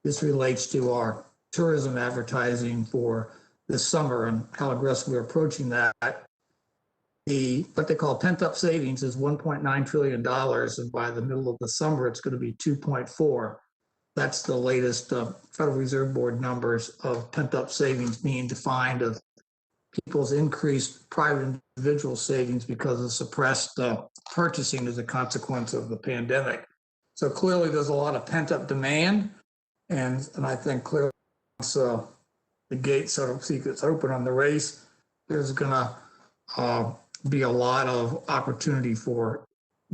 this relates to our tourism advertising for this summer and how aggressive we're approaching that. What they call pent-up savings is $1.9 trillion, and by the middle of the summer, it's going to be 2.4. That's the latest Federal Reserve Board numbers of pent-up savings being defined of people's increased private individual savings because of suppressed purchasing as a consequence of the pandemic. So clearly, there's a lot of pent-up demand, and I think clearly once the gate, so to speak, is open on the race, there's going to be a lot of opportunity for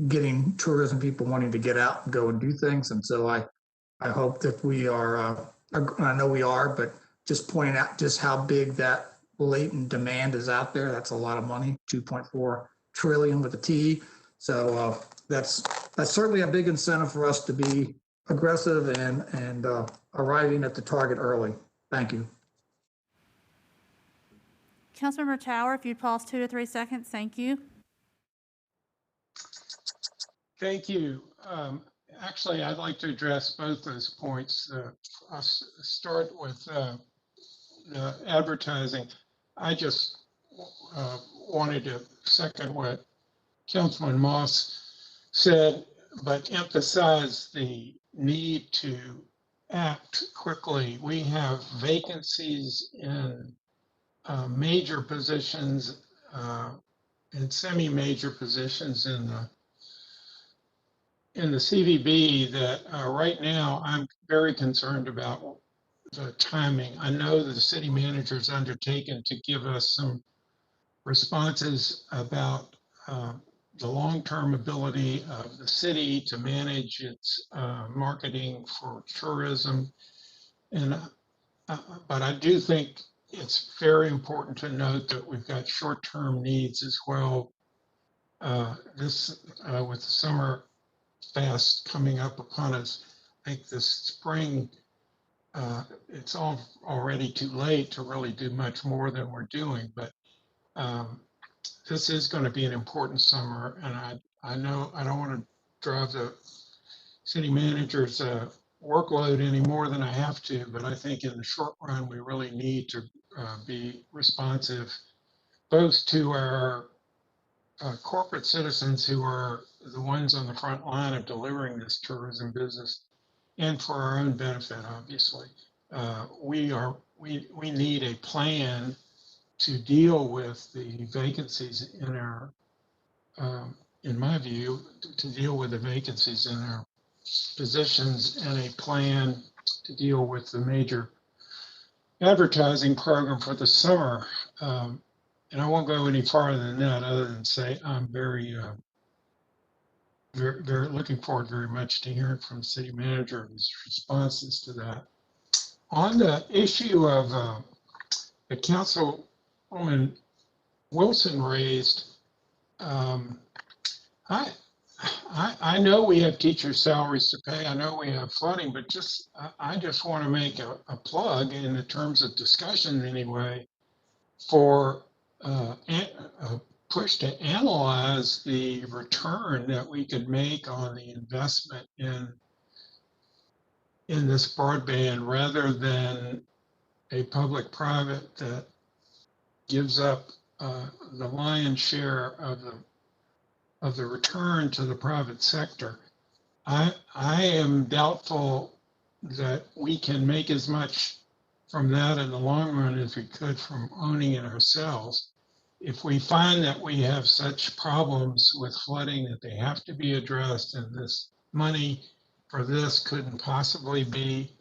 getting tourism people wanting to get out and go and do things. And so I hope that we are, I know we are, but just pointing out just how big that latent demand is out there. That's a lot of money, 2.4 trillion with a T. So that's certainly a big incentive for us to be aggressive and arriving at the target early. Thank you. Councilmember Tower, if you'd pause 2 to 3 seconds, thank you. Thank you. Actually, I'd like to address both those points. I'll start with the advertising. I just wanted to second what Councilman Moss said, but emphasize the need to act quickly. We have vacancies in major positions and semi-major positions in the CVB that right now I'm very concerned about the timing. I know that the city manager has undertaken to give us some responses about the long-term ability of the city to manage its marketing for tourism. And but I do think it's very important to note that we've got short-term needs as well. With the summer fast coming up upon us, I think this spring, it's already too late to really do much more than we're doing, but this is going to be an important summer, and I know I don't want to drive the city manager's workload any more than I have to, but I think in the short run, we really need to be responsive both to our corporate citizens who are the ones on the front line of delivering this tourism business, and for our own benefit, obviously. We need a plan to deal with the vacancies in our, in my view, to deal with the vacancies in our positions, and a plan to deal with the major advertising program for the summer. And I won't go any farther than that, other than say I'm very looking forward very much to hearing from the city manager and his responses to that. On the issue of the Councilwoman Wilson raised, I know we have teacher salaries to pay. I know we have flooding, but I just want to make a plug in the terms of discussion anyway for a push to analyze the return that we could make on the investment in this broadband, rather than a public-private that gives up the lion's share of the return to the private sector. I am doubtful that we can make as much from that in the long run as we could from owning it ourselves. If we find that we have such problems with flooding that they have to be addressed, and this money for this couldn't possibly be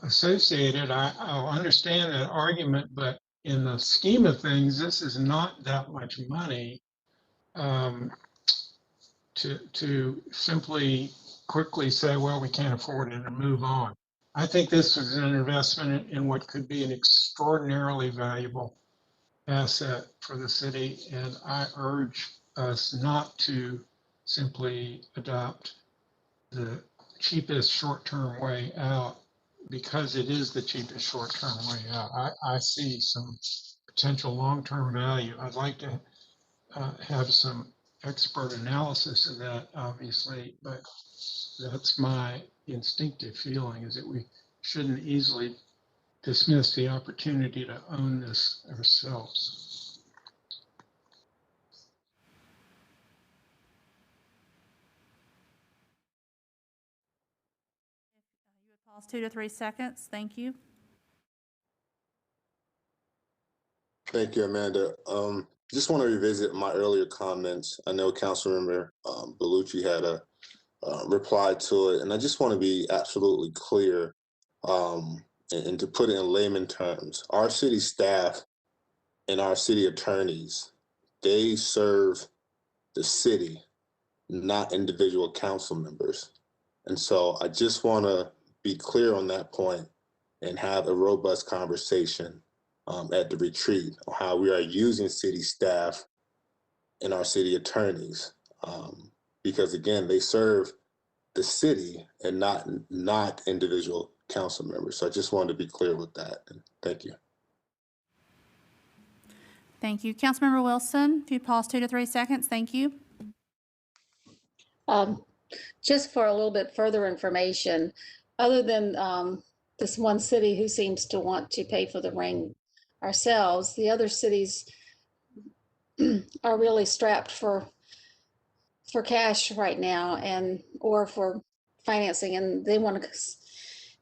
associated, I'll understand that argument, but in the scheme of things, this is not that much money to simply quickly say, well, we can't afford it and move on. I think this is an investment in what could be an extraordinarily valuable asset for the city, and I urge us not to simply adopt the cheapest short-term way out, because it is the cheapest short-term way out. I see some potential long-term value. I'd like to have some expert analysis of that, obviously, but that's my instinctive feeling, is that we shouldn't easily dismiss the opportunity to own this ourselves. Pause 2 to 3 seconds. Thank you. Thank you, Amanda. Just want to revisit my earlier comments. I know Councilmember Bellucci had a reply to it, and I just want to be absolutely clear and to put it in layman terms. Our city staff and our city attorneys, they serve the city, not individual council members. And so I just want to be clear on that point and have a robust conversation at the retreat on how we are using city staff and our city attorneys. Because again, they serve the city and not individual council members. So I just wanted to be clear with that. And thank you. Thank you. Councilmember Wilson, if you pause 2 to 3 seconds, thank you. Just for a little bit further information, other than this one city who seems to want to pay for the ring ourselves, the other cities are really strapped for cash right now or for financing, and they want to,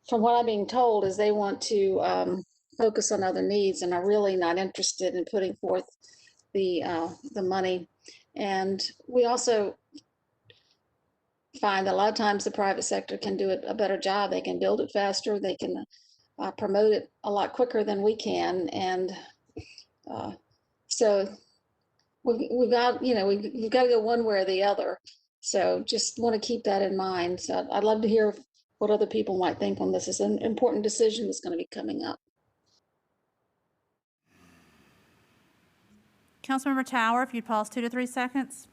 from what I'm being told, is they want to focus on other needs and are really not interested in putting forth the money. And we also find that a lot of times the private sector can do a better job. They can build it faster. They can promote it a lot quicker than we can. And so we've got, we've got to go one way or the other. So just want to keep that in mind. So I'd love to hear what other people might think on this. It's an important decision that's going to be coming up. Councilmember Tower, if you'd pause 2 to 3 seconds.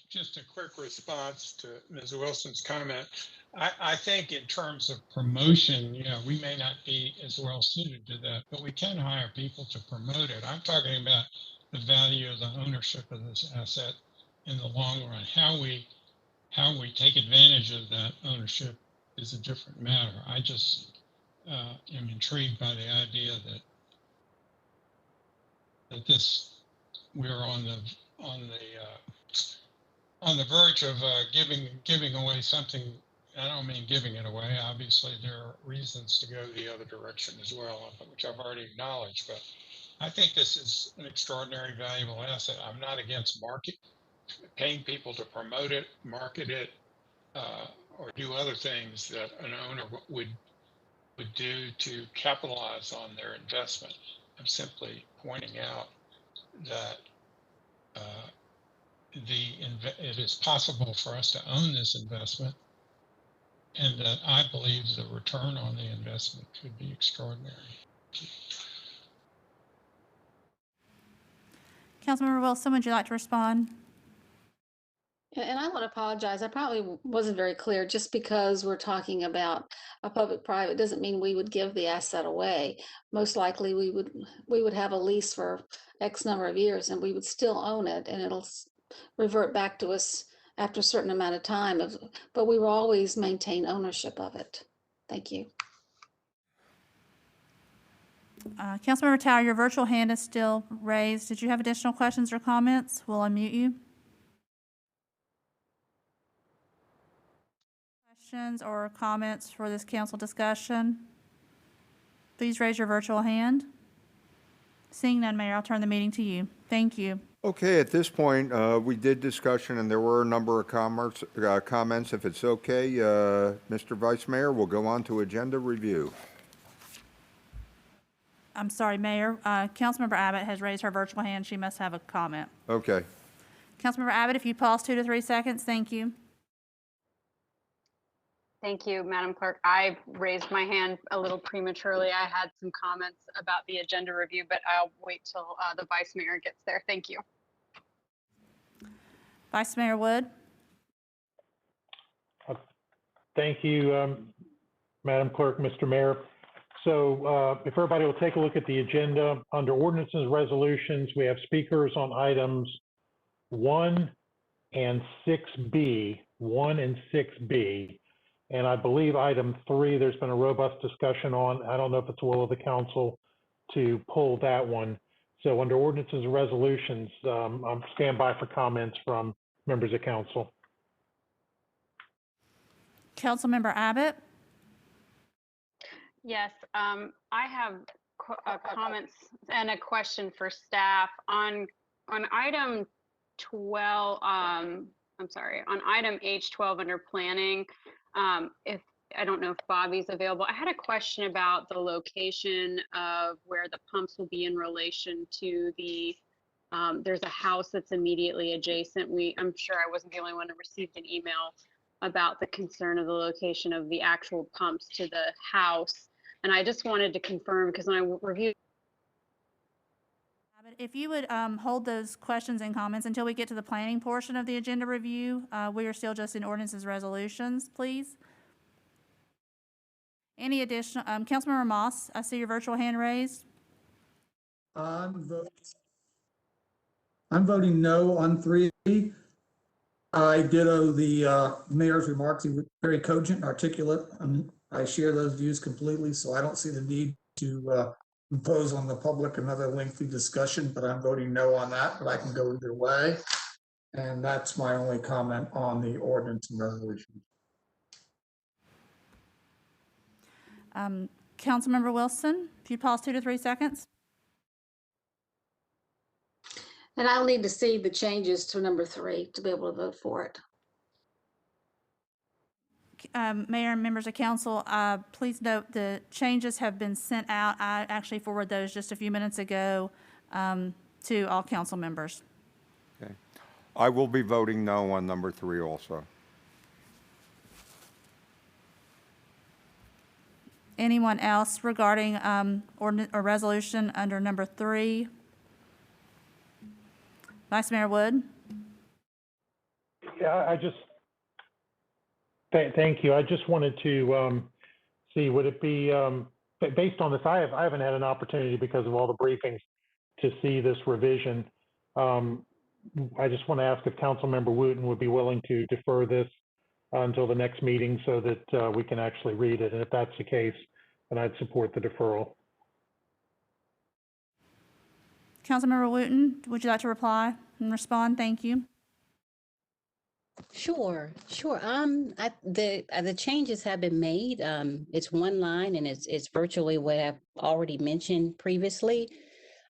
Just a quick response to Ms. Wilson's comment. I think in terms of promotion, we may not be as well suited to that, but we can hire people to promote it. I'm talking about the value of the ownership of this asset in the long run. How we take advantage of that ownership is a different matter. I just am intrigued by the idea that we're on the verge of giving away something. I don't mean giving it away. Obviously, there are reasons to go the other direction as well, which I've already acknowledged. But I think this is an extraordinary, valuable asset. I'm not against paying people to promote it, market it, or do other things that an owner would do to capitalize on their investment. I'm simply pointing out that it is possible for us to own this investment, and that I believe the return on the investment could be extraordinary. Councilmember Wilson, would you like to respond? And I want to apologize. I probably wasn't very clear. Just because we're talking about a public-private doesn't mean we would give the asset away. Most likely we would have a lease for X number of years and we would still own it, and it'll revert back to us after a certain amount of time. But we will always maintain ownership of it. Thank you. Councilmember Tower, your virtual hand is still raised. Did you have additional questions or comments? We'll unmute you. Questions or comments for this council discussion? Please raise your virtual hand. Seeing none, Mayor, I'll turn the meeting to you. Thank you. Okay, at this point, we did discussion and there were a number of comments. If it's okay, Mr. Vice Mayor, we'll go on to agenda review. I'm sorry, Mayor. Councilmember Abbott has raised her virtual hand. She must have a comment. Okay. Councilmember Abbott, if you pause 2 to 3 seconds, thank you. Thank you, Madam Clerk. I raised my hand a little prematurely. I had some comments about the agenda review, but I'll wait till the Vice Mayor gets there. Thank you. Vice Mayor Wood. Thank you, Madam Clerk, Mr. Mayor. So if everybody will take a look at the agenda, under ordinances, resolutions, we have speakers on items 1 and 6B, 1 and 6B. And I believe item 3, there's been a robust discussion on. I don't know if it's the will of the council to pull that one. So under ordinances and resolutions, I'm stand by for comments from members of council. Councilmember Abbott? Yes, I have comments and a question for staff on item 12. I'm sorry, on item H12 under planning. If I don't know if Bobby's available, I had a question about the location of where the pumps will be in relation to the. There's a house that's immediately adjacent. I'm sure I wasn't the only one who received an email about the concern of the location of the actual pumps to the house. And I just wanted to confirm, because when I reviewed. If you would hold those questions and comments until we get to the planning portion of the agenda review. We are still just in ordinances resolutions, please. Any additional, Councilmember Moss, I see your virtual hand raised. I'm voting no on 3. I ditto the mayor's remarks. He was very cogent and articulate, and I share those views completely, so I don't see the need to impose on the public another lengthy discussion, but I'm voting no on that, but I can go either way. And that's my only comment on the ordinance and resolution. Councilmember Wilson, if you pause 2 to 3 seconds. And I'll need to see the changes to number 3 to be able to vote for it. Mayor and members of council, please note the changes have been sent out. I actually forwarded those just a few minutes ago to all council members. Okay. I will be voting no on number 3 also. Anyone else regarding ordinance or resolution under number 3? Vice Mayor Wood? Yeah, I just, thank you. I just wanted to see, would it be, based on this, I haven't had an opportunity because of all the briefings to see this revision. I just want to ask if Councilmember Wooten would be willing to defer this until the next meeting so that we can actually read it. And if that's the case, then I'd support the deferral. Councilmember Wooten, would you like to reply and respond? Thank you. Sure. The changes have been made. It's one line, and it's virtually what I've already mentioned previously.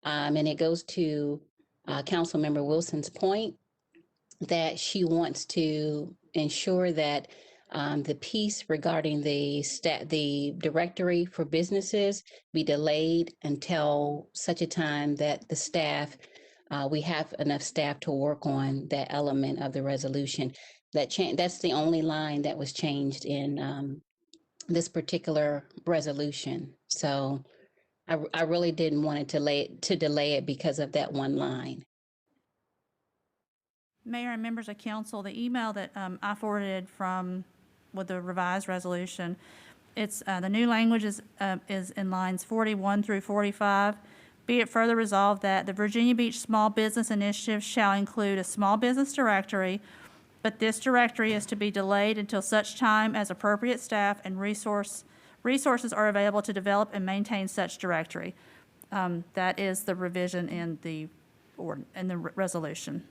And it goes to Councilmember Wilson's point that she wants to ensure that the piece regarding the directory for businesses be delayed until such a time that the staff, we have enough staff to work on that element of the resolution. That's the only line that was changed in this particular resolution. So I really didn't want it to delay it because of that one line. Mayor and members of council, the email that I forwarded with the revised resolution, it's the new language is in lines 41 through 45. Be it further resolved that the Virginia Beach Small Business Initiative shall include a small business directory, but this directory is to be delayed until such time as appropriate staff and resources are available to develop and maintain such directory. That is the revision in the resolution.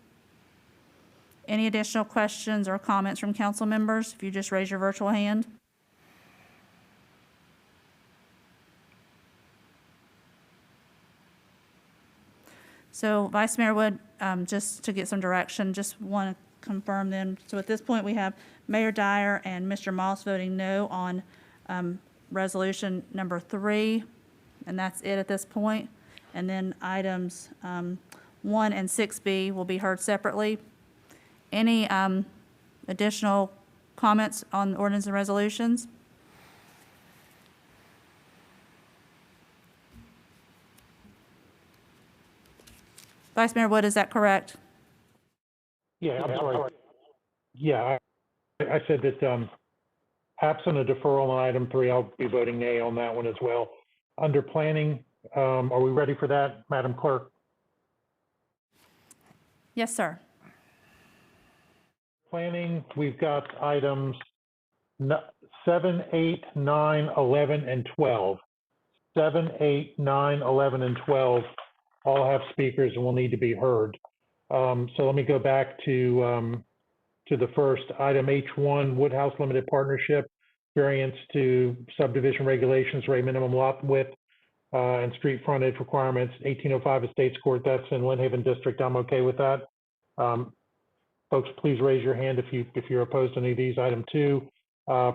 Any additional questions or comments from council members? If you just raise your virtual hand. So Vice Mayor Wood, just to get some direction, just want to confirm then. So at this point, we have Mayor Dyer and Mr. Moss voting no on resolution number 3, and that's it at this point. And then items 1 and 6B will be heard separately. Any additional comments on ordinance and resolutions? Vice Mayor Wood, is that correct? Yeah, I'm sorry. Yeah, I said that absent a deferral on item 3, I'll be voting nay on that one as well. Under planning, are we ready for that, Madam Clerk? Yes, sir. Planning, we've got items 7, 8, 9, 11, and 12. 7, 8, 9, 11, and 12 all have speakers and will need to be heard. So let me go back to the first item, H1, Woodhouse Limited Partnership, variance to subdivision regulations, rate minimum lot width and street frontage requirements, 1805 Estates Court, that's in Lynn Haven District. I'm okay with that. Folks, please raise your hand if you're opposed to any of these. Item 2,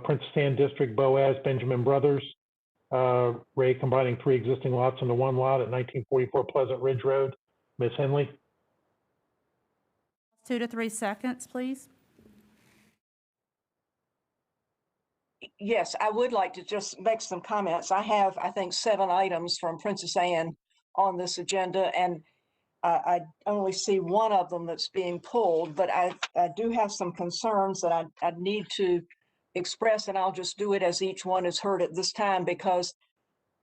Princess Anne District, Boaz, Benjamin Brothers, Ray combining 3 existing lots into 1 lot at 1944 Pleasant Ridge Road. Ms. Henley? 2 to 3 seconds, please. Yes, I would like to just make some comments. I have, I think, 7 items from Princess Anne on this agenda, and I only see 1 of them that's being pulled, but I do have some concerns that I need to express, and I'll just do it as each one is heard at this time, because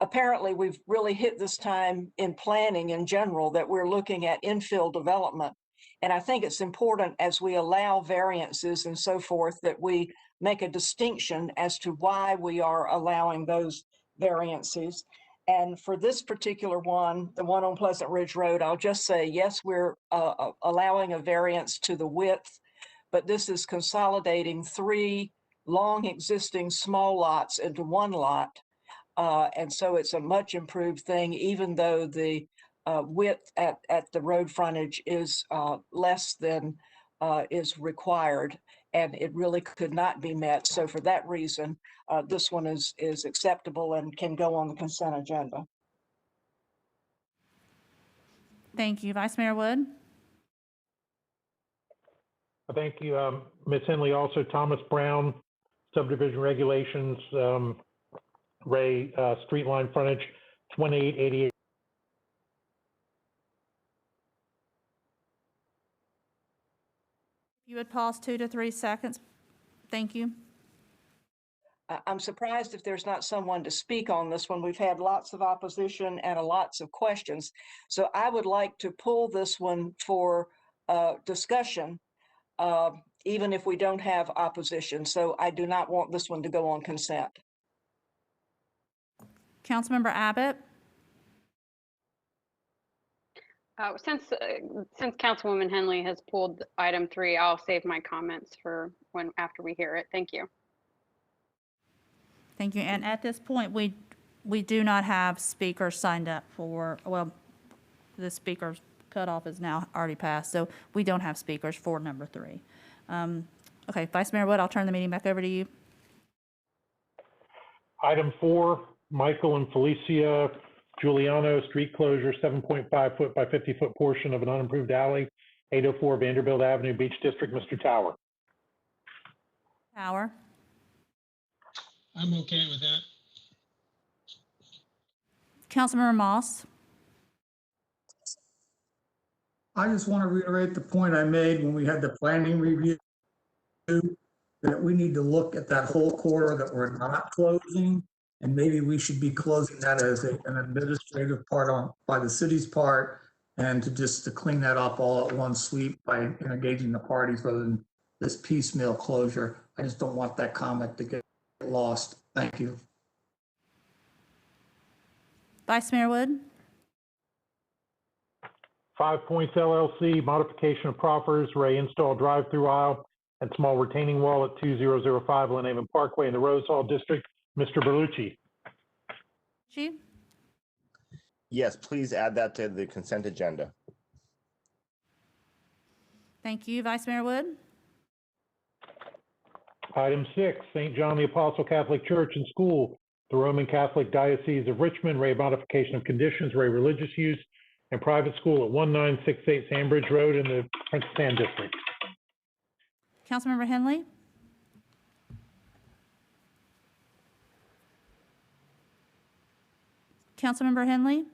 apparently we've really hit this time in planning in general that we're looking at infill development. And I think it's important as we allow variances and so forth that we make a distinction as to why we are allowing those variances. And for this particular one, the one on Pleasant Ridge Road, I'll just say, yes, we're allowing a variance to the width, but this is consolidating 3 long existing small lots into 1 lot. And so it's a much improved thing, even though the width at the road frontage is less than is required, and it really could not be met. So for that reason, this one is acceptable and can go on the consent agenda. Thank you. Vice Mayor Wood? Thank you, Ms. Henley. Also, Thomas Brown, subdivision regulations, Ray, street line frontage, 2888. You would pause 2 to 3 seconds. Thank you. I'm surprised if there's not someone to speak on this one. We've had lots of opposition and lots of questions. So I would like to pull this one for discussion, even if we don't have opposition. So I do not want this one to go on consent. Councilmember Abbott? Since Councilwoman Henley has pulled item 3, I'll save my comments for after we hear it. Thank you. Thank you. And at this point, we do not have speakers signed up for, well, the speaker's cutoff is now already passed, so we don't have speakers for number 3. Okay, Vice Mayor Wood, I'll turn the meeting back over to you. Item 4, Michael and Felicia Giuliano, street closure, 7.5 foot by 50 foot portion of an unimproved alley, 804 Vanderbilt Avenue, Beach District. Mr. Tower. Tower. I'm okay with that. Councilmember Moss. I just want to reiterate the point I made when we had the planning review, that we need to look at that whole corridor that we're not closing, and maybe we should be closing that as an administrative part by the city's part, and to clean that up all at one sweep by engaging the parties rather than this piecemeal closure. I just don't want that comment to get lost. Thank you. Vice Mayor Wood. 5 Points LLC, modification of proffers, Ray install drive-through aisle and small retaining wall at 2005 Lynn Haven Parkway in the Rose Hall District. Mr. Berlucci. Yes, please add that to the consent agenda. Thank you. Vice Mayor Wood. Item 6, St. John the Apostle Catholic Church and School, the Roman Catholic Diocese of Richmond, Ray modification of conditions, Ray religious use and private school at 1968 Sandbridge Road in the Princess Anne District. Councilmember Henley. Councilmember Henley.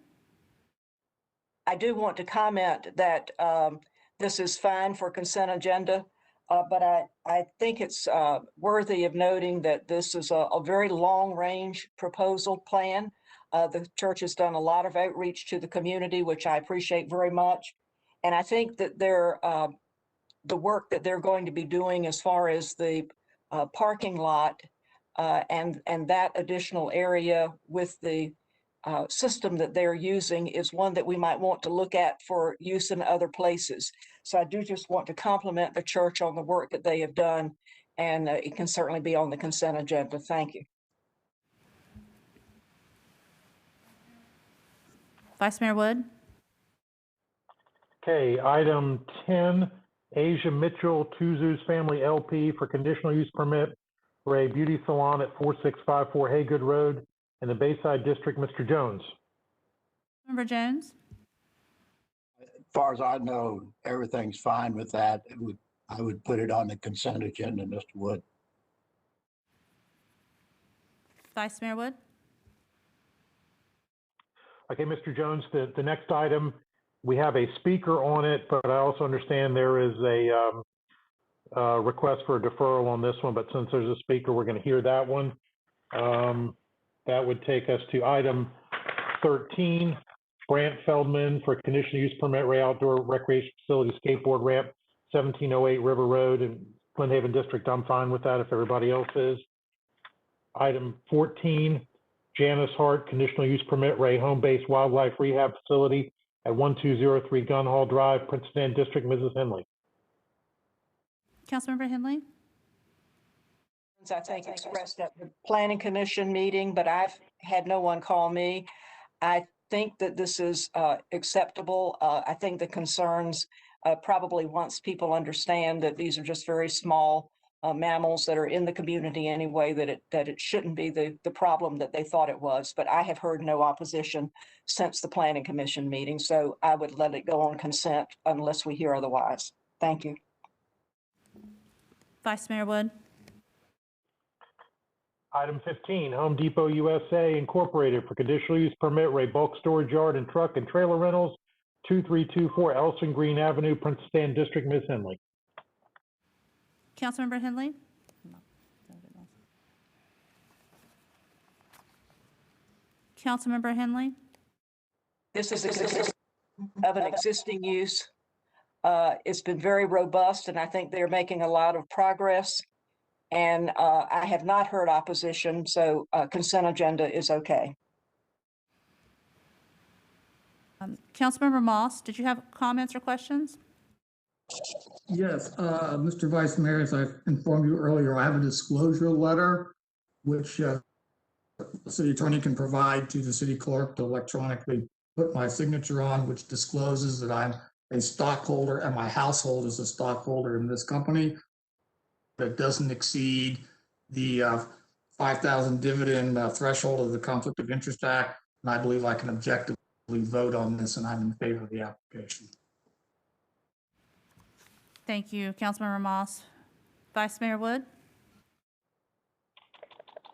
I do want to comment that this is fine for consent agenda, but I think it's worthy of noting that this is a very long-range proposal plan. The church has done a lot of outreach to the community, which I appreciate very much. And I think that there the work that they're going to be doing as far as the parking lot and that additional area with the system that they're using is one that we might want to look at for use in other places. So I do just want to compliment the church on the work that they have done, and it can certainly be on the consent agenda. Thank you. Vice Mayor Wood. Okay, item 10, Asia Mitchell Tuzu's Family LP for conditional use permit for a beauty salon at 4654 Haygood Road in the Bayside District. Mr. Jones. Member Jones. As far as I know, everything's fine with that. I would put it on the consent agenda, Mr. Wood. Vice Mayor Wood. Okay, Mr. Jones, the next item, we have a speaker on it, but I also understand there is a request for a deferral on this one, but since there's a speaker, we're going to hear that one. That would take us to item 13, Brant Feldman for conditional use permit, Ray Outdoor Recreation Facility Skateboard Ramp, 1708 River Road in Glen Haven District. I'm fine with that if everybody else is. Item 14, Janice Hart, conditional use permit, Ray Home Base Wildlife Rehab Facility at 1203 Gun Hall Drive, Prince Anne District. Mrs. Henley. Councilmember Henley. I think expressed at the planning commission meeting, but I've had no one call me. I think that this is acceptable. I think the concerns probably once people understand that these are just very small mammals that are in the community anyway, that it shouldn't be the problem that they thought it was. But I have heard no opposition since the planning commission meeting, so I would let it go on consent unless we hear otherwise. Thank you. Vice Mayor Wood. Item 15, Home Depot USA Incorporated for conditional use permit, Ray Bulk Storage Yard and Truck and Trailer Rentals, 2324 Elson Green Avenue, Prince Anne District. Ms. Henley. Councilmember Henley. Councilmember Henley. This is of an existing use. It's been very robust, and I think they're making a lot of progress. And I have not heard opposition, so consent agenda is okay. Councilmember Moss, did you have comments or questions? Yes, Mr. Vice Mayor, as I informed you earlier, I have a disclosure letter which the city attorney can provide to the city clerk to electronically put my signature on, which discloses that I'm a stockholder and my household is a stockholder in this company. That doesn't exceed the 5,000 dividend threshold of the Conflict of Interest Act. And I believe I can objectively vote on this, and I'm in favor of the application. Thank you, Councilmember Moss. Vice Mayor Wood.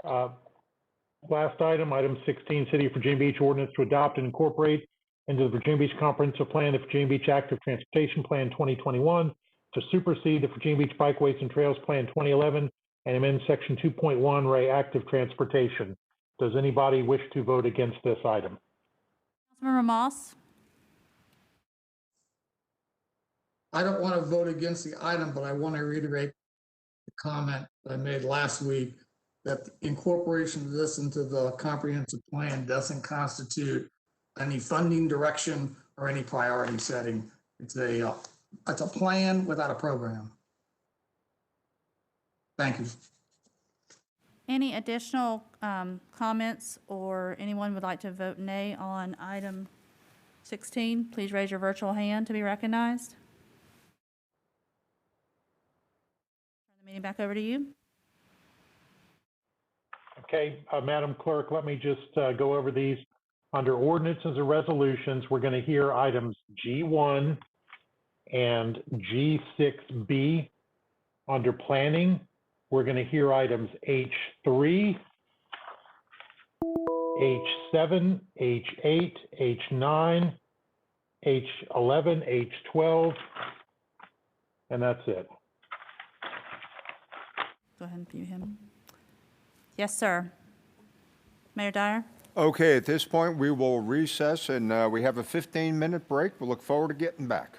Last item, item 16, City of Virginia Beach ordinance to adopt and incorporate into the Virginia Beach Comprehensive Plan the Virginia Beach Active Transportation Plan 2021 to supersede the Virginia Beach Bikeways and Trails Plan 2011 and amend Section 2.1 Ray Active Transportation. Does anybody wish to vote against this item? Councilmember Moss. I don't want to vote against the item, but I want to reiterate the comment that I made last week that the incorporation of this into the comprehensive plan doesn't constitute any funding direction or any priority setting. It's a plan without a program. Thank you. Any additional comments, or anyone would like to vote nay on item 16? Please raise your virtual hand to be recognized. Turn the meeting back over to you. Okay, Madam Clerk, let me just go over these. Under ordinances and resolutions, we're going to hear items G1 and G6B. Under planning, we're going to hear items H3, H7, H8, H9, H11, H12, and that's it. Go ahead and view him. Yes, sir. Mayor Dyer. Okay, at this point, we will recess, and we have a 15-minute break. We'll look forward to getting back.